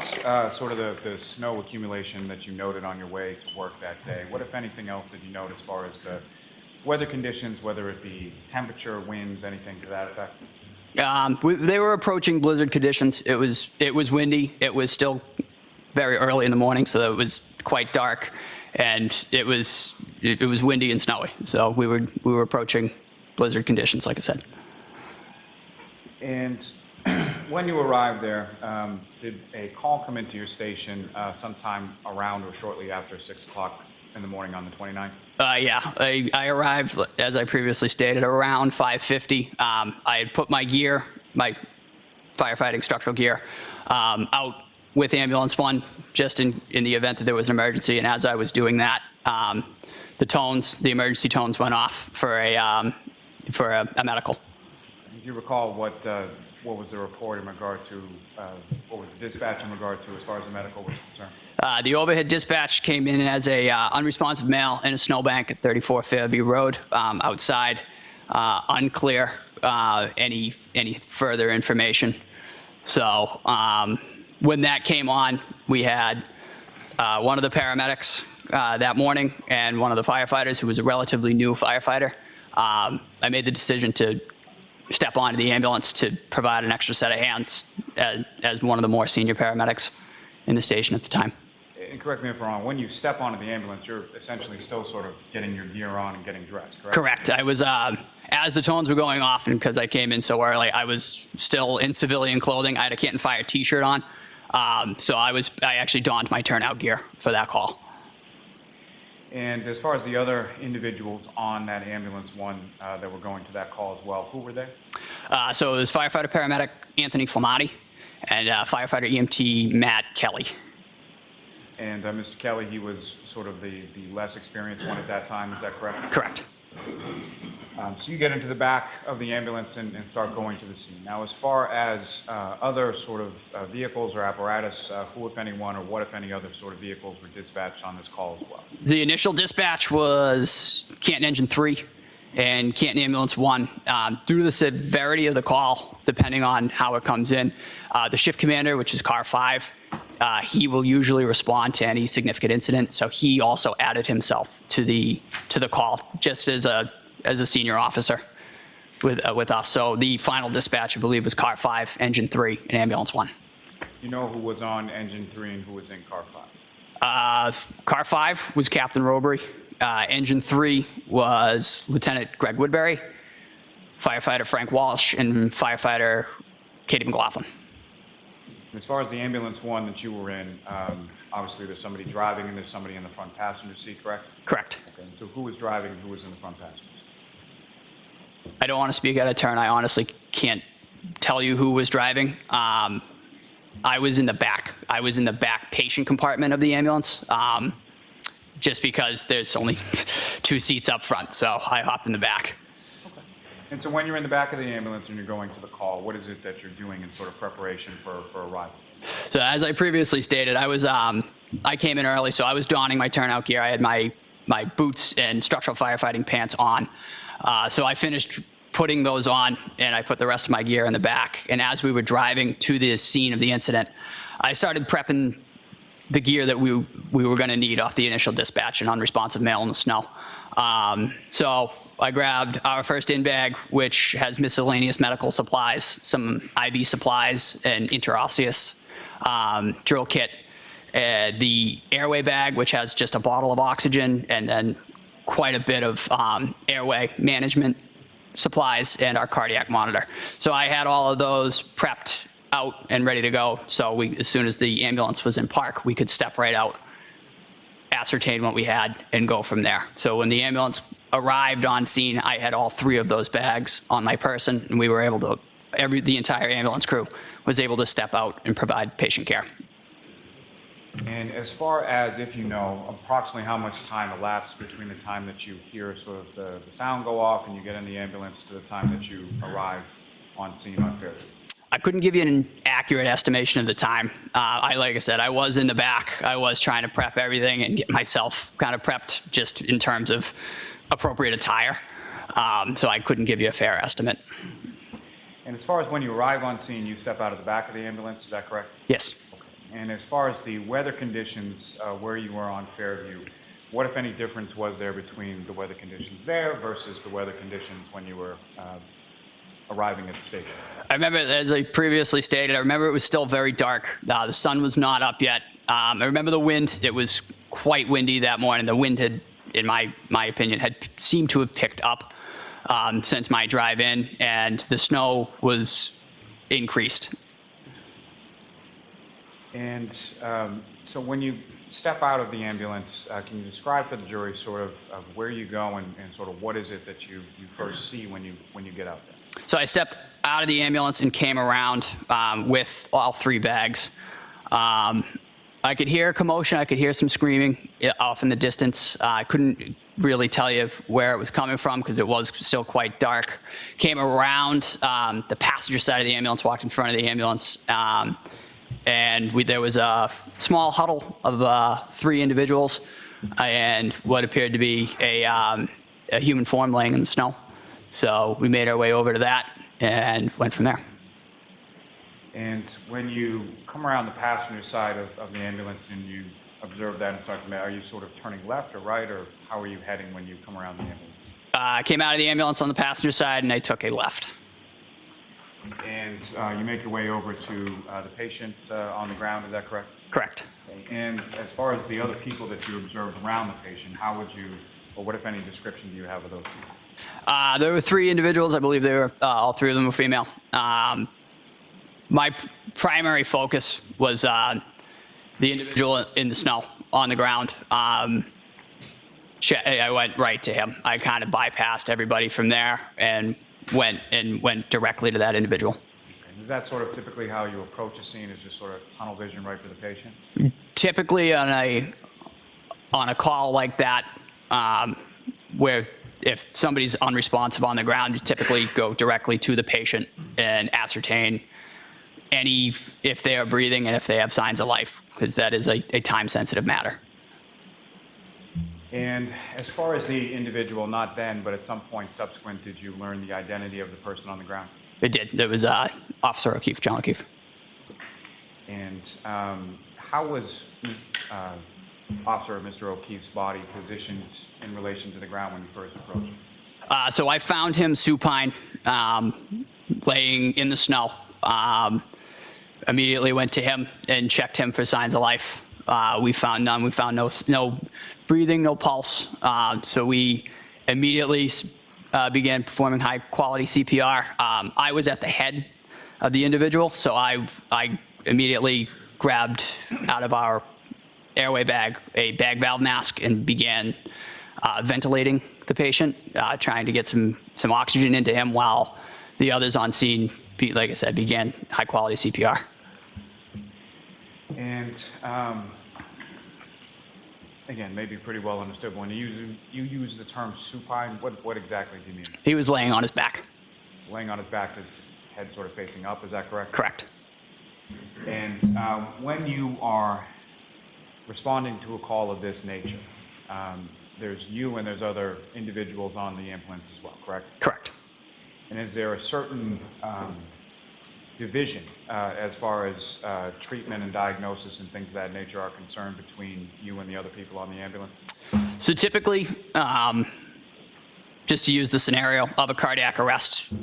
sort of the snow accumulation that you noted on your way to work that day, what, if anything else, did you note as far as the weather conditions, whether it be temperature, winds, anything to that effect? They were approaching blizzard conditions. It was windy. It was still very early in the morning, so it was quite dark, and it was windy and snowy. So we were approaching blizzard conditions, like I said. And when you arrived there, did a call come into your station sometime around or shortly after 6 o'clock in the morning on the 29th? Yeah, I arrived, as I previously stated, around 5:50. I had put my gear, my firefighting structural gear, out with Ambulance 1, just in the event that there was an emergency. And as I was doing that, the emergency tones went off for a medical. Do you recall what was the report in regard to, what was the dispatch in regard to as far as the medical was concerned? The overhead dispatch came in as a unresponsive male in a snowbank at 34 Fairview Road, outside. Unclear any further information. So when that came on, we had one of the paramedics that morning and one of the firefighters who was a relatively new firefighter. I made the decision to step onto the ambulance to provide an extra set of hands as one of the more senior paramedics in the station at the time. And correct me if I'm wrong, when you step onto the ambulance, you're essentially still sort of getting your gear on and getting dressed, correct? Correct. I was, as the tones were going off, and because I came in so early, I was still in civilian clothing. I had a Canton Fire t-shirt on. So I actually donned my turnout gear for that call. And as far as the other individuals on that Ambulance 1 that were going to that call as well, who were they? So it was firefighter paramedic Anthony Flatti and firefighter EMT Matt Kelly. And Mr. Kelly, he was sort of the less experienced one at that time, is that correct? Correct. So you get into the back of the ambulance and start going to the scene. Now, as far as other sort of vehicles or apparatus, who, if anyone, or what, if any, other sort of vehicles were dispatched on this call as well? The initial dispatch was Canton Engine 3 and Canton Ambulance 1. Due to the severity of the call, depending on how it comes in, the shift commander, which is Car 5, he will usually respond to any significant incident. So he also added himself to the call, just as a senior officer with us. So the final dispatch, I believe, was Car 5, Engine 3, and Ambulance 1. You know who was on Engine 3 and who was in Car 5? Car 5 was Captain Robry. Engine 3 was Lieutenant Greg Woodbury, firefighter Frank Walsh, and firefighter Katie McLaughlin. As far as the Ambulance 1 that you were in, obviously there's somebody driving and there's somebody in the front passenger seat, correct? Correct. Okay, so who was driving and who was in the front passenger seat? I don't want to speak out of turn. I honestly can't tell you who was driving. I was in the back. I was in the back patient compartment of the ambulance, just because there's only 2 seats up front, so I hopped in the back. Okay. And so when you're in the back of the ambulance and you're going to the call, what is it that you're doing in sort of preparation for arrival? So as I previously stated, I came in early, so I was donning my turnout gear. I had my boots and structural firefighting pants on. So I finished putting those on, and I put the rest of my gear in the back. And as we were driving to the scene of the incident, I started prepping the gear that we were going to need off the initial dispatch, an unresponsive male in the snow. So I grabbed our first in bag, which has miscellaneous medical supplies, some IV supplies, and interosseous drill kit. The airway bag, which has just a bottle of oxygen, and then quite a bit of airway management supplies, and our cardiac monitor. So I had all of those prepped out and ready to go. So as soon as the ambulance was in park, we could step right out, ascertain what we had, and go from there. So when the ambulance arrived on scene, I had all 3 of those bags on my person, and we were able to, the entire ambulance crew was able to step out and provide patient care. And as far as, if you know, approximately how much time elapsed between the time that you hear sort of the sound go off and you get in the ambulance to the time that you arrive on scene on Fairview? I couldn't give you an accurate estimation of the time. Like I said, I was in the back. I was trying to prep everything and get myself kind of prepped just in terms of appropriate attire. So I couldn't give you a fair estimate. And as far as when you arrive on scene, you step out of the back of the ambulance, is that correct? Yes. Okay. And as far as the weather conditions where you were on Fairview, what, if any, difference was there between the weather conditions there versus the weather conditions when you were arriving at the station? I remember, as I previously stated, I remember it was still very dark. The sun was not up yet. I remember the wind. It was quite windy that morning. The wind had, in my opinion, had seemed to have picked up since my drive in, and the snow was increased. And so when you step out of the ambulance, can you describe for the jury sort of where you go and sort of what is it that you first see when you get out there? So I stepped out of the ambulance and came around with all 3 bags. I could hear commotion. I could hear some screaming off in the distance. I couldn't really tell you where it was coming from because it was still quite dark. Came around the passenger side of the ambulance, walked in front of the ambulance, and there was a small huddle of 3 individuals and what appeared to be a human form laying in the snow. So we made our way over to that and went from there. And when you come around the passenger side of the ambulance and you observe that and start to, are you sort of turning left or right, or how are you heading when you come around the ambulance? I came out of the ambulance on the passenger side and I took a left. And you make your way over to the patient on the ground, is that correct? Correct. And as far as the other people that you observed around the patient, how would you, or what, if any, description do you have of those people? There were 3 individuals. I believe they were all 3 of them were female. My primary focus was the individual in the snow on the ground. I went right to him. I kind of bypassed everybody from there and went directly to that individual. Okay. Is that sort of typically how you approach a scene, is just sort of tunnel vision right for the patient? Typically on a call like that, where if somebody's unresponsive on the ground, you typically go directly to the patient and ascertain if they are breathing and if they have signs of life, because that is a time-sensitive matter. And as far as the individual, not then, but at some point subsequent, did you learn the identity of the person on the ground? It did. It was Officer O'Keefe, John O'Keefe. And how was Officer Mr. O'Keefe's body positioned in relation to the ground when you first approached him? So I found him supine, laying in the snow. Immediately went to him and checked him for signs of life. We found none. We found no breathing, no pulse. So we immediately began performing high-quality CPR. I was at the head of the individual, so I immediately grabbed out of our airway bag a bag valve mask and began ventilating the patient, trying to get some oxygen into him while the others on scene, like I said, began high-quality CPR. And again, maybe pretty well understood, but when you use the term supine, what exactly do you mean? He was laying on his back. Laying on his back, his head sort of facing up, is that correct? Correct. And when you are responding to a call of this nature, there's you and there's other individuals on the ambulance as well, correct? Correct. And is there a certain division as far as treatment and diagnosis and things of that nature are concerned between you and the other people on the ambulance? So typically, just to use the scenario of a cardiac arrest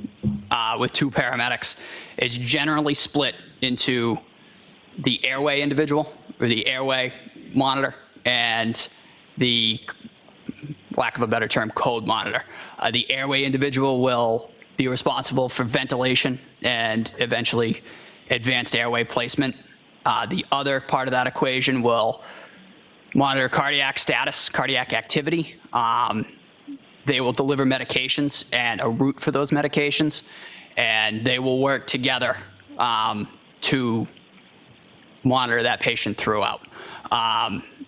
with 2 paramedics, it's generally split into the airway individual or the airway monitor and the, lack of a better term, code monitor. The airway individual will be responsible for ventilation and eventually advanced airway placement. The other part of that equation will monitor cardiac status, cardiac activity. They will deliver medications and a route for those medications, and they will work together to monitor that patient throughout.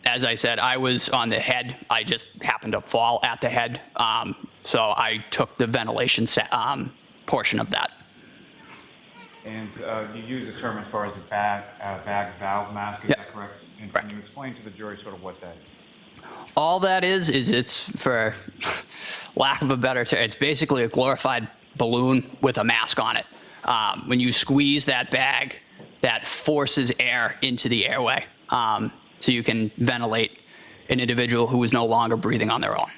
As I said, I was on the head. I just happened to fall at the head, so I took the ventilation portion of that. And you use the term as far as a bag valve mask, is that correct? And correct. Can you explain to the jury sort of what that is? All that is it's, for lack of a better term, it's basically a glorified balloon with a mask on it. When you squeeze that bag, that forces air into the airway, so you can ventilate an individual who is no longer breathing on their own.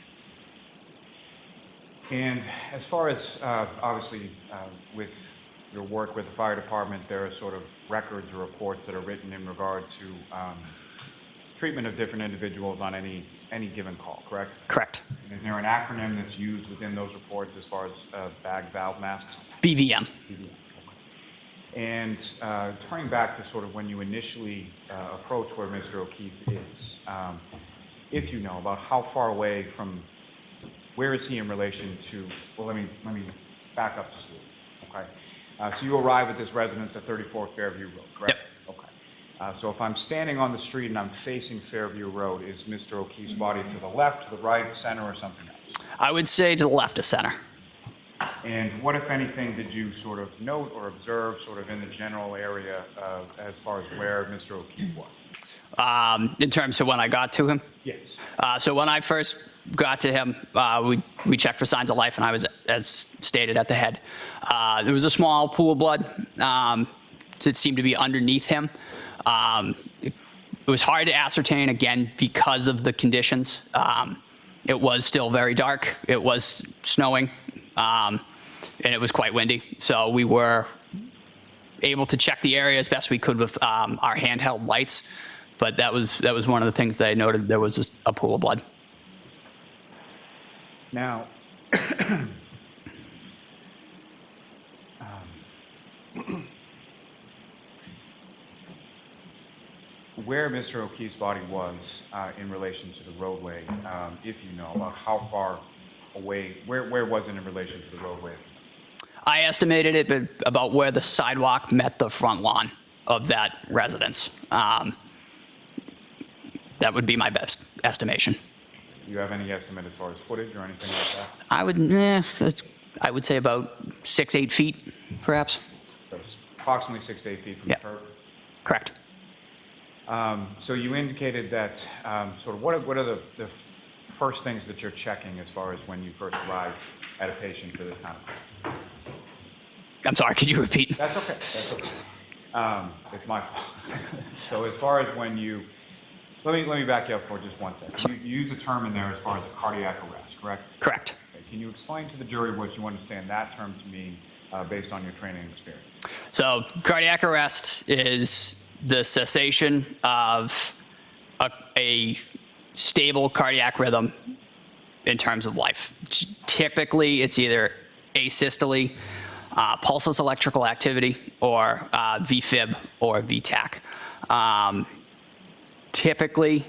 And as far as, obviously, with your work with the fire department, there are sort of records or reports that are written in regard to treatment of different individuals on any given call, correct? Correct. And is there an acronym that's used within those reports as far as bag valve masks? BVM. BVM. And turning back to sort of when you initially approach where Mr. O'Keefe is, if you know about how far away from, where is he in relation to, well, let me back up to Steve, okay? So you arrive at this residence at 34 Fairview Road, correct? Yep. Okay. So if I'm standing on the street and I'm facing Fairview Road, is Mr. O'Keefe's body to the left, to the right, center, or something else? I would say to the left of center. And what, if anything, did you sort of note or observe sort of in the general area as far as where Mr. O'Keefe was? In terms of when I got to him? Yes. So when I first got to him, we checked for signs of life, and I was, as stated, at the head. There was a small pool of blood that seemed to be underneath him. It was hard to ascertain, again, because of the conditions. It was still very dark. It was snowing, and it was quite windy. So we were able to check the area as best we could with our handheld lights. But that was one of the things that I noted. There was a pool of blood. Now, where Mr. O'Keefe's body was in relation to the roadway, if you know, about how far away, where was it in relation to the roadway? I estimated it about where the sidewalk met the front lawn of that residence. That would be my best estimation. Do you have any estimate as far as footage or anything like that? I would say about 6-8 feet, perhaps. So approximately 6 to 8 feet from the curb? Correct. So you indicated that sort of what are the first things that you're checking as far as when you first arrive at a patient for this kind of thing? I'm sorry, could you repeat? That's okay. That's okay. It's my fault. So as far as when you, let me back you up for just one second. You use the term in there as far as a cardiac arrest, correct? Correct. Okay. Can you explain to the jury what you understand that term to mean based on your training and experience? So cardiac arrest is the cessation of a stable cardiac rhythm in terms of life. Typically, it's either asystole, pulseless electrical activity, or VFib or VTAC. Typically,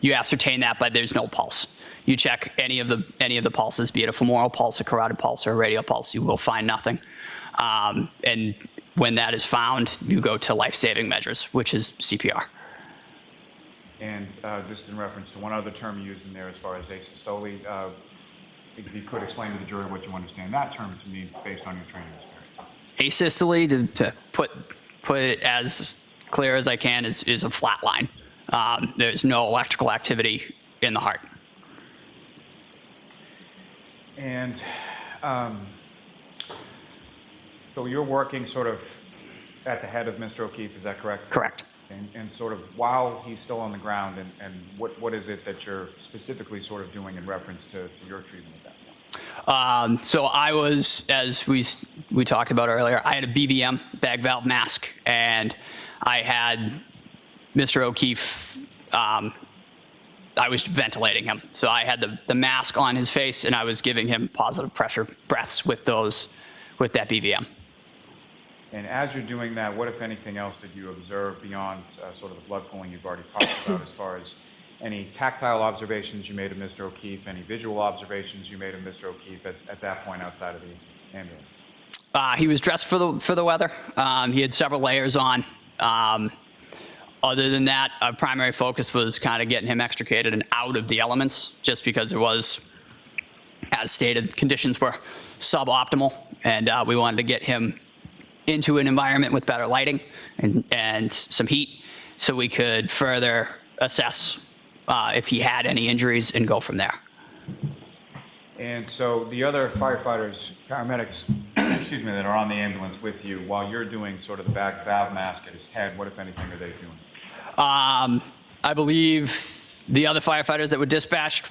you ascertain that, but there's no pulse. You check any of the pulses, be it a femoral pulse, a carotid pulse, or a radial pulse, you will find nothing. And when that is found, you go to life-saving measures, which is CPR. And just in reference to one other term you used in there as far as asystole, if you could explain to the jury what you understand that term to mean based on your training experience. Asystole, to put it as clear as I can, is a flat line. There's no electrical activity in the heart. And so you're working sort of at the head of Mr. O'Keefe, is that correct? Correct. And sort of while he's still on the ground, and what is it that you're specifically sort of doing in reference to your treatment at that point? So I was, as we talked about earlier, I had a BVM, bag valve mask, and I had Mr. O'Keefe, I was ventilating him. So I had the mask on his face, and I was giving him positive pressure breaths with that BVM. And as you're doing that, what, if anything else, did you observe beyond sort of the blood pooling you've already talked about, as far as any tactile observations you made of Mr. O'Keefe, any visual observations you made of Mr. O'Keefe at that point outside of the ambulance? He was dressed for the weather. He had several layers on. Other than that, our primary focus was kind of getting him extricated and out of the elements, just because it was, as stated, conditions were suboptimal, and we wanted to get him into an environment with better lighting and some heat, so we could further assess if he had any injuries and go from there. And so the other firefighters, paramedics excuse me, that are on the ambulance with you while you're doing sort of the back valve mask at his head? What, if anything, are they doing? I believe the other firefighters that were dispatched,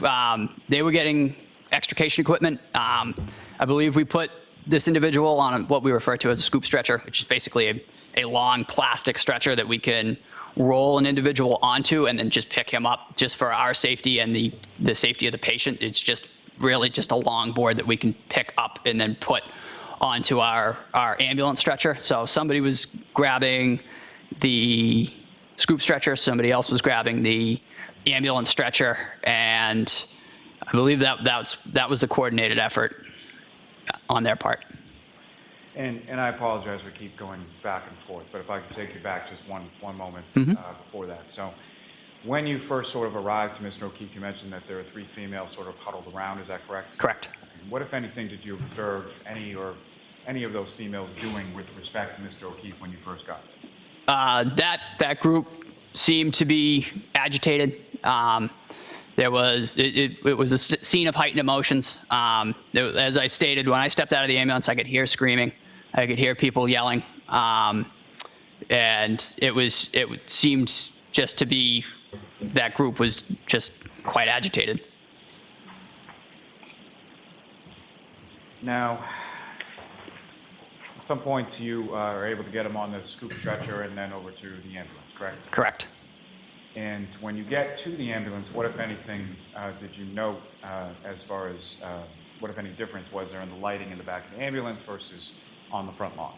they were getting extrication equipment. I believe we put this individual on what we refer to as a scoop stretcher, which is basically a long plastic stretcher that we can roll an individual onto and then just pick him up just for our safety and the safety of the patient. It's just really just a long board that we can pick up and then put onto our ambulance stretcher. So somebody was grabbing the scoop stretcher, somebody else was grabbing the ambulance stretcher, and I believe that was the coordinated effort on their part. And I apologize for keep going back and forth, but if I could take you back just one moment before that. So when you first sort of arrived to Mr. O'Keefe, you mentioned that there were 3 females sort of huddled around. Is that correct? Correct. What, if anything, did you observe any of those females doing with respect to Mr. O'Keefe when you first got there? That group seemed to be agitated. It was a scene of heightened emotions. As I stated, when I stepped out of the ambulance, I could hear screaming, I could hear people yelling, and it seemed just to be that group was just quite agitated. Now, at some point, you are able to get him on the scoop stretcher and then over to the ambulance, correct? Correct. And when you get to the ambulance, what, if anything, did you note as far as what, if any, difference was there in the lighting in the back of the ambulance versus on the front lawn?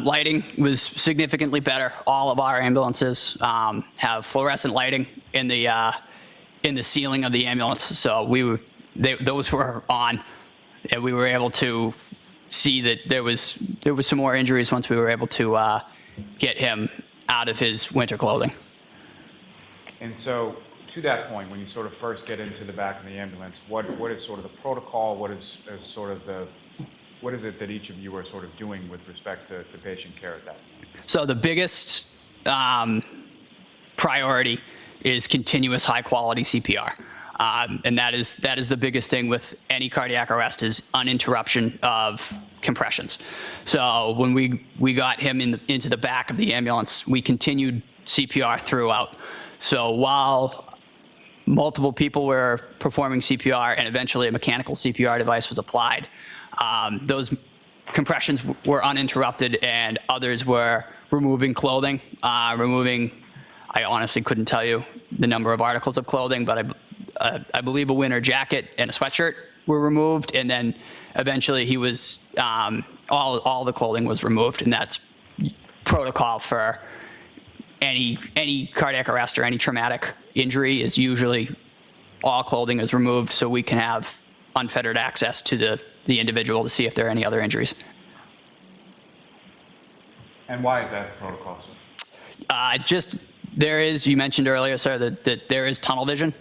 Lighting was significantly better. All of our ambulances have fluorescent lighting in the ceiling of the ambulance, so those were on, and we were able to see that there was some more injuries once we were able to get him out of his winter clothing. And so, to that point, when you sort of first get into the back of the ambulance, what is sort of the protocol? What is it that each of you are sort of doing with respect to patient care at that point? So the biggest priority is continuous high-quality CPR, and that is the biggest thing with any cardiac arrest is uninterruption of compressions. So when we got him into the back of the ambulance, we continued CPR throughout. So while multiple people were performing CPR and eventually a mechanical CPR device was applied, those compressions were uninterrupted and others were removing clothing, I honestly couldn't tell you the number of articles of clothing, but I believe a winter jacket and a sweatshirt were removed, and then eventually he was, all the clothing was removed, and that's protocol for any cardiac arrest or any traumatic injury is usually all clothing is removed so we can have unfettered access to the individual to see if there are any other injuries. And why is that the protocol, sir? There is, you mentioned earlier, sir, that there is tunnel vision.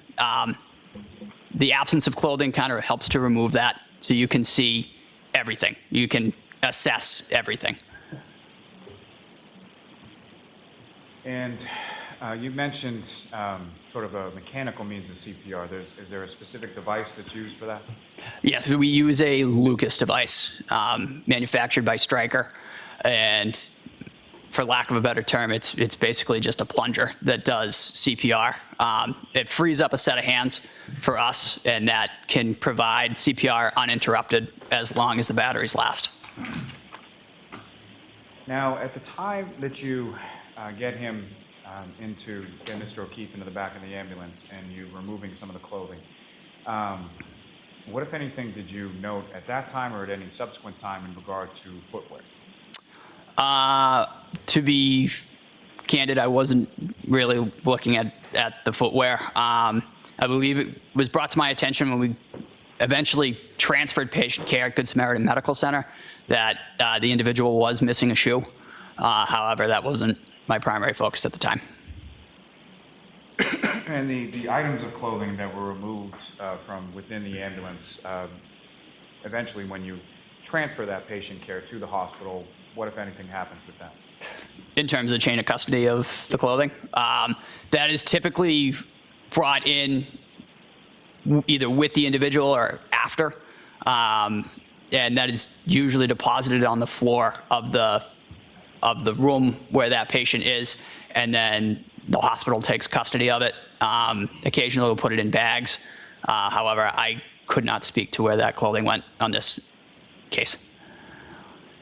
The absence of clothing kind of helps to remove that so you can see everything. You can assess everything. And you mentioned sort of a mechanical means of CPR. Is there a specific device that's used for that? Yes, we use a Lucas device manufactured by Stryker, and for lack of a better term, it's basically just a plunger that does CPR. It frees up a set of hands for us, and that can provide CPR uninterrupted as long as the batteries last. Now, at the time that you get Mr. O'Keefe into the back of the ambulance and you removing some of the clothing, what, if anything, did you note at that time or at any subsequent time in regard to footwear? To be candid, I wasn't really looking at the footwear. I believe it was brought to my attention when we eventually transferred patient care at Good Samaritan Medical Center that the individual was missing a shoe. However, that wasn't my primary focus at the time. And the items of clothing that were removed from within the ambulance, eventually when you transfer that patient care to the hospital, what, if anything, happens with that? In terms of chain of custody of the clothing, that is typically brought in either with the individual or after. and that is usually deposited on the floor of the room where that patient is, and then the hospital takes custody of it. Occasionally we'll put it in bags. However, I could not speak to where that clothing went on this case.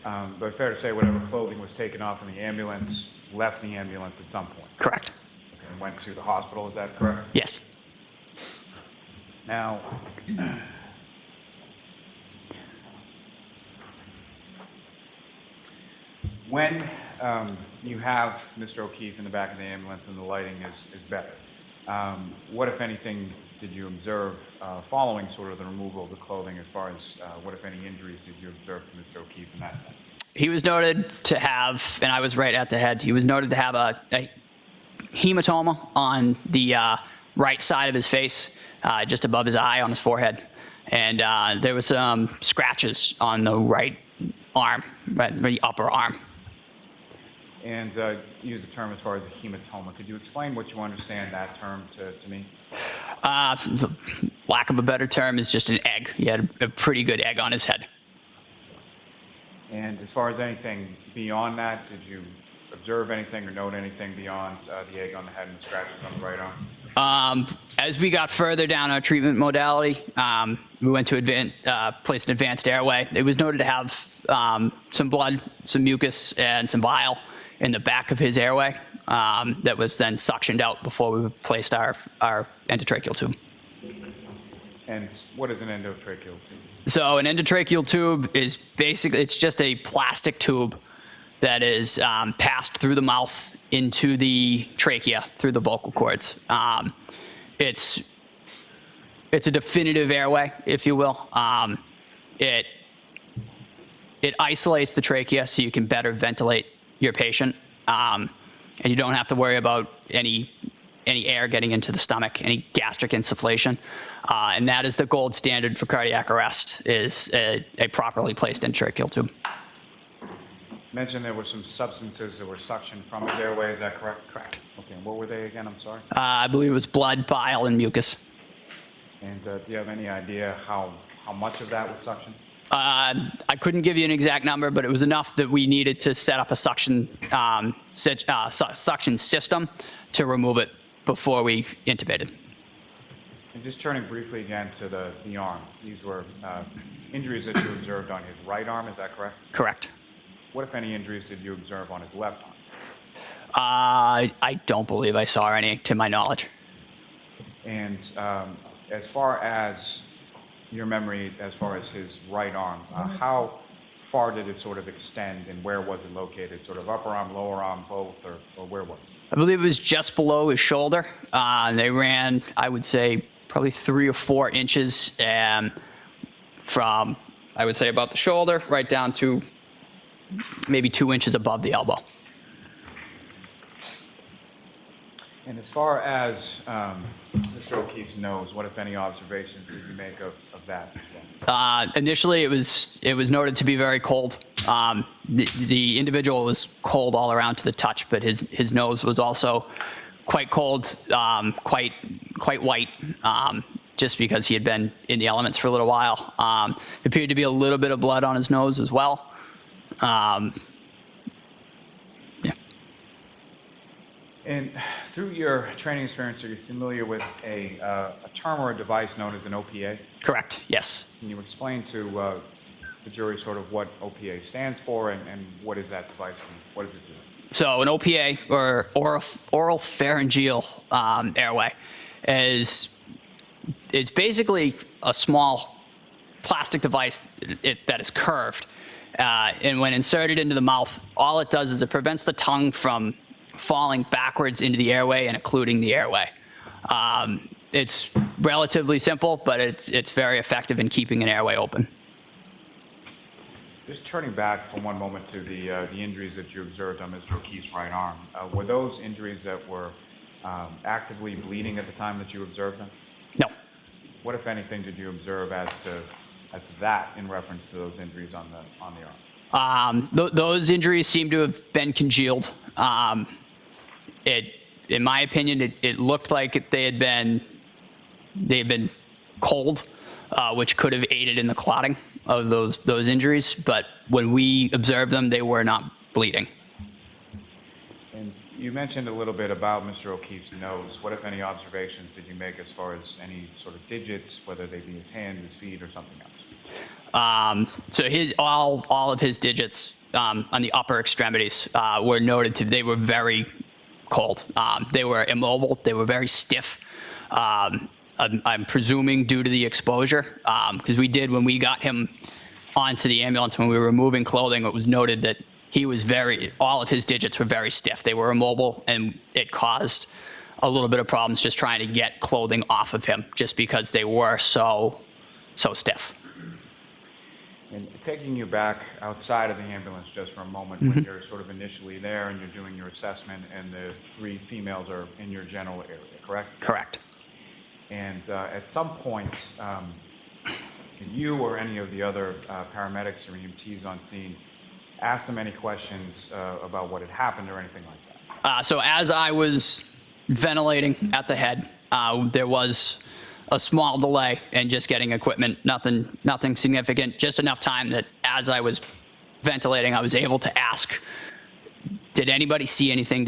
But fair to say whatever clothing was taken off in the ambulance left the ambulance at some point? Correct. Okay, and went to the hospital, is that correct? Yes. Now, when you have Mr. O'Keefe in the back of the ambulance and the lighting is better, what, if anything, did you observe following sort of the removal of the clothing, as far as what, if any, injuries did you observe to Mr. O'Keefe in that sense? He was noted to have, and I was right at the head, he was noted to have a hematoma on the right side of his face, just above his eye on his forehead. And there was some scratches on the right arm, the upper arm. And use the term as far as a hematoma. Could you explain what you understand that term to me? Lack of a better term is just an egg. He had a pretty good egg on his head. And as far as anything beyond that, did you observe anything or note anything beyond the egg on the head and the scratches on the right arm? As we got further down our treatment modality, we went to place an advanced airway. It was noted to have some blood, some mucus, and some bile in the back of his airway that was then suctioned out before we placed our endotracheal tube. And what is an endotracheal tube? So an endotracheal tube is basically, it's just a plastic tube that is passed through the mouth into the trachea through the vocal cords. It's a definitive airway, if you will. It isolates the trachea so you can better ventilate your patient, and you don't have to worry about any air getting into the stomach, any gastric insufflation. And that is the gold standard for cardiac arrest, is a properly placed endotracheal tube. You mentioned there were some substances that were suctioned from his airway, is that correct? Correct. Okay, and what were they again, I'm sorry? I believe it was blood, bile, and mucus. And do you have any idea how much of that was suctioned? I couldn't give you an exact number, but it was enough that we needed to set up a suction system to remove it before we intubated. And just turning briefly again to the arm, these were injuries that you observed on his right arm, is that correct? Correct. What, if any, injuries did you observe on his left arm? I don't believe I saw any, to my knowledge. And as far as your memory, as far as his right arm, how far did it sort of extend, and where was it located? Sort of upper arm, lower arm, both, or where was it? I believe it was just below his shoulder. They ran, I would say, probably 3 or 4 inches from, I would say, about the shoulder right down to maybe 2 inches above the elbow. And as far as Mr. O'Keefe's nose, what, if any, observations did you make of that? Initially, it was noted to be very cold. The individual was cold all around to the touch, but his nose was also quite cold, quite white, just because he had been in the elements for a little while. There appeared to be a little bit of blood on his nose as well. And through your training experience, are you familiar with a term or a device known as an OPA? Correct, yes. Can you explain to the jury sort of what OPA stands for, and what is that device, and what does it do? So an OPA, or oral pharyngeal airway, is basically a small plastic device that is curved. And when inserted into the mouth, all it does is it prevents the tongue from falling backwards into the airway and occluding the airway. It's relatively simple, but it's very effective in keeping an airway open. Just turning back for one moment to the injuries that you observed on Mr. O'Keefe's right arm, were those injuries that were actively bleeding at the time that you observed them? No. What, if anything, did you observe as to that in reference to those injuries on the arm? Those injuries seem to have been congealed. In my opinion, it looked like they had been cold, which could have aided in the clotting. of those injuries, but when we observed them, they were not bleeding. And you mentioned a little bit about Mr. O'Keefe's nose. What, if any, observations did you make as far as any sort of digits, whether they be his hand, his feet, or something else? So all of his digits on the upper extremities were noted to, they were very cold. They were immobile. They were very stiff. I'm presuming due to the exposure, because we did, when we got him onto the ambulance, when we were removing clothing, it was noted that he was all of his digits were very stiff. They were immobile, and it caused a little bit of problems just trying to get clothing off of him, just because they were so stiff. And taking you back outside of the ambulance just for a moment, when you're sort of initially there and you're doing your assessment and the 3 females are in your general area, correct? Correct. And at some point, can you or any of the other paramedics or EMTs on scene ask them any questions about what had happened or anything like that? So as I was ventilating at the head, there was a small delay in just getting equipment, nothing significant, just enough time that as I was ventilating, I was able to ask, did anybody see anything?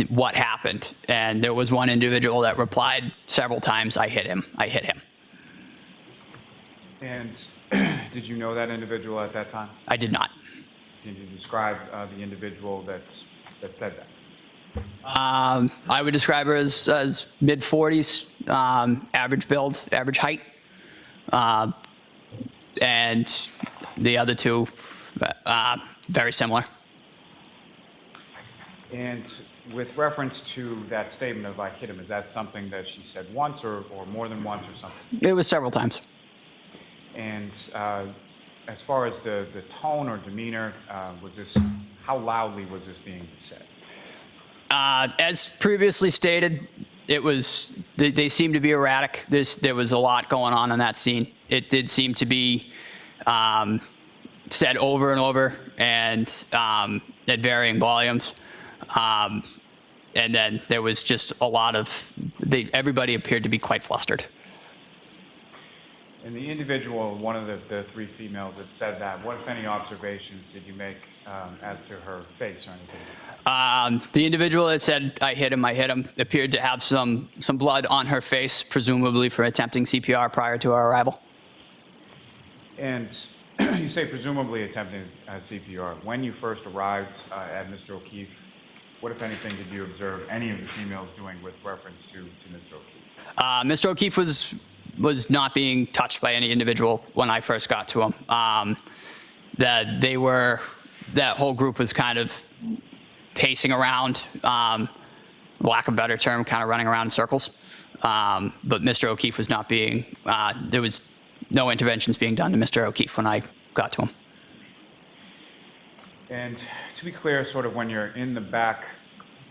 What happened? And there was one individual that replied several times, I hit him. And did you know that individual at that time? I did not. Can you describe the individual that said that? I would describe her as mid-40s, average build, average height. And the other 2, very similar. And with reference to that statement of I hit him, is that something that she said once or more than once or something? It was several times. And as far as the tone or demeanor, how loudly was this being said? As previously stated, they seemed to be erratic. There was a lot going on in that scene. It did seem to be said over and over and at varying volumes. And then there was just a lot of, everybody appeared to be quite flustered. And the individual, one of the 3 females that said that, what, if any, observations did you make as to her face or anything? The individual that said, I hit him, appeared to have some blood on her face, presumably for attempting CPR prior to our arrival. And you say presumably attempting CPR. When you first arrived at Mr. O'Keefe, what, if anything, did you observe any of the females doing with reference to Mr. O'Keefe? Mr. O'Keefe was not being touched by any individual when I first got to him. That whole group was kind of pacing around, lack of a better term, kind of running around in circles. But Mr. O'Keefe was not being, there was no interventions being done to Mr. O'Keefe when I got to him. And to be clear, sort of when you're in the back,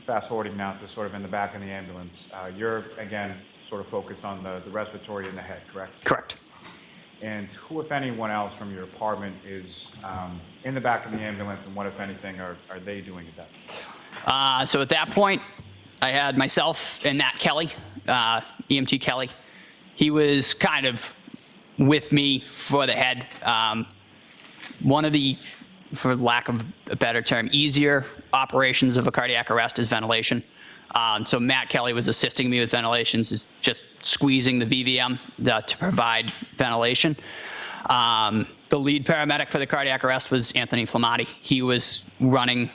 fast forwarding now to sort of in the back of the ambulance, you're, again, sort of focused on the respiratory in the head, correct? Correct. And who, if anyone else from your apartment, is in the back of the ambulance, and what, if anything, are they doing at that point? So at that point, I had myself and Nat Kelly, EMT Kelly. He was kind of with me for the head. One of the, for lack of a better term, easier operations of a cardiac arrest is ventilation. So Matt Kelly was assisting me with ventilations, is just squeezing the BVM to provide ventilation. The lead paramedic for the cardiac arrest was Anthony Flatti. He was running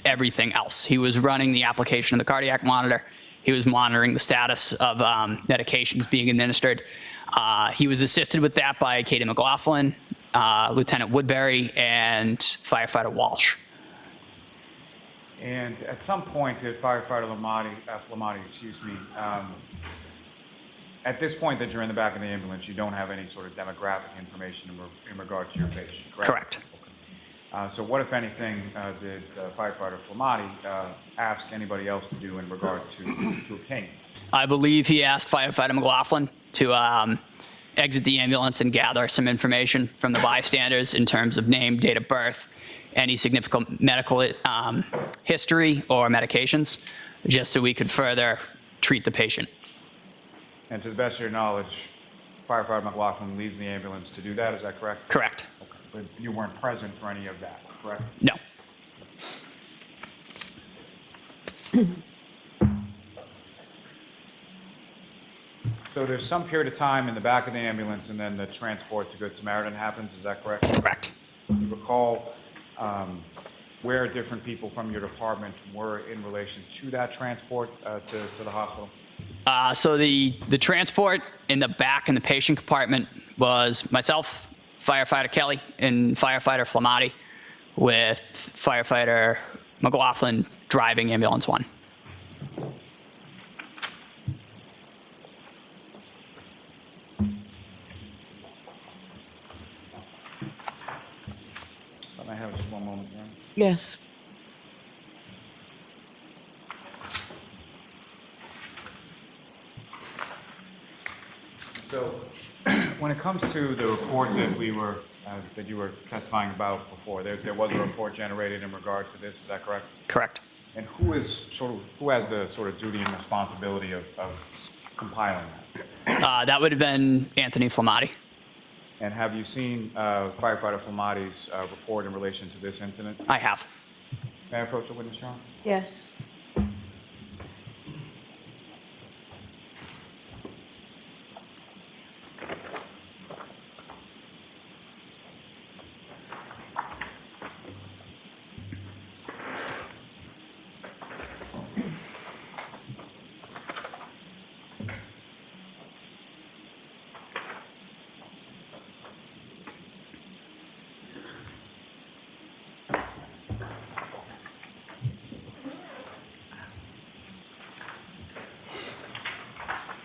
everything else. He was running the application of the cardiac monitor. He was monitoring the status of medications being administered. He was assisted with that by Katie McLaughlin, Lieutenant Woodbury, and Firefighter Walsh. And at some point, did Firefighter Flatti, at this point that you're in the back of the ambulance, you don't have any sort of demographic information in regard to your patient, correct? Correct. So what, if anything, did Firefighter Flatti ask anybody else to do in regard to obtain? I believe he asked Firefighter McLaughlin to exit the ambulance and gather some information from the bystanders in terms of name, date of birth, any significant medical history or medications, just so we could further treat the patient. And to the best of your knowledge, firefighter McLaughlin leaves the ambulance to do that. Is that correct? Correct. Okay. But you weren't present for any of that, correct? No. So there's some period of time in the back of the ambulance and then the transport to Good Samaritan happens, is that correct? Correct. Do you recall where different people from your department were in relation to that transport to the hospital? So the transport in the back in the patient compartment was myself, firefighter Kelly, and firefighter Flatti, with firefighter McLaughlin driving ambulance 1. I have just one moment. Yeah. Yes. So, when it comes to the report that we were that you were testifying about before, there was a report generated in regard to this. Is that correct? Correct. And who has the sort of duty and responsibility of compiling that? That would have been Anthony Flatti. And have you seen firefighter Flamatti's report in relation to this incident? I have. May I approach the witness, John? Yes.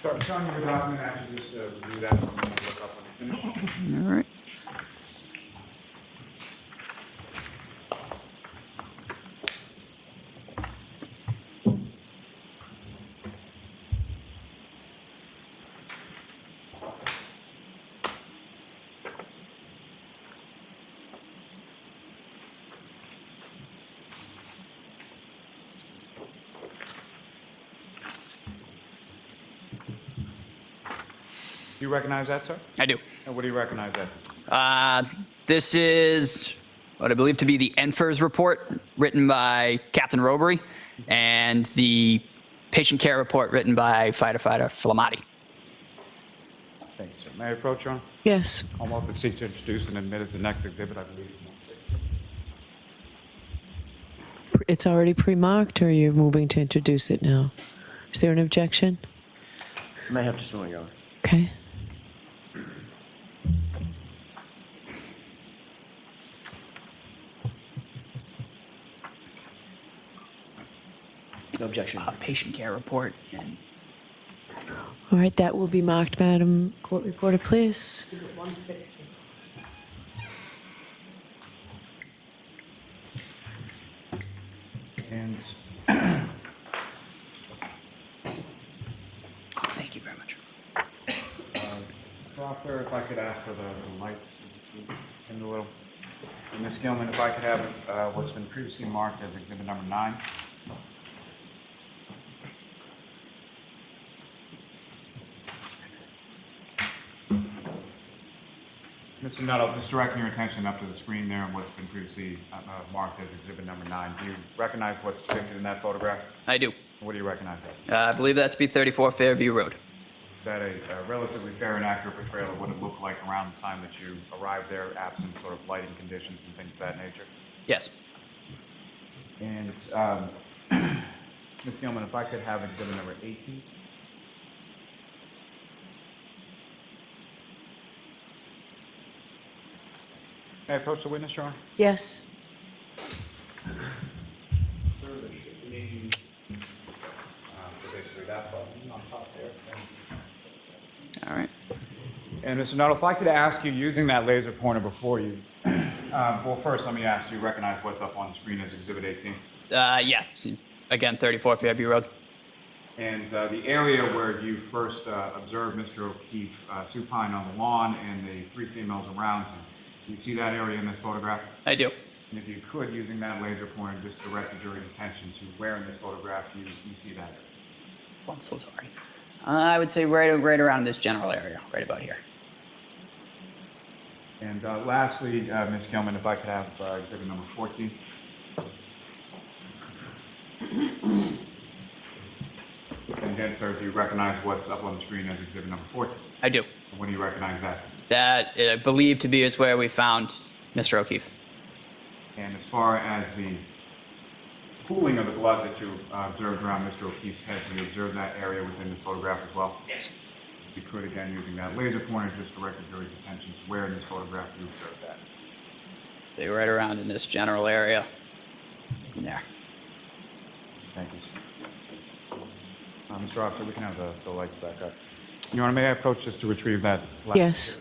So, Sean, your document, actually just review that and we'll look up when you finish. All right. Do you recognize that, sir? I do. And what do you recognize that to? This is what I believe to be the NFIRS report written by Captain Robery and the patient care report written by firefighter Flatti. Thank you, sir. May I approach, John? Yes. I'm welcome to seek to introduce and admit as the next exhibit, I believe, 160. It's already pre-marked, or you're moving to introduce it now? Is there an objection? You may have just one, Your Honor. Okay. No objection. Patient care report. And All right, that will be marked, Madam Court Reporter, please. 160. And thank you very much. Doctor, if I could ask for the lights in the little. And Ms. Gilman, if I could have what's been previously marked as exhibit number 9. Mr. Nutall, just directing your attention up to the screen there and what's been previously marked as exhibit number 9. Do you recognize what's depicted in that photograph? I do. What do you recognize as? I believe that to be 34 Fairview Road. Is that a relatively fair and accurate portrayal of what it looked like around the time that you arrived there, absent sort of lighting conditions and things of that nature? Yes. And Ms. Gilman, if I could have exhibit number 18. May I approach the witness, Your Honor? Yes. Sir, there should be, so basically that button on top there. All right. And Mr. Nutall, if I could ask you, using that laser pointer before you, well, first let me ask, do you recognize what's up on the screen as exhibit 18? Yeah. Again, 34 Fairview Road. And the area where you first observed Mr. O'Keefe supine on the lawn and the 3 females around him, do you see that area in this photograph? I do. And if you could, using that laser pointer, just direct the jury's attention to where in this photograph you see that area. Oh, I'm so sorry. I would say right around this general area, right about here. And lastly, Ms. Gilman, if I could have exhibit number 14. And again, sir, do you recognize what's up on the screen as exhibit number 14? I do. And when do you recognize that? That I believe to be is where we found Mr. O'Keefe. And as far as the pooling of the blood that you observed around Mr. O'Keefe's head, do you observe that area within this photograph as well? Yes. If you could, again, using that laser pointer, just direct the jury's attention to where in this photograph you observed that. They were right around in this general area. There. Thank you, sir. Mr. Officer, we can have the lights back up. Your Honor, may I approach just to retrieve that? Yes.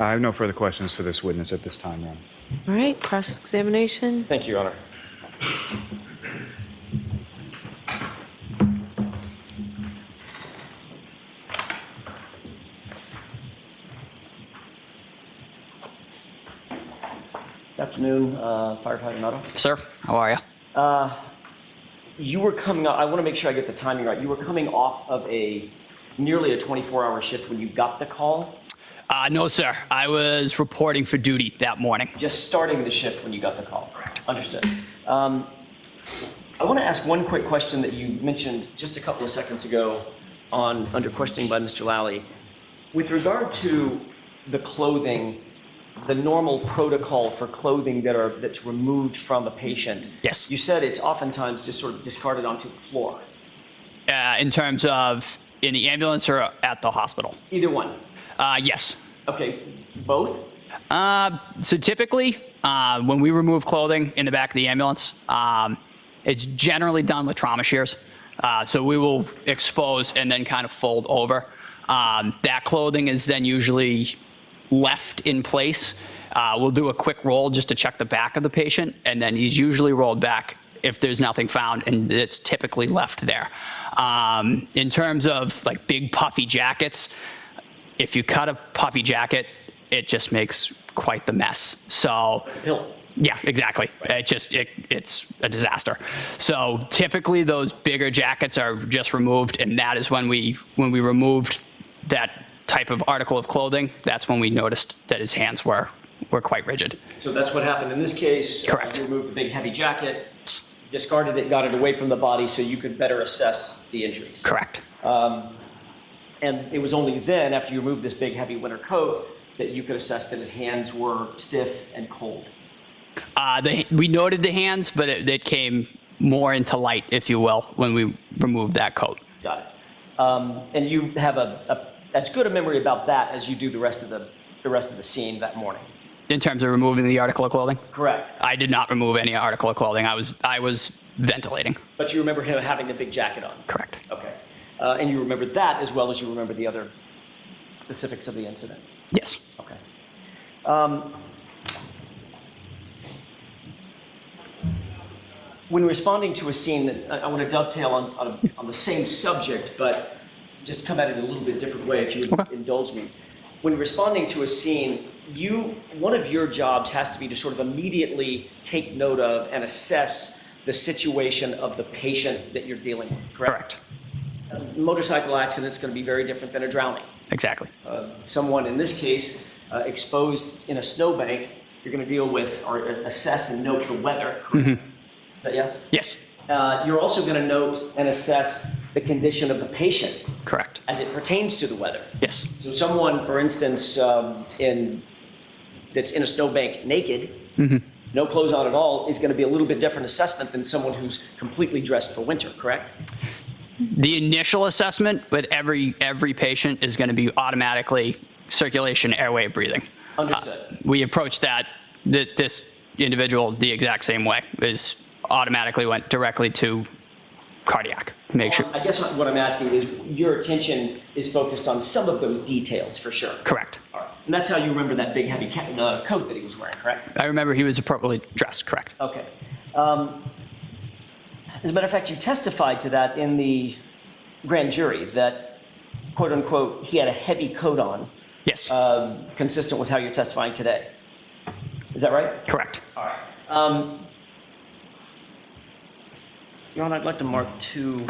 I have no further questions for this witness at this time, Your Honor. All right, cross-examination. Thank you, Your Honor. Good afternoon, Firefighter Nutall. Sir, how are you? You were coming up, I want to make sure I get the timing right. You were coming off of nearly a 24-hour shift when you got the call? No, sir. I was reporting for duty that morning. Just starting the shift when you got the call? Correct. Understood. I want to ask one quick question that you mentioned just a couple of seconds ago under questioning by Mr. Lally. With regard to the clothing, the normal protocol for clothing that's removed from a patient. Yes. You said it's oftentimes just sort of discarded onto the floor. In terms of in the ambulance or at the hospital? Either one. Yes. Okay, both? So typically, when we remove clothing in the back of the ambulance, it's generally done with trauma shears. So we will expose and then kind of fold over. That clothing is then usually left in place. We'll do a quick roll just to check the back of the patient, and then he's usually rolled back if there's nothing found, and it's typically left there. In terms of like big puffy jackets, if you cut a puffy jacket, it just makes quite the mess. So, yeah, exactly. Right. It's a disaster. So typically those bigger jackets are just removed, and that is when we removed that type of article of clothing, that's when we noticed that his hands were quite rigid. So that's what happened in this case. Correct. You removed the big heavy jacket, discarded it, got it away from the body so you could better assess the injuries. Correct. And it was only then, after you removed this big heavy winter coat, that you could assess that his hands were stiff and cold. We noted the hands, but it came more into light, if you will, when we removed that coat. Got it. And you have as good a memory about that as you do the rest of the scene that morning. In terms of removing the article of clothing? Correct. I did not remove any article of clothing. I was ventilating. But you remember him having the big jacket on? Correct. Okay. And you remember that as well as you remember the other specifics of the incident? Yes. Okay. When responding to a scene, I want to dovetail on the same subject, but just come at it in a little bit different way, if you would indulge me. When responding to a scene, one of your jobs has to be to sort of immediately take note of and assess the situation of the patient that you're dealing with, correct? A motorcycle accident is going to be very different than a drowning. Exactly. Someone, in this case, exposed in a snowbank, you're going to deal with or assess and note the weather. Mm-hmm. Is that yes? Yes. You're also going to note and assess the condition of the patient. Correct. As it pertains to the weather. Yes. So someone, for instance, that's in a snowbank naked, no clothes on at all, is going to be a little bit different assessment than someone who's completely dressed for winter, correct? The initial assessment with every patient is going to be automatically circulation, airway, breathing. Understood. We approached this individual the exact same way. Is automatically went directly to cardiac. Make sure. I guess what I'm asking is your attention is focused on some of those details for sure. Correct. All right. And that's how you remember that big heavy coat that he was wearing, correct? I remember he was appropriately dressed, correct. Okay. As a matter of fact, you testified to that in the grand jury that, quote unquote, he had a heavy coat on. Yes. Consistent with how you're testifying today. Is that right? Correct. All right. Your Honor, I'd like to mark 2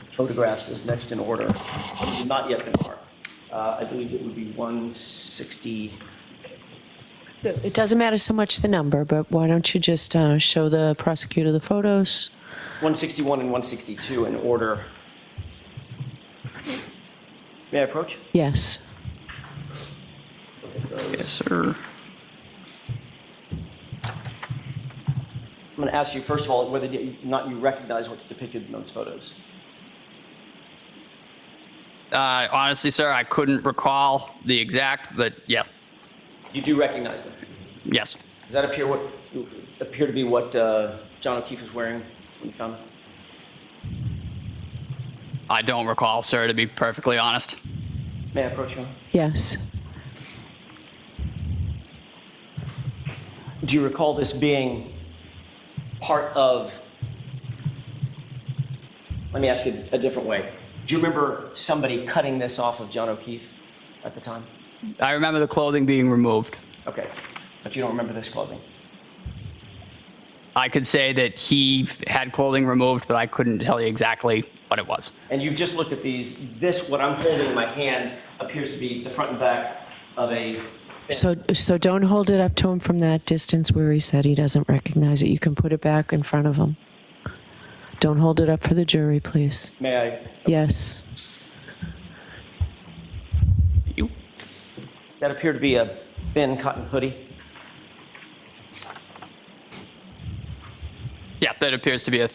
photographs as next in order. Have not yet been marked. I believe it would be 160. It doesn't matter so much the number, but why don't you just show the prosecutor the photos? 161 and 162 in order. May I approach? Yes. Yes, sir. I'm going to ask you, first of all, whether or not you recognize what's depicted in those photos. Honestly, sir, I couldn't recall the exact, but yeah. You do recognize them? Yes. Does that appear to be what John O'Keefe was wearing when you found him? I don't recall, sir, to be perfectly honest. May I approach you? Yes. Do you recall this being part of, let me ask it a different way. Do you remember somebody cutting this off of John O'Keefe at the time? I remember the clothing being removed. Okay, but you don't remember this clothing? I could say that he had clothing removed, but I couldn't tell you exactly what it was. And you've just looked at these. This, what I'm holding in my hand, appears to be the front and back of a... So don't hold it up to him from that distance where he said he doesn't recognize it. You can put it back in front of him. Don't hold it up for the jury, please. May I? Yes. That appeared to be a thin cotton hoodie. Yeah, that appears to be a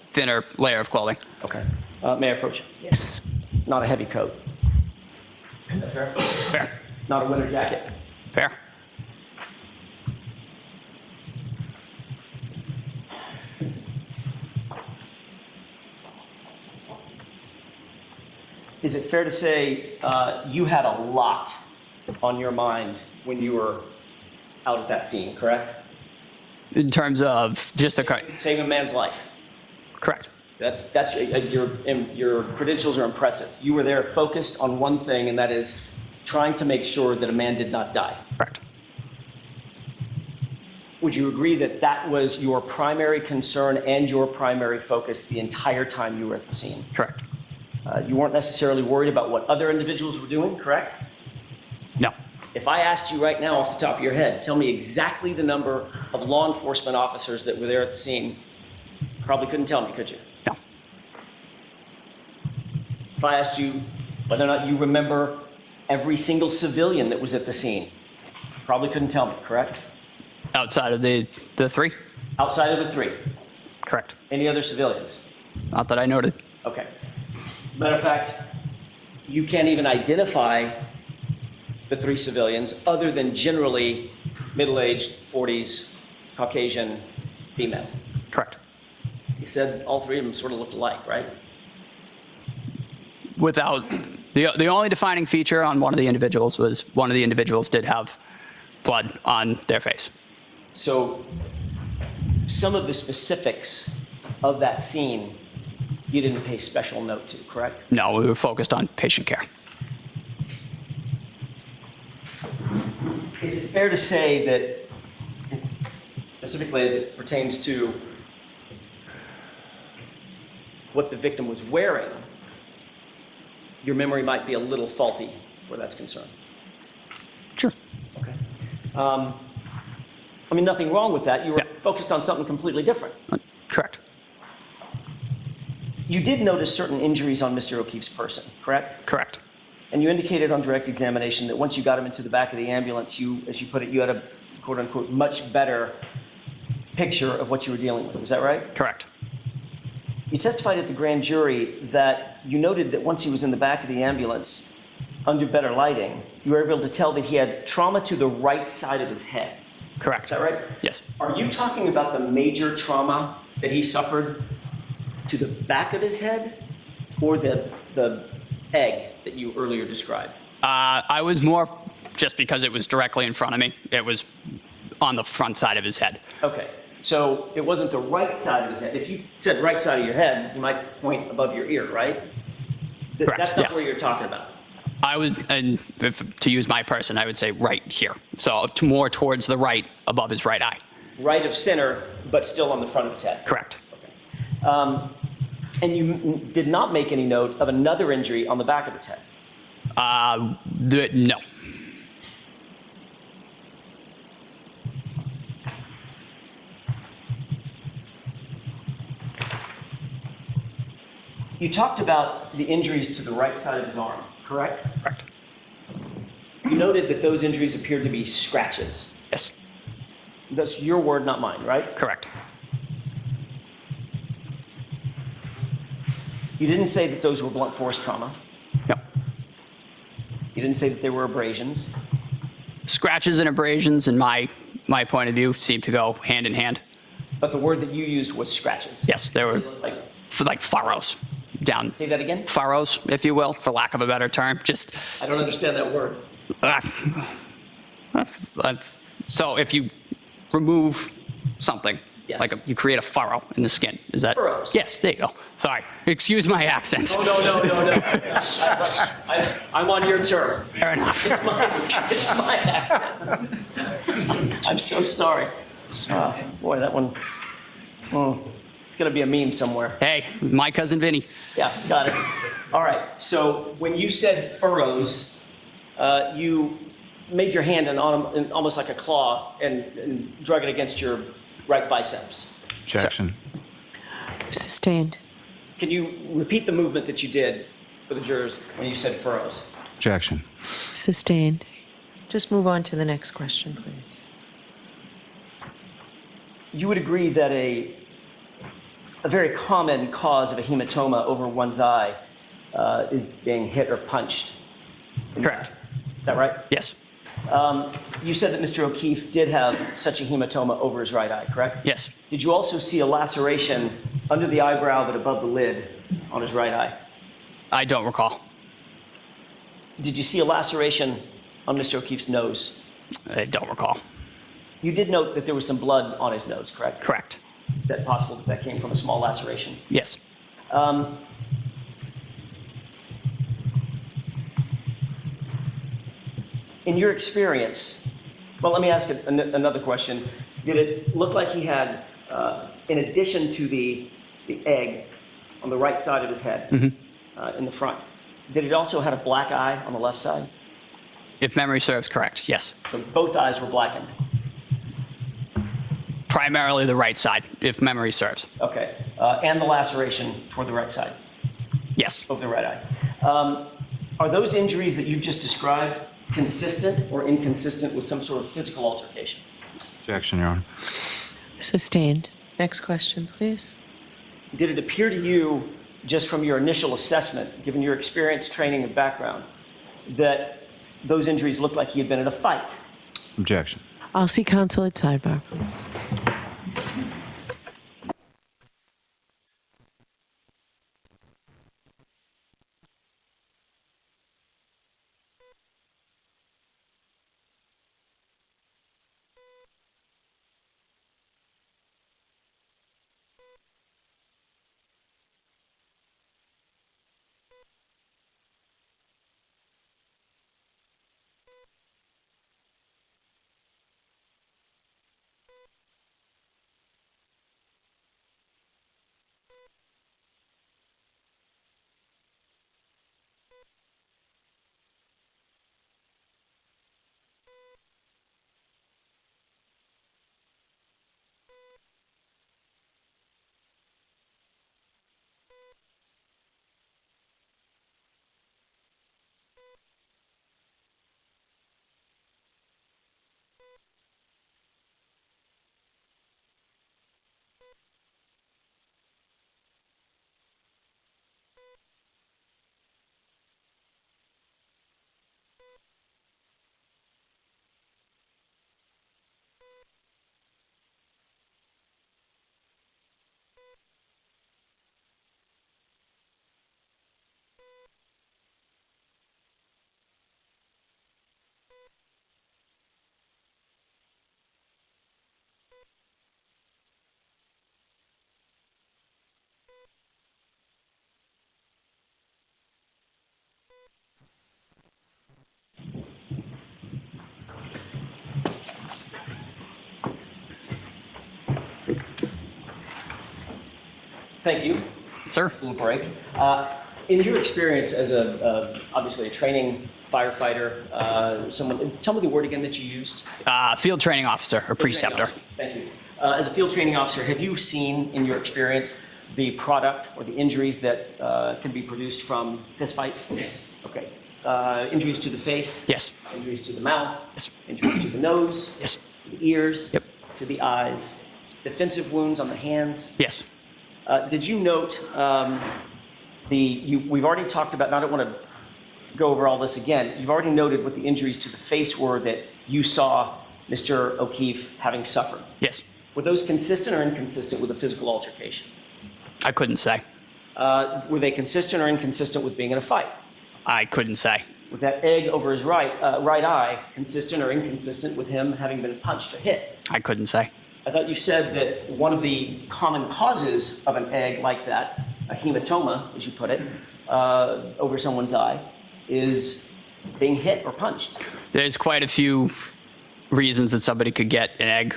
thinner layer of clothing. Okay. May I approach? Yes. Not a heavy coat. Is that fair? Fair. Not a winter jacket. Fair. Is it fair to say you had a lot on your mind when you were out at that scene, correct? In terms of just saving a man's life. Correct. That's your credentials are impressive. You were there focused on one thing, and that is trying to make sure that a man did not die. Correct. Would you agree that that was your primary concern and your primary focus the entire time you were at the scene? Correct. You weren't necessarily worried about what other individuals were doing, correct? No. If I asked you right now off the top of your head, tell me exactly the number of law enforcement officers that were there at the scene, probably couldn't tell me, could you? No. If I asked you whether or not you remember every single civilian that was at the scene, probably couldn't tell me, correct? Outside of the 3? Outside of the 3? Correct. Any other civilians? Not that I noted. Okay. As a matter of fact, you can't even identify the 3 civilians other than generally middle-aged, 40s, Caucasian, female. Correct. You said all 3 of them sort of looked alike, right? Without the only defining feature on one of the individuals was one of the individuals did have blood on their face. So some of the specifics of that scene you didn't pay special note to, correct? No, we were focused on patient care. Is it fair to say that, specifically as it pertains to what the victim was wearing, your memory might be a little faulty where that's concerned? Sure. Okay. I mean, nothing wrong with that. You were focused on something completely different. Correct. You did notice certain injuries on Mr. O'Keefe's person, correct? Correct. And you indicated on direct examination that once you got him into the back of the ambulance, you, as you put it, you had a quote-unquote much better picture of what you were dealing with. Is that right? Correct. You testified at the grand jury that you noted that once he was in the back of the ambulance, under better lighting, you were able to tell that he had trauma to the right side of his head. Correct. Is that right? Yes. Are you talking about the major trauma that he suffered to the back of his head, or the egg that you earlier described? I was more just because it was directly in front of me. It was on the front side of his head. Okay, so it wasn't the right side of his head. If you said right side of your head, you might point above your ear, right? Correct. That's not yes. where you're talking about. I was, and to use my person, I would say right here. So more towards the right, above his right eye. Right of center, but still on the front of his head. Correct. Okay. And you did not make any note of another injury on the back of his head. No. You talked about the injuries to the right side of his arm, correct? Correct. You noted that those injuries appeared to be scratches. Yes. That's your word, not mine, right? Correct. You didn't say that those were blunt force trauma. No. You didn't say that they were abrasions. Scratches and abrasions, in my point of view, seem to go hand in hand. But the word that you used was scratches. Yes, they were like furrows down. Say that again? Furrows, if you will, for lack of a better term. Just. I don't understand that word. So if you remove something, yes. like you create a furrow in the skin, is that? Furrows. Yes, there you go. Sorry, excuse my accent. Oh, no. I'm on your turf. Fair enough. It's my accent. I'm so sorry. Boy, that one, it's going to be a meme somewhere. Hey, my cousin Vinny. Yeah, got it. All right, so when you said furrows, you made your hand in almost like a claw and drug it against your right biceps. Objection. Sustained. Can you repeat the movement that you did for the jurors when you said furrows? Objection. Sustained. Just move on to the next question, please. You would agree that a very common cause of a hematoma over one's eye is being hit or punched? Correct. Is that right? Yes. You said that Mr. O'Keefe did have such a hematoma over his right eye, correct? Yes. Did you also see a laceration under the eyebrow but above the lid on his right eye? I don't recall. Did you see a laceration on Mr. O'Keefe's nose? I don't recall. You did note that there was some blood on his nose, correct? Correct. Is that possible that came from a small laceration? Yes. In your experience, well, let me ask another question. Did it look like he had, in addition to the egg on the right side of his head, in the front, did it also have a black eye on the left side? If memory serves correct, yes. So both eyes were blackened? Primarily the right side, if memory serves. Okay. And the laceration toward the right side? Yes. Of the right eye. Are those injuries that you've just described consistent or inconsistent with some sort of physical altercation? Objection, Your Honor. Sustained. Next question, please. Did it appear to you, just from your initial assessment, given your experience, training, and background, that those injuries looked like he had been in a fight? Objection. I'll see counsel at sidebar, please. Thank you. Sir. Just a little break. In your experience as obviously a training firefighter, tell me the word again that you used. Field training officer or preceptor. Thank you. As a field training officer, have you seen in your experience the product or the injuries that can be produced from fistfights? Yes. Okay. Injuries to the face? Yes. Injuries to the mouth? Yes. Injuries to the nose? Yes. To the ears? Yep. To the eyes? Defensive wounds on the hands? Yes. Did you note we've already talked about, and I don't want to go over all this again, you've already noted what the injuries to the face were that you saw Mr. O'Keefe having suffered. Yes. Were those consistent or inconsistent with a physical altercation? I couldn't say. Were they consistent or inconsistent with being in a fight? I couldn't say. Was that egg over his right eye consistent or inconsistent with him having been punched or hit? I couldn't say. I thought you said that one of the common causes of an egg like that, a hematoma, as you put it, over someone's eye, is being hit or punched. There's quite a few reasons that somebody could get an egg,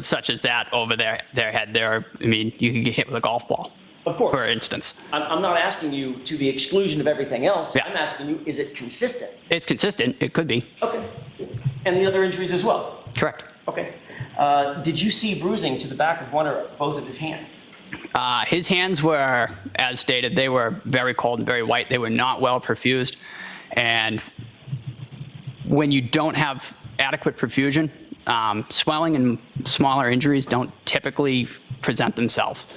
such as that, over their head. You could get hit with a golf ball. Of course. For instance. I'm not asking you to the exclusion of everything else. Yeah. I'm asking you, is it consistent? It's consistent. It could be. Okay. And the other injuries as well? Correct. Okay. Did you see bruising to the back of one or both of his hands? His hands were, as stated, they were very cold and very white. They were not well perfused. And when you don't have adequate perfusion, swelling and smaller injuries don't typically present themselves,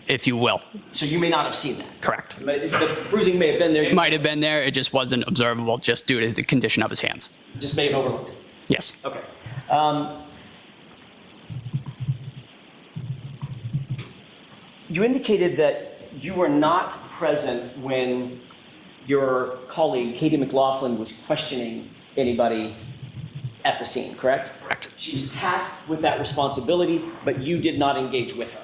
if you will. So you may not have seen that? Correct. The bruising may have been there. It might have been there. It just wasn't observable just due to the condition of his hands. Just may have overlooked it? Yes. Okay. You indicated that you were not present when your colleague, Katie McLaughlin, was questioning anybody at the scene, correct? Correct. She was tasked with that responsibility, but you did not engage with her.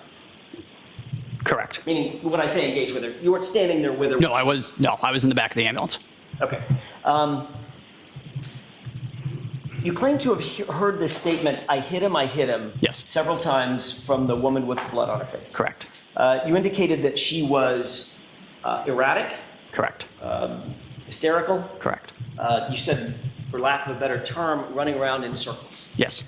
Correct. Meaning, when I say engage with her, you weren't standing there with her. No, I was in the back of the ambulance. Okay. You claim to have heard this statement, I hit him, yes, several times from the woman with the blood on her face. Correct. You indicated that she was erratic. Correct. Hysterical. Correct. You said, for lack of a better term, running around in circles. Yes.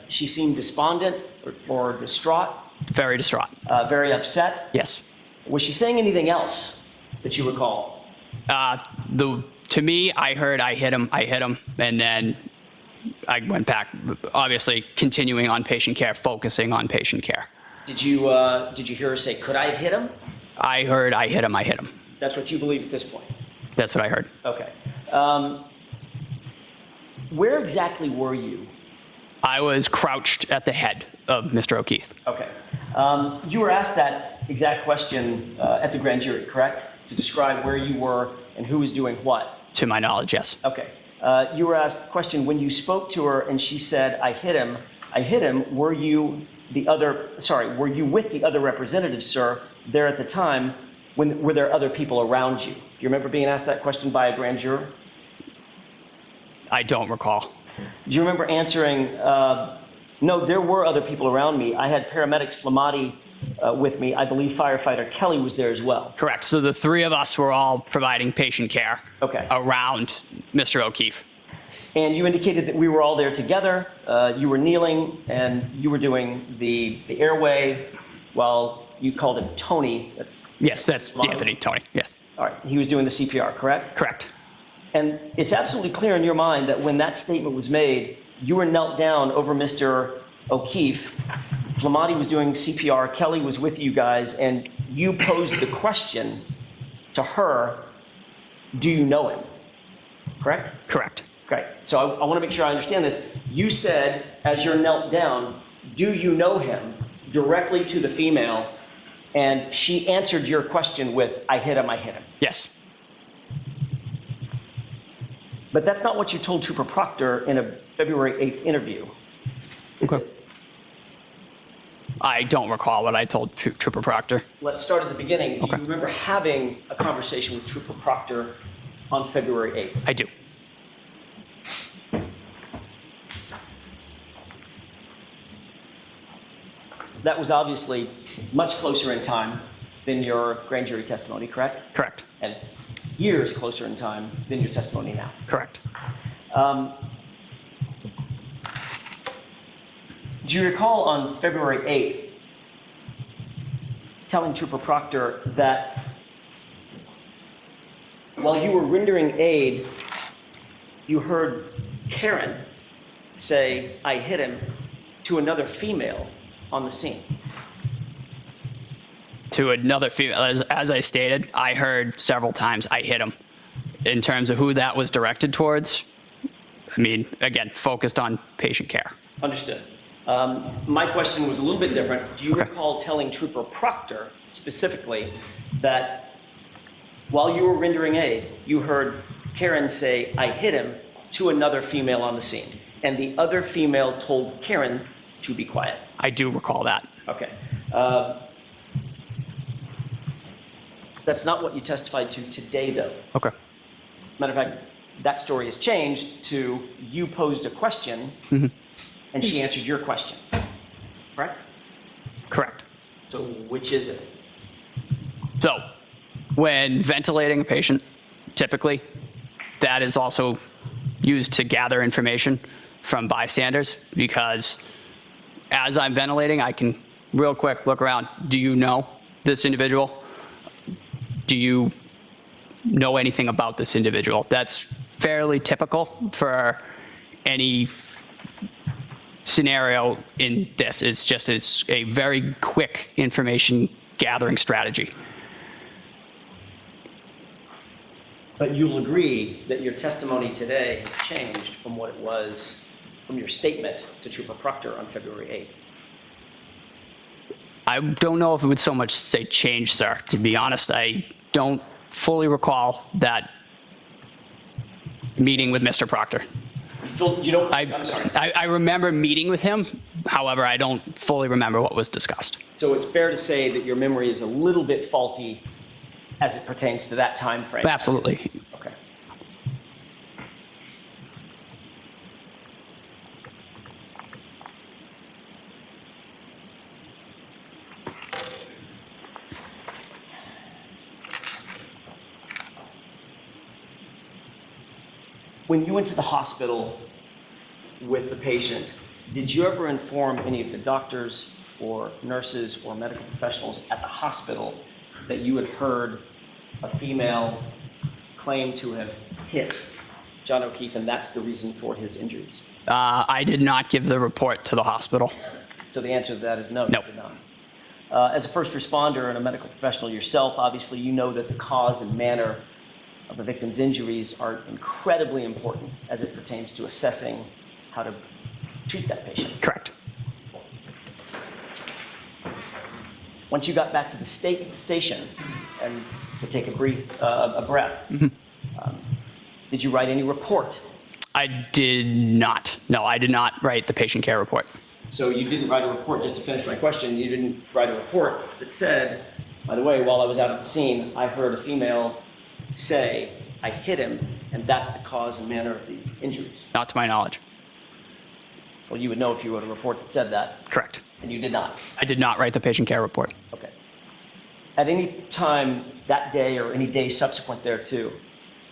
She seemed despondent or distraught. Very distraught. Very upset. Yes. Was she saying anything else that you recall? To me, I heard I hit him, and then I went back, obviously continuing on patient care, focusing on patient care. Did you hear her say, could I have hit him? I heard I hit him. That's what you believe at this point? That's what I heard. Okay. Where exactly were you? I was crouched at the head of Mr. O'Keefe. Okay. You were asked that exact question at the grand jury, correct? To describe where you were and who was doing what? To my knowledge, yes. Okay. You were asked the question when you spoke to her and she said, I hit him, were you with the other representatives, sir, there at the time? Were there other people around you? Do you remember being asked that question by a grand juror? I don't recall. Do you remember answering, no, there were other people around me. I had paramedics Flatti with me. I believe firefighter Kelly was there as well. Correct. So the three of us were all providing patient care around Mr. O'Keefe. And you indicated that we were all there together. You were kneeling and you were doing the airway while you called him Tony. Yes, that's Anthony, Tony, yes. All right, he was doing the CPR, correct? Correct. And it's absolutely clear in your mind that when that statement was made, you were knelt down over Mr. O'Keefe. Flatti was doing CPR, Kelly was with you guys, and you posed the question to her, do you know him? Correct? Correct. Okay, so I want to make sure I understand this. You said, as you're knelt down, do you know him, directly to the female, and she answered your question with, I hit him. Yes. But that's not what you told Trooper Proctor in a February 8th interview. Okay. I don't recall what I told Trooper Proctor. Let's start at the beginning. Do you remember having a conversation with Trooper Proctor on February 8th? I do. that was obviously much closer in time than your grand jury testimony, correct? Correct. And years closer in time than your testimony now. Correct. Do you recall on February 8th telling Trooper Proctor that while you were rendering aid, you heard Karen say, "I hit him," to another female on the scene? To another female, as I stated, I heard several times, "I hit him." In terms of who that was directed towards, I mean, again, focused on patient care. Understood. My question was a little bit different. Do you recall telling Trooper Proctor specifically that while you were rendering aid, you heard Karen say, "I hit him," to another female on the scene, and the other female told Karen to be quiet? I do recall that. Okay. That's not what you testified to today, though. Okay. Matter of fact, that story has changed to you posed a question and she answered your question. Correct? Correct. So which is it? So when ventilating a patient, typically, that is also used to gather information from bystanders, because as I'm ventilating, I can real quick look around. Do you know this individual? Do you know anything about this individual? That's fairly typical for any scenario in this. It's a very quick information gathering strategy. But you'll agree that your testimony today has changed from what it was from your statement to Trooper Proctor on February 8th. I don't know if it would so much say change, sir. To be honest, I don't fully recall that meeting with Mr. Proctor. I'm sorry. I remember meeting with him. However, I don't fully remember what was discussed. So it's fair to say that your memory is a little bit faulty as it pertains to that time frame? Absolutely. Okay. When you went to the hospital with the patient, did you ever inform any of the doctors or nurses or medical professionals at the hospital that you had heard a female claim to have hit John O'Keefe and that's the reason for his injuries? I did not give the report to the hospital. So the answer to that is no, No. you did not. As a first responder and a medical professional yourself, obviously you know that the cause and manner of the victim's injuries are incredibly important as it pertains to assessing how to treat that patient. Correct. Once you got back to the station and to take a breath, did you write any report? I did not. No, I did not write the patient care report. So you didn't write a report, just to finish my question, you didn't write a report that said, by the way, while I was out at the scene, I heard a female say, I hit him, and that's the cause and manner of the injuries. Not to my knowledge. Well, you would know if you wrote a report that said that. Correct. And you did not. I did not write the patient care report. Okay. At any time that day or any day subsequent thereto,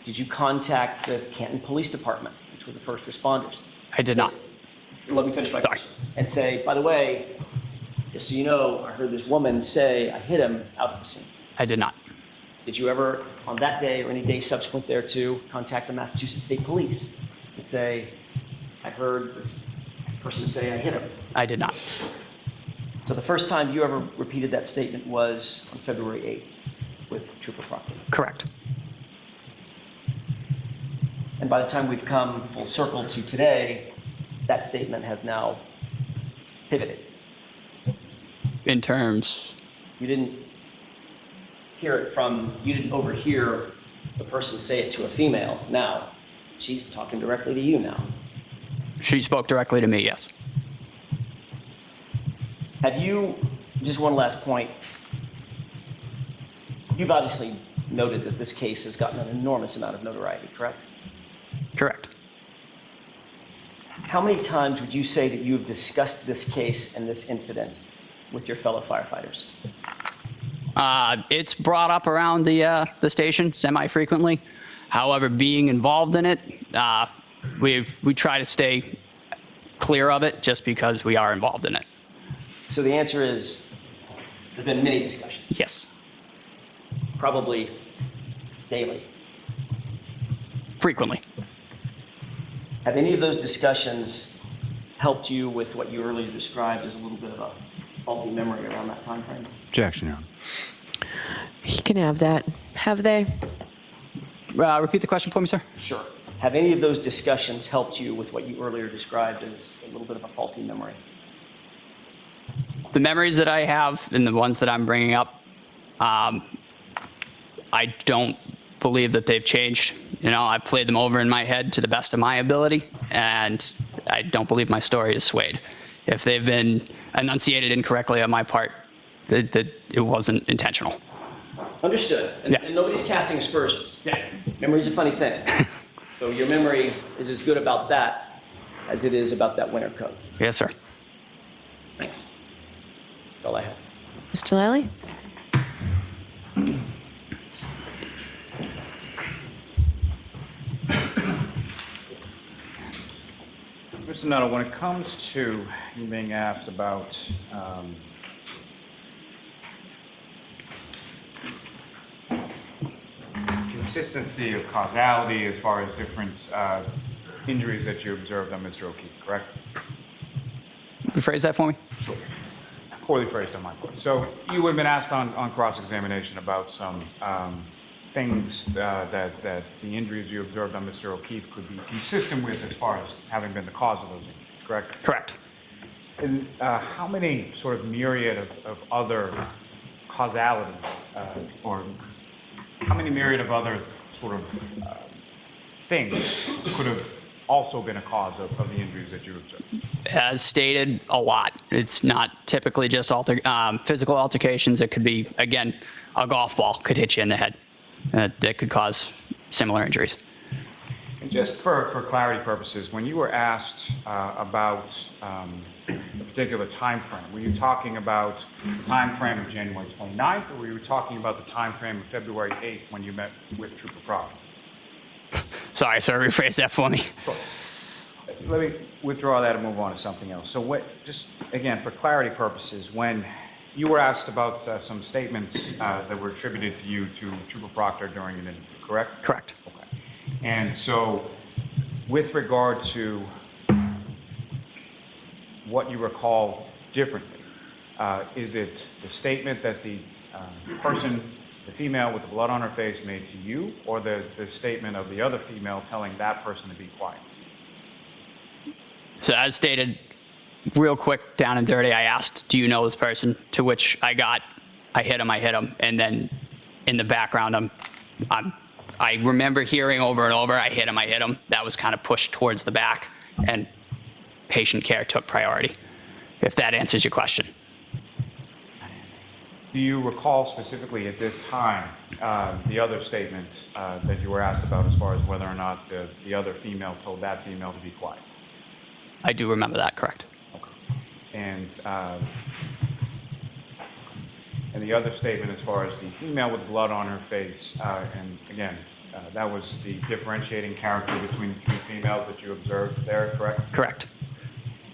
did you contact the Canton Police Department, which were the first responders? I did not. Let me finish my question. And say, by the way, just so you know, I heard this woman say I hit him out of the scene. I did not. Did you ever, on that day or any day subsequent thereto, contact the Massachusetts State Police and say, I heard this person say I hit him? I did not. So the first time you ever repeated that statement was on February 8th with Trooper Proctor? Correct. And by the time we've come full circle to today, that statement has now pivoted. In terms? You didn't overhear the person say it to a female now. She's talking directly to you now. She spoke directly to me, yes. Have you, just one last point, you've obviously noted that this case has gotten an enormous amount of notoriety, correct? Correct. How many times would you say that you have discussed this case and this incident with your fellow firefighters? It's brought up around the station semi-frequently. However, being involved in it, we try to stay clear of it just because we are involved in it. So the answer is, there's been many discussions. Yes. Probably daily. Frequently. Have any of those discussions helped you with what you earlier described as a little bit of a faulty memory around that time frame? Objection, Your Honor. He can have that. Have they? Repeat the question for me, sir. Sure. Have any of those discussions helped you with what you earlier described as a little bit of a faulty memory? The memories that I have and the ones that I'm bringing up, I don't believe that they've changed. You know, I've played them over in my head to the best of my ability, and I don't believe my story is swayed. If they've been enunciated incorrectly on my part, that it wasn't intentional. Understood. And nobody's casting aspersions. Yeah. Memory's a funny thing. So your memory is as good about that as it is about that winter coat. Yes, sir. Thanks. That's all I have. Mr. Lally? Mr. Nutall, when it comes to you being asked about consistency of causality as far as different injuries that you observed on Mr. O'Keefe, correct? Rephrase that for me? Sure. Poorly phrased on my part. So you would have been asked on cross-examination about some things that the injuries you observed on Mr. O'Keefe could be consistent with as far as having been the cause of those injuries, correct? Correct. And how many sort of myriad of other causality, or how many myriad of other sort of things could have also been a cause of the injuries that you observed? As stated, a lot. It's not typically just physical altercations. It could be, again, a golf ball could hit you in the head. That could cause similar injuries. And just for clarity purposes, when you were asked about a particular time frame, were you talking about the time frame of January 29th, or were you talking about the time frame of February 8th when you met with Trooper Crawford? Sorry, sir, rephrase that for me. Sure. Let me withdraw that and move on to something else. So just again, for clarity purposes, when you were asked about some statements that were attributed to you to Trooper Proctor during an interview, correct? Correct. Okay. And so with regard to what you recall differently, is it the statement that the person, the female with the blood on her face, made to you, or the statement of the other female telling that person to be quiet? So as stated, real quick, down and dirty, I asked, do you know this person? To which I hit him. And then in the background, I remember hearing over and over, I hit him. That was kind of pushed towards the back, and patient care took priority, if that answers your question. Do you recall specifically at this time the other statement that you were asked about as far as whether or not the other female told that female to be quiet? I do remember that, correct. And the other statement as far as the female with blood on her face, and again, that was the differentiating character between the three females that you observed there, correct? Correct.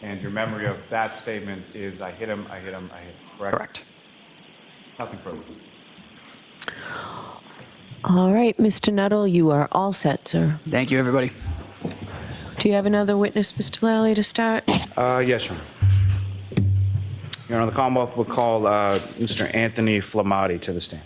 And your memory of that statement is, I hit him, correct? Correct. Nothing further. All right, Mr. Nutall, you are all set, sir. Thank you, everybody. Do you have another witness, Mr. Lally, to start? Yes, Your Honor. Your Honor, the Commonwealth will call Mr. Anthony Flatti to the stand.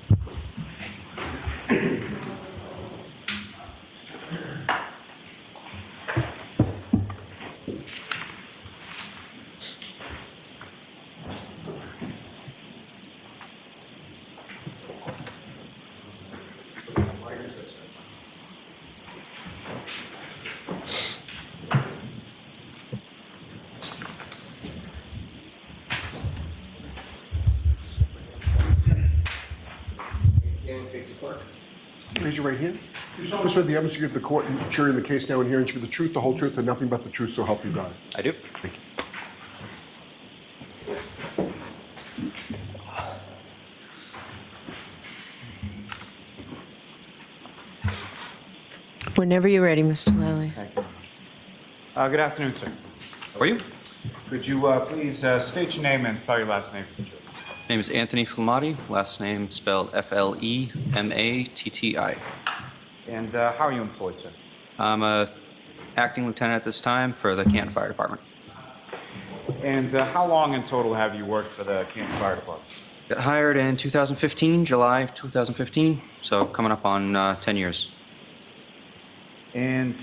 Raise your right hand. Do you solemnly swear the evidence you give the court and jury in the case now and herein should be the truth, the whole truth, and nothing but the truth, so help you God? I do. Thank you. Whenever you're ready, Mr. Lally. Thank you. Good afternoon, sir. How are you? Could you please state your name and spell your last name for the jury? Name is Anthony Flatti, last name spelled Flematti. And how are you employed, sir? I'm a acting lieutenant at this time for the Canton Fire Department. And how long in total have you worked for the Canton Fire Department? Got hired in 2015, July of 2015, so coming up on 10 years. And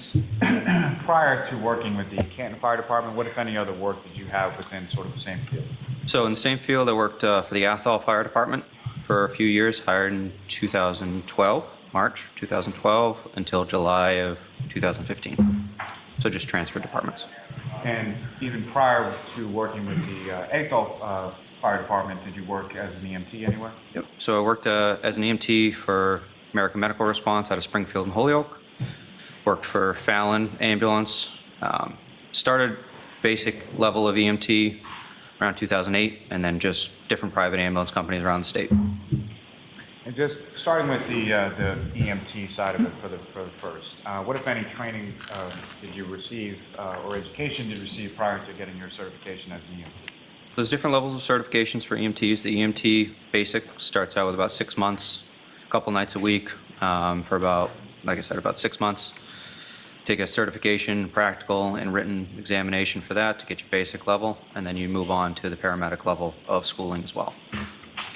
prior to working with the Canton Fire Department, what, if any, other work did you have within sort of the same field? So in the same field, I worked for the Nutall Fire Department for a few years, hired in 2012, March 2012, until July of 2015. So just transferred departments. And even prior to working with the Nutall Fire Department, did you work as an EMT anywhere? Yep. So I worked as an EMT for American Medical Response out of Springfield and Holyoke. Worked for Fallon Ambulance. Started basic level of EMT around 2008, and then just different private ambulance companies around the state. And just starting with the EMT side of it for the first, what, if any, training did you receive or education did you receive prior to getting your certification as an EMT? There's different levels of certifications for EMTs. The EMT basic starts out with about 6 months, a couple nights a week for about, like I said, about 6 months. Take a certification, practical, and written examination for that to get your basic level, and then you move on to the paramedic level of schooling as well.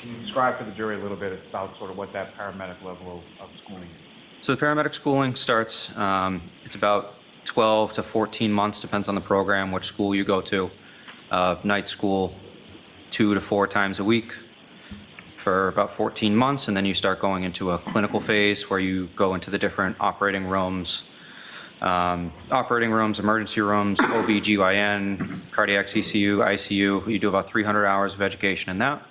Can you describe for the jury a little bit about sort of what that paramedic level of schooling is? So the paramedic schooling starts, it's about 12 to 14 months, depends on the program, which school you go to. Night school 2 to 4 times a week for about 14 months, and then you start going into a clinical phase where you go into the different operating rooms, emergency rooms, OB/GYN, cardiac CCU, ICU. You do about 300 hours of education in that.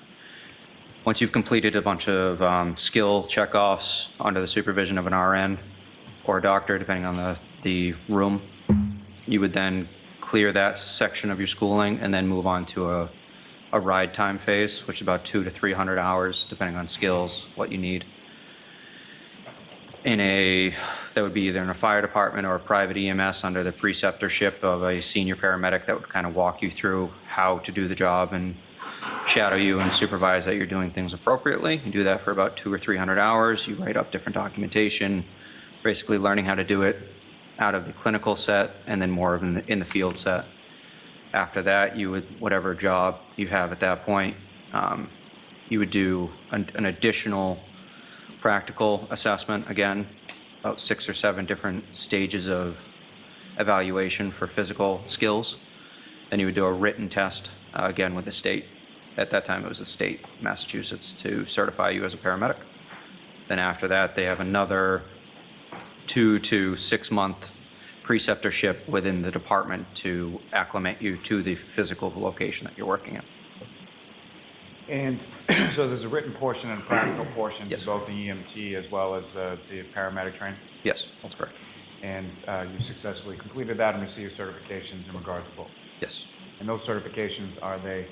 Once you've completed a bunch of skill checkoffs under the supervision of an RN or a doctor, depending on the room, you would then clear that section of your schooling and then move on to a ride time phase, which is about 200 to 300 hours, depending on skills, what you need. That would be either in a fire department or a private EMS under the preceptorship of a senior paramedic that would kind of walk you through how to do the job and shadow you and supervise that you're doing things appropriately. You do that for about 200 or 300 hours. You write up different documentation, basically learning how to do it out of the clinical set and then more of in the field set. After that, you would, whatever job you have at that point, you would do an additional practical assessment, again, about 6 or 7 different stages of evaluation for physical skills. Then you would do a written test, again with the state. At that time it was the state, Massachusetts, to certify you as a paramedic. Then after that they have another 2 to 6 month preceptorship within the department to acclimate you to the physical location that you're working in. And so there's a written portion and a practical portion to both the EMT as well as the paramedic training? Yes, that's correct. And you successfully completed that and received certifications in regard to both? Yes. And those certifications, are they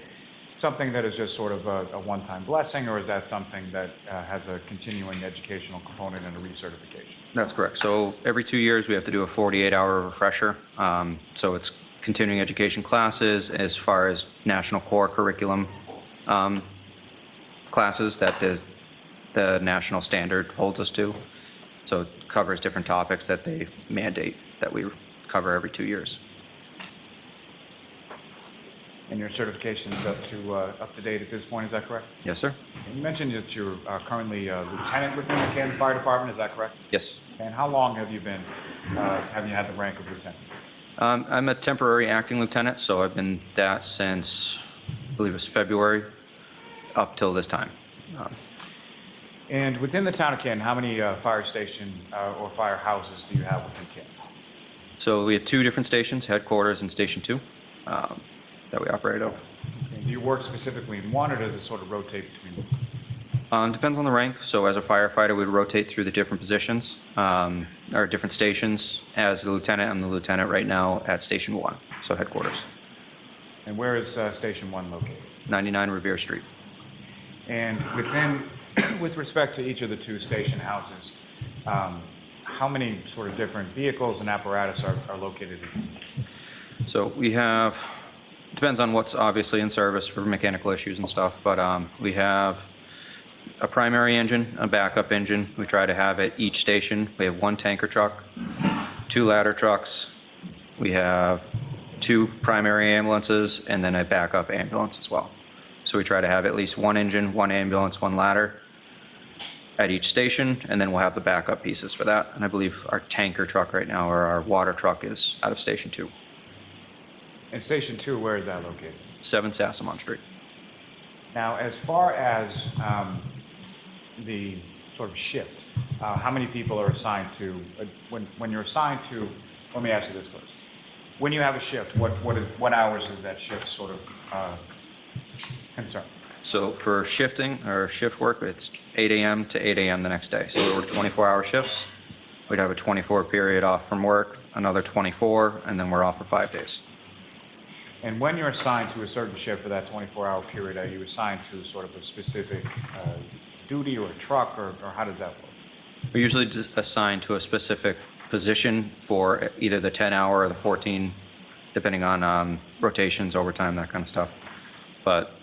something that is just sort of a one-time blessing, or is that something that has a continuing educational component and a recertification? That's correct. So every 2 years we have to do a 48-hour refresher. So it's continuing education classes as far as national core curriculum classes that the national standard holds us to. So it covers different topics that they mandate that we cover every 2 years. And your certification is up to date at this point, is that correct? Yes, sir. And you mentioned that you're currently a lieutenant within the Canton Fire Department, is that correct? Yes. And how long have you been, have you had the rank of lieutenant? I'm a temporary acting lieutenant, so I've been that since, I believe it was February, up till this time. And within the town of Canton, how many fire station or firehouses do you have within Canton? So we have 2 different stations, headquarters and Station 2, that we operate of. And do you work specifically in one, or does it sort of rotate between the 2? Depends on the rank. So as a firefighter, we'd rotate through the different positions, or different stations. As the lieutenant, I'm the lieutenant right now at Station 1, so headquarters. And where is Station 1 located? 99 Revere Street. And with respect to each of the 2 station houses, how many sort of different vehicles and apparatus are located in? So we have, depends on what's obviously in service for mechanical issues and stuff, but we have a primary engine, a backup engine. We try to have at each station. We have 1 tanker truck, 2 ladder trucks. We have 2 primary ambulances and then a backup ambulance as well. So we try to have at least 1 engine, 1 ambulance, 1 ladder at each station, and then we'll have the backup pieces for that. And I believe our tanker truck right now, or our water truck, is out of Station 2. And Station 2, where is that located? 7 Sassamon Street. Now, as far as the sort of shift, how many people are assigned to, when you're assigned to, let me ask you this first. When you have a shift, what hours is that shift sort of concern? So for shifting or shift work, it's 8 a.m. to 8 a.m. the next day. So we work 24-hour shifts. We'd have a 24 period off from work, another 24, and then we're off for 5 days. And when you're assigned to a certain shift for that 24-hour period, are you assigned to sort of a specific duty or a truck, or how does that work? We're usually just assigned to a specific position for either the 10-hour or the 14, depending on rotations, overtime, that kind of stuff. But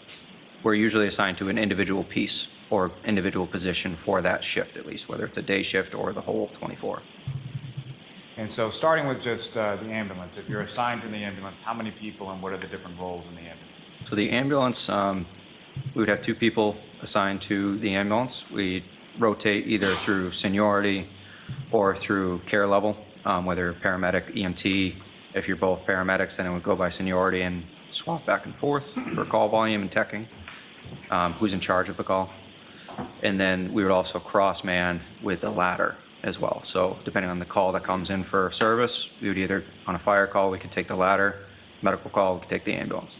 we're usually assigned to an individual piece or individual position for that shift, at least, whether it's a day shift or the whole 24. And so starting with just the ambulance, if you're assigned to the ambulance, how many people and what are the different roles in the ambulance? So the ambulance, we would have 2 people assigned to the ambulance. We rotate either through seniority or through care level, whether paramedic, EMT. If you're both paramedics, then it would go by seniority and swap back and forth for call volume and teching, who's in charge of the call. And then we would also cross-man with the ladder as well. So depending on the call that comes in for service, we would either, on a fire call, we could take the ladder, medical call, we could take the ambulance.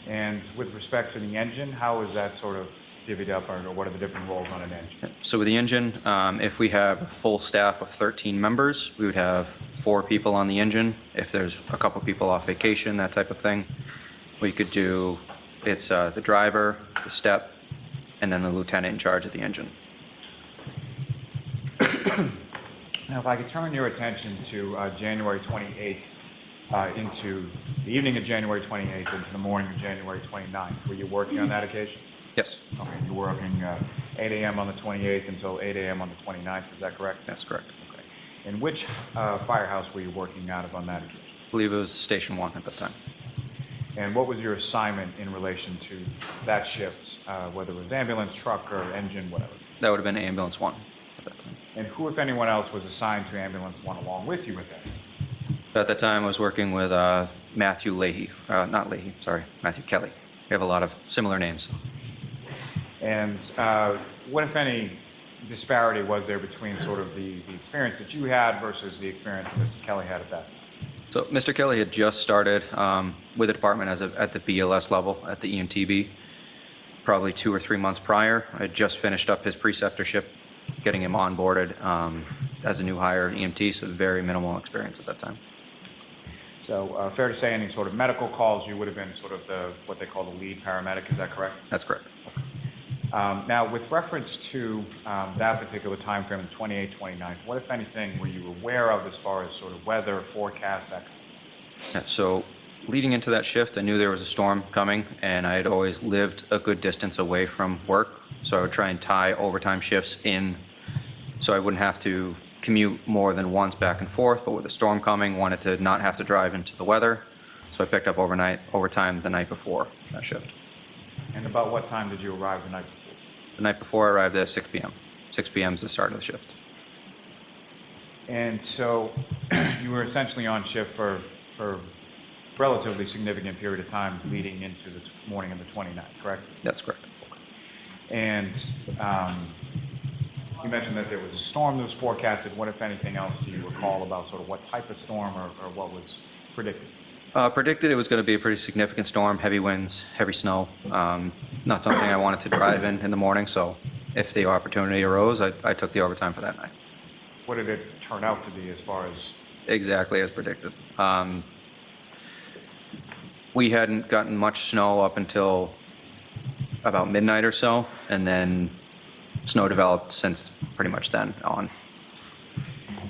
And with respect to the engine, how is that sort of divvied up, or what are the different roles on an engine? So with the engine, if we have a full staff of 13 members, we would have 4 people on the engine. If there's a couple people off vacation, that type of thing, we could do, it's the driver, the step, and then the lieutenant in charge of the engine. Now, if I could turn your attention to January 28th, into the evening of January 28th into the morning of January 29th, were you working on that occasion? Yes. Okay, you're working 8 a.m. on the 28th until 8 a.m. on the 29th, is that correct? That's correct. Okay. And which firehouse were you working out of on that occasion? I believe it was Station 1 at that time. And what was your assignment in relation to that shift, whether it was ambulance, truck, or engine, whatever? That would have been Ambulance 1 at that time. And who, if anyone else, was assigned to Ambulance 1 along with you at that time? At that time, I was working with Matthew Leahy, not Leahy, sorry, Matthew Kelly. We have a lot of similar names. And what, if any, disparity was there between sort of the experience that you had versus the experience that Mr. Kelly had at that time? So Mr. Kelly had just started with the department at the BLS level at the EMTB, probably 2 or 3 months prior. I had just finished up his preceptorship, getting him onboarded as a new hire EMT, so very minimal experience at that time. So fair to say any sort of medical calls, you would have been sort of what they call the lead paramedic, is that correct? That's correct. Now, with reference to that particular time frame, the 28th, 29th, what, if anything, were you aware of as far as sort of weather, forecast, that kind of thing? Yeah, so leading into that shift, I knew there was a storm coming, and I had always lived a good distance away from work, so I would try and tie overtime shifts in so I wouldn't have to commute more than once back and forth, but with the storm coming, wanted to not have to drive into the weather, so I picked up overtime the night before that shift. And about what time did you arrive the night before? The night before, I arrived at 6 p.m. 6 p.m. is the start of the shift. And so you were essentially on shift for a relatively significant period of time leading into the morning of the 29th, correct? That's correct. And you mentioned that there was a storm that was forecasted. What, if anything else, do you recall about sort of what type of storm or what was predicted? Predicted it was going to be a pretty significant storm, heavy winds, heavy snow. Not something I wanted to drive in the morning, so if the opportunity arose, I took the overtime for that night. What did it turn out to be as far as? Exactly as predicted. We hadn't gotten much snow up until about midnight or so, and then snow developed since pretty much then on.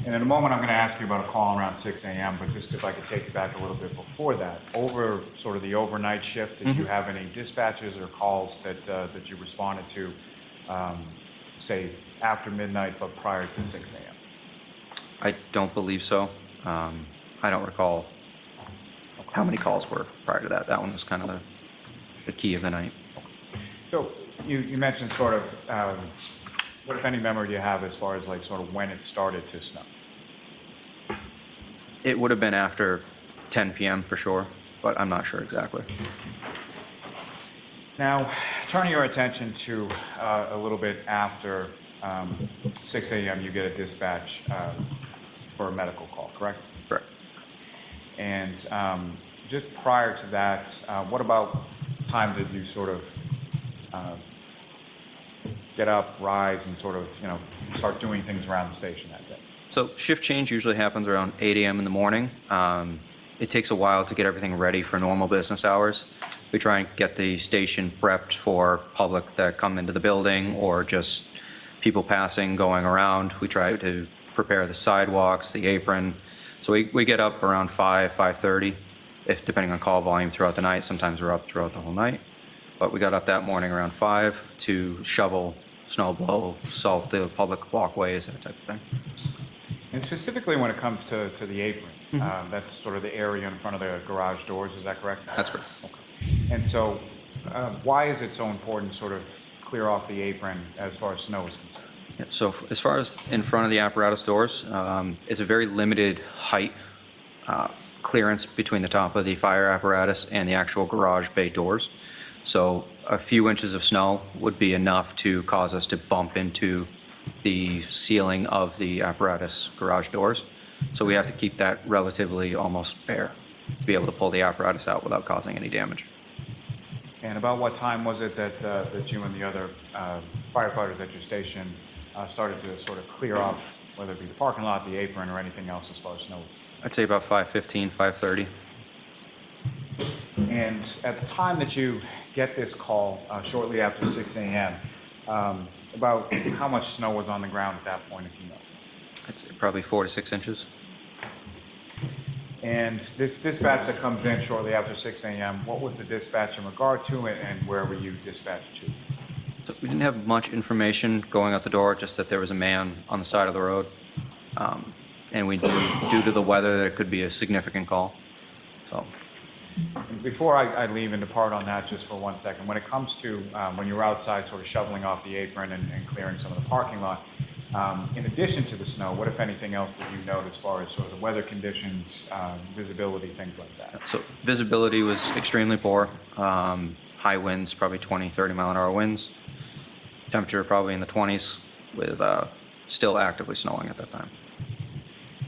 And in a moment, I'm going to ask you about a call around 6 a.m., but just if I could take you back a little bit before that, over sort of the overnight shift, did you have any dispatches or calls that you responded to, say, after midnight, but prior to 6 a.m.? I don't believe so. I don't recall how many calls were prior to that. That one was kind of the key of the night. So you mentioned sort of, what if any memory do you have as far as like sort of when it started to snow? It would have been after 10 p.m. for sure, but I'm not sure exactly. Now, turning your attention to a little bit after 6 a.m., you get a dispatch for a medical call, correct? Correct. And just prior to that, what about time did you sort of get up, rise, and sort of, start doing things around the station that day? So shift change usually happens around 8 a.m. in the morning. It takes a while to get everything ready for normal business hours. We try and get the station prepped for public that come into the building or just people passing, going around. We try to prepare the sidewalks, the apron. So we get up around 5:30, if depending on call volume throughout the night. Sometimes we're up throughout the whole night. But we got up that morning around 5 to shovel, snow blow, salt the public walkways, that type of thing. And specifically when it comes to the apron, that's sort of the area in front of the garage doors, is that correct? That's correct. Okay. And so why is it so important to sort of clear off the apron as far as snow is concerned? Yeah, so as far as in front of the apparatus doors, it's a very limited height clearance between the top of the fire apparatus and the actual garage bay doors. So a few inches of snow would be enough to cause us to bump into the ceiling of the apparatus garage doors. So we have to keep that relatively almost bare to be able to pull the apparatus out without causing any damage. And about what time was it that you and the other firefighters at your station started to sort of clear off, whether it be the parking lot, the apron, or anything else as far as snow? I'd say about 5:15, 5:30. And at the time that you get this call, shortly after 6 a.m., about how much snow was on the ground at that point, if you know? I'd say probably 4 to 6 inches. And this dispatch that comes in shortly after 6 a.m., what was the dispatch in regard to it, and where were you dispatched to? So we didn't have much information going out the door, just that there was a man on the side of the road. And we knew, due to the weather, that it could be a significant call. So. Before I leave and depart on that just for 1 second, when it comes to when you were outside sort of shoveling off the apron and clearing some of the parking lot, in addition to the snow, what, if anything else, did you note as far as sort of the weather conditions, visibility, things like that? So visibility was extremely poor. High winds, probably 20, 30 mile an hour winds. Temperature probably in the 20s with still actively snowing at that time.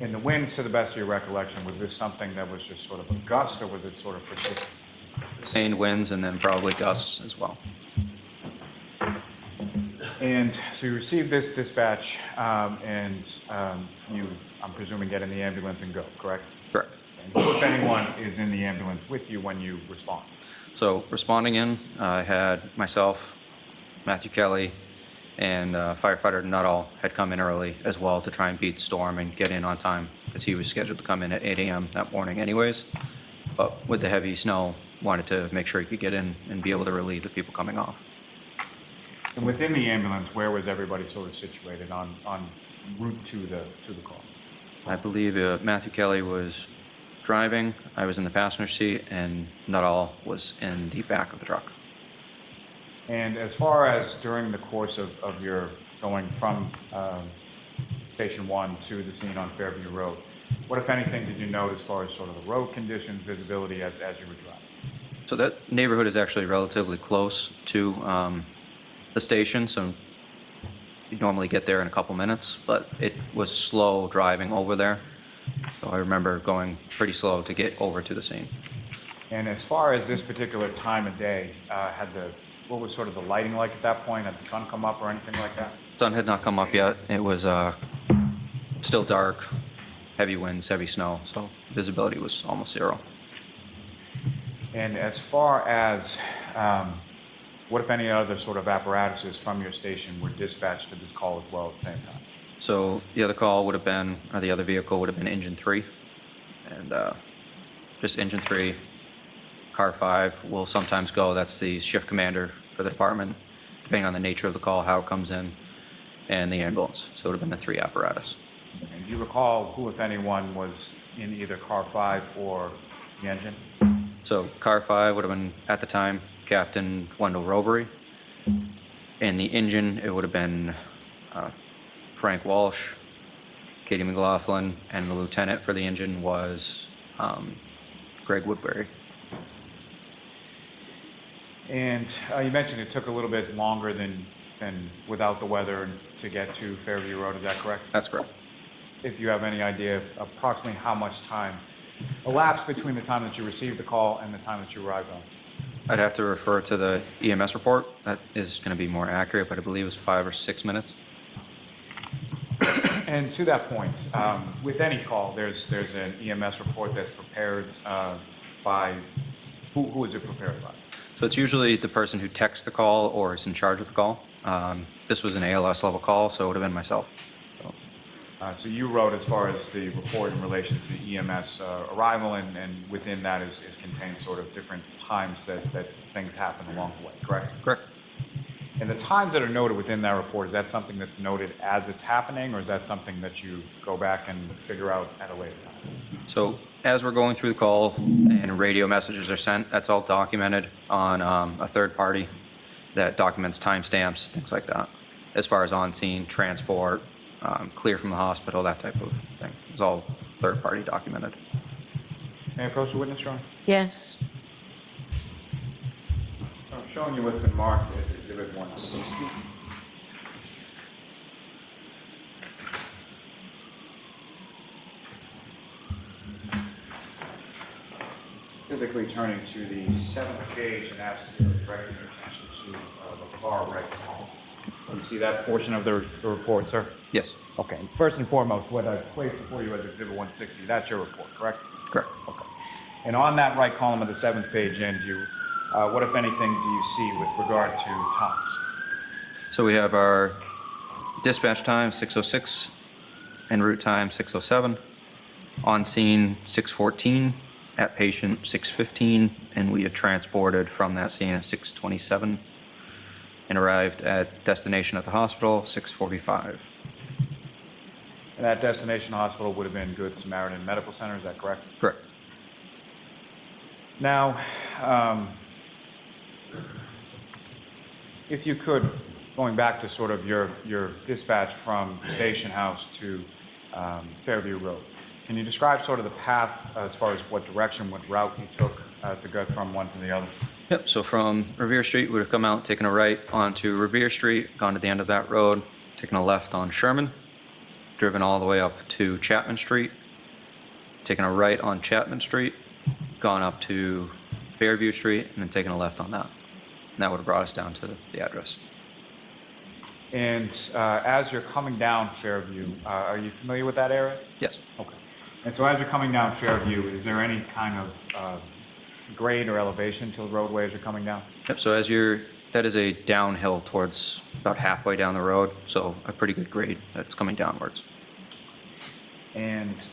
In the winds, to the best of your recollection, was this something that was just sort of a gust, or was it sort of persistent? Sustained winds and then probably gusts as well. And so you received this dispatch, and you, I'm presuming, get in the ambulance and go, correct? Correct. And who, if anyone, is in the ambulance with you when you respond? So responding in, I had myself, Matthew Kelly, and firefighter Nutall had come in early as well to try and beat the storm and get in on time, because he was scheduled to come in at 8 a.m. that morning anyways. But with the heavy snow, wanted to make sure he could get in and be able to relieve the people coming off. And within the ambulance, where was everybody sort of situated on route to the call? I believe Matthew Kelly was driving, I was in the passenger seat, and Nutall was in the back of the truck. And as far as during the course of your going from Station 1 to the scene on Fairview Road, what, if anything, did you note as far as sort of the road conditions, visibility as you were driving? So that neighborhood is actually relatively close to the station, so you normally get there in a couple minutes, but it was slow driving over there. So I remember going pretty slow to get over to the scene. And as far as this particular time of day, what was sort of the lighting like at that point? Had the sun come up or anything like that? Sun had not come up yet. It was still dark, heavy winds, heavy snow, so visibility was almost zero. And as far as what, if any, other sort of apparatuses from your station were dispatched to this call as well at the same time? So the other call would have been, or the other vehicle would have been engine 3. And just engine 3. Car 5 will sometimes go. That's the shift commander for the department, depending on the nature of the call, how it comes in, and the ambulance. So it would have been the 3 apparatus. And do you recall who, if anyone, was in either car 5 or the engine? So car 5 would have been, at the time, Captain Wendell Robery. And the engine, it would have been Frank Walsh, Katie McLaughlin, and the lieutenant for the engine was Greg Woodbury. And you mentioned it took a little bit longer than without the weather to get to Fairview Road. Is that correct? That's correct. If you have any idea approximately how much time elapsed between the time that you received the call and the time that you arrived on scene? I'd have to refer to the EMS report. That is going to be more accurate, but I believe it was 5 or 6 minutes. And to that point, with any call, there's an EMS report that's prepared by, who is it prepared by? So it's usually the person who texts the call or is in charge of the call. This was an ALS level call, so it would have been myself. So you wrote as far as the report in relation to the EMS arrival, and within that is contained sort of different times that things happen along the way, correct? Correct. And the times that are noted within that report, is that something that's noted as it's happening, or is that something that you go back and figure out at a later time? So as we're going through the call and radio messages are sent, that's all documented on a third party that documents timestamps, things like that. As far as on scene, transport, clear from the hospital, that type of thing. It's all third party documented. May I approach the witness, John? Yes. I'm showing you what's been marked as Exhibit 160. Specifically turning to the 7th page and asking you to direct your attention to the far right column. You see that portion of the report, sir? Yes. Okay. First and foremost, what I placed before you as Exhibit 160, that's your report, correct? Correct. Okay. And on that right column of the 7th page end, what, if anything, do you see with regard to times? So we have our dispatch time, 6:06, en route time, 6:07, on scene, 6:14, at patient, 6:15, and we had transported from that scene at 6:27 and arrived at destination at the hospital, 6:45. And that destination hospital would have been Good Samaritan Medical Center, is that correct? Correct. Now, if you could, going back to sort of your dispatch from Station House to Fairview Road, can you describe sort of the path as far as what direction, what route you took to go from one to the other? Yep, so from Revere Street, we would have come out, taken a right onto Revere Street, gone to the end of that road, taken a left on Sherman, driven all the way up to Chapman Street, taken a right on Chapman Street, gone up to Fairview Street, and then taken a left on that. And that would have brought us down to the address. And as you're coming down Fairview, are you familiar with that area? Yes. Okay. And so as you're coming down Fairview, is there any kind of grade or elevation to the roadway as you're coming down? Yep, so that is a downhill towards about halfway down the road, so a pretty good grade that's coming downwards. And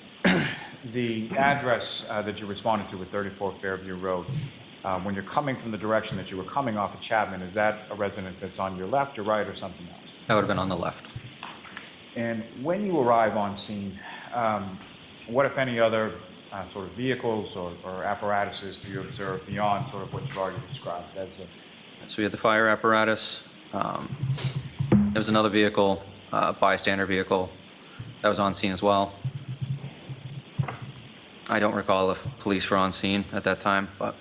the address that you responded to with 34 Fairview Road, when you're coming from the direction that you were coming off of Chapman, is that a residence that's on your left or right or something else? That would have been on the left. And when you arrive on scene, what, if any, other sort of vehicles or apparatuses do you observe beyond sort of what you've already described as a... So we had the fire apparatus. There was another vehicle, bystander vehicle, that was on scene as well. I don't recall if police were on scene at that time, but...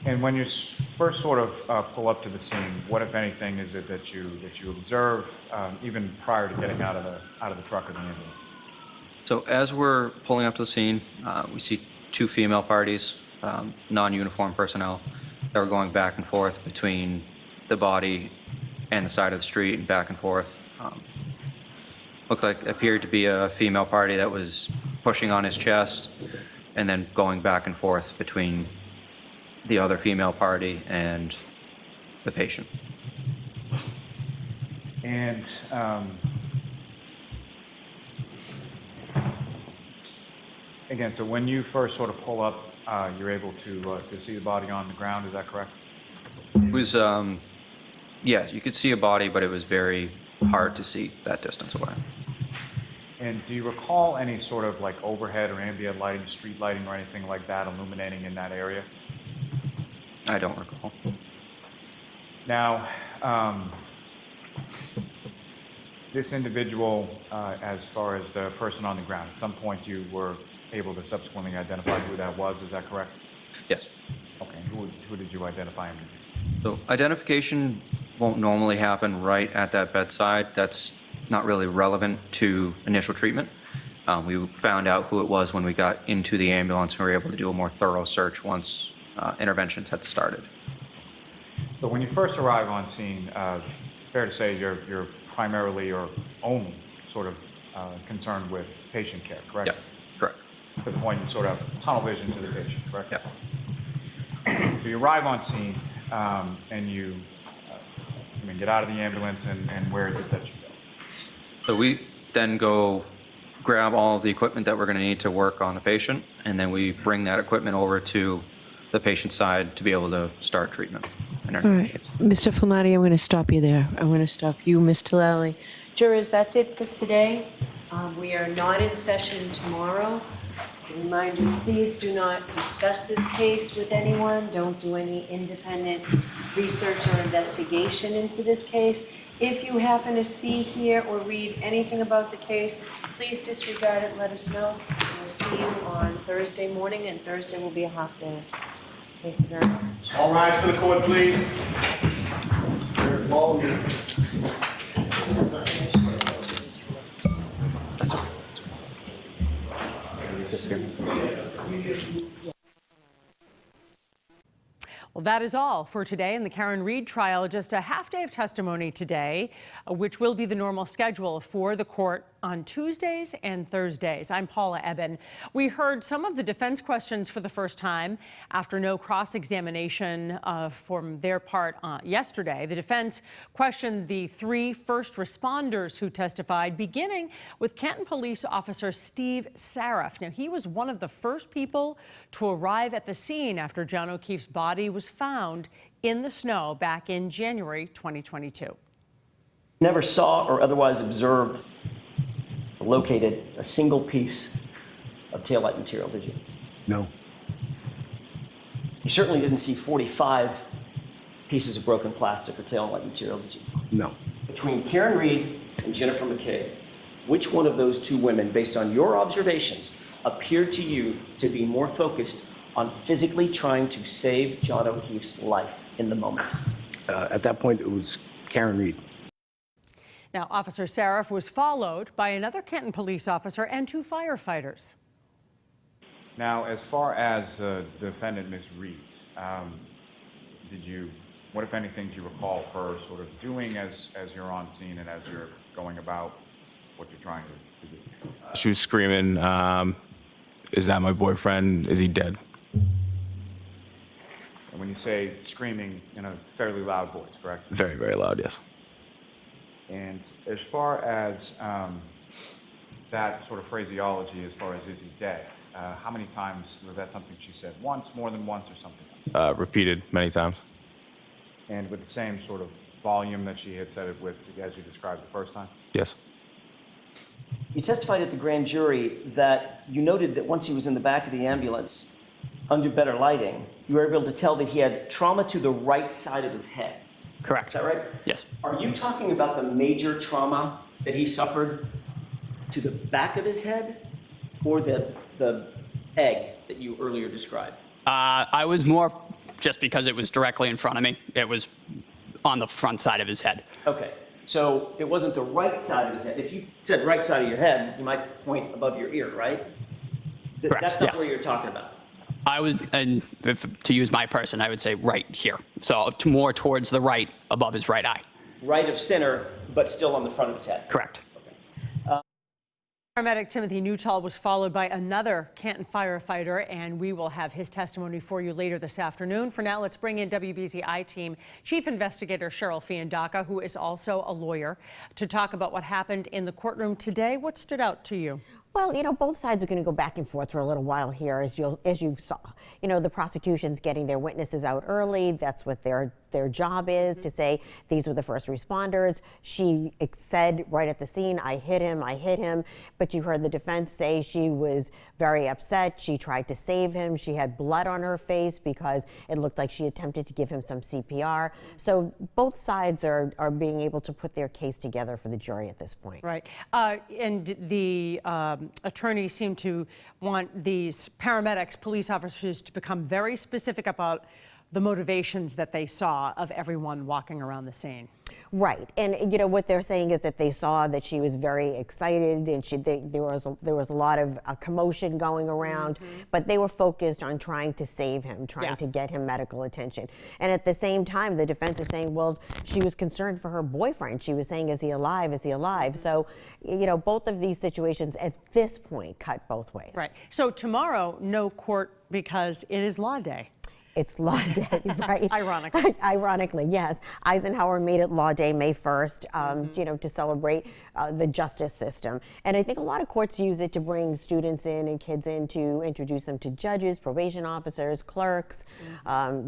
And when you first sort of pull up to the scene, what, if anything, is it that you observe even prior to getting out of the truck or the ambulance? So as we're pulling up to the scene, we see 2 female parties, non-uniformed personnel, that were going back and forth between the body and the side of the street and back and forth. Appeared to be a female party that was pushing on his chest and then going back and forth between the other female party and the patient. And Again, so when you first sort of pull up, you're able to see the body on the ground, is that correct? It was, yeah, you could see a body, but it was very hard to see that distance away. And do you recall any sort of like overhead or ambient lighting, street lighting or anything like that illuminating in that area? I don't recall. Now, this individual, as far as the person on the ground, at some point you were able to subsequently identify who that was, is that correct? Yes. Okay, who did you identify him to be? So identification won't normally happen right at that bedside. That's not really relevant to initial treatment. We found out who it was when we got into the ambulance and we were able to do a more thorough search once interventions had started. So when you first arrive on scene, fair to say you're primarily or only sort of concerned with patient care, correct? Yeah, correct. To the point you sort of tunnel vision to the patient, correct? Yeah. So you arrive on scene and you get out of the ambulance and where is it that you go? So we then go grab all of the equipment that we're going to need to work on the patient, and then we bring that equipment over to the patient's side to be able to start treatment. All right. Mr. Flatti, I'm going to stop you there. I'm going to stop you, Ms. Tallali. Jurors, that's it for today. We are not in session tomorrow. I remind you, please do not discuss this case with anyone. Don't do any independent research or investigation into this case. If you happen to see, hear, or read anything about the case, please disregard it and let us know. We'll see you on Thursday morning, and Thursday will be a half day as well. Thank you very much. All rise for the court, please. Follow me. That's all. Just here. Well, that is all for today in the Karen Reed trial. Just a half day of testimony today, which will be the normal schedule for the court on Tuesdays and Thursdays. I'm Paula Eben. We heard some of the defense questions for the first time after no cross-examination from their part yesterday. The defense questioned the 3 first responders who testified, beginning with Canton Police Officer Steve Saraf. Now, he was one of the first people to arrive at the scene after John O'Keefe's body was found in the snow back in January 2022. Never saw or otherwise observed or located a single piece of taillight material, did you? No. You certainly didn't see 45 pieces of broken plastic or taillight material, did you? No. Between Karen Reed and Jennifer McCabe, which one of those 2 women, based on your observations, appeared to you to be more focused on physically trying to save John O'Keefe's life in the moment? At that point, it was Karen Reed. Now, Officer Saraf was followed by another Canton police officer and 2 firefighters. Now, as far as the defendant, Ms. Reed, what, if anything, do you recall her sort of doing as you're on scene and as you're going about what you're trying to do? She was screaming, is that my boyfriend? Is he dead? And when you say screaming in a fairly loud voice, correct? Very, very loud, yes. And as far as that sort of phraseology, as far as is he dead, how many times was that something she said? Once, more than once, or something else? Repeated many times. And with the same sort of volume that she had said it with, as you described the first time? Yes. You testified at the grand jury that you noted that once he was in the back of the ambulance, under better lighting, you were able to tell that he had trauma to the right side of his head. Correct. Is that right? Yes. Are you talking about the major trauma that he suffered to the back of his head, or the egg that you earlier described? I was more just because it was directly in front of me. It was on the front side of his head. Okay. So it wasn't the right side of his head. If you said right side of your head, you might point above your ear, right? Correct. That's not yes. where you're talking about. I was, and to use my person, I would say right here. So more towards the right, above his right eye. Right of center, but still on the front of his head. Correct. Paramedic Timothy Nutall was followed by another Canton firefighter, and we will have his testimony for you later this afternoon. For now, let's bring in WBZI team Chief Investigator Cheryl Fiandaca, who is also a lawyer, to talk about what happened in the courtroom today. What stood out to you? Well, you know, both sides are going to go back and forth for a little while here, as you saw. You know, the prosecution's getting their witnesses out early. That's what their job is, to say these were the first responders. She said right at the scene, I hit him. But you heard the defense say she was very upset. She tried to save him. She had blood on her face because it looked like she attempted to give him some CPR. So both sides are being able to put their case together for the jury at this point. Right. And the attorneys seem to want these paramedics, police officers, to become very specific about the motivations that they saw of everyone walking around the scene. Right, and you know what they're saying is that they saw that she was very excited, and there was a lot of commotion going around, but they were focused on trying to save him, trying to get him medical attention. And at the same time, the defense is saying, well, she was concerned for her boyfriend. She was saying, is he alive? Is he alive? So, you know, both of these situations at this point cut both ways. Right. So tomorrow, no court because it is Law Day. It's Law Day, right? Ironically. Ironically, yes. Eisenhower made it Law Day May 1st, you know, to celebrate the justice system. And I think a lot of courts use it to bring students in and kids in to introduce them to judges, probation officers, clerks,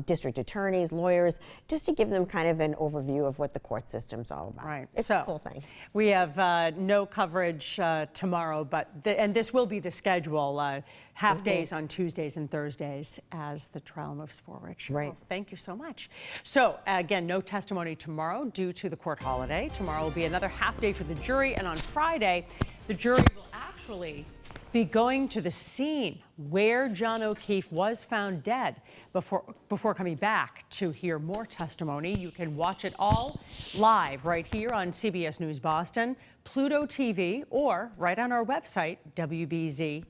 district attorneys, lawyers, just to give them kind of an overview of what the court system's all about. Right. It's a cool thing. We have no coverage tomorrow, but and this will be the schedule, half days on Tuesdays and Thursdays as the trial moves forward. Right. Well, thank you so much. So again, no testimony tomorrow due to the court holiday. Tomorrow will be another half day for the jury, and on Friday, the jury will actually be going to the scene where John O'Keefe was found dead before coming back to hear more testimony. You can watch it all live right here on CBS News Boston, Pluto TV, or right on our website, WBZ.com.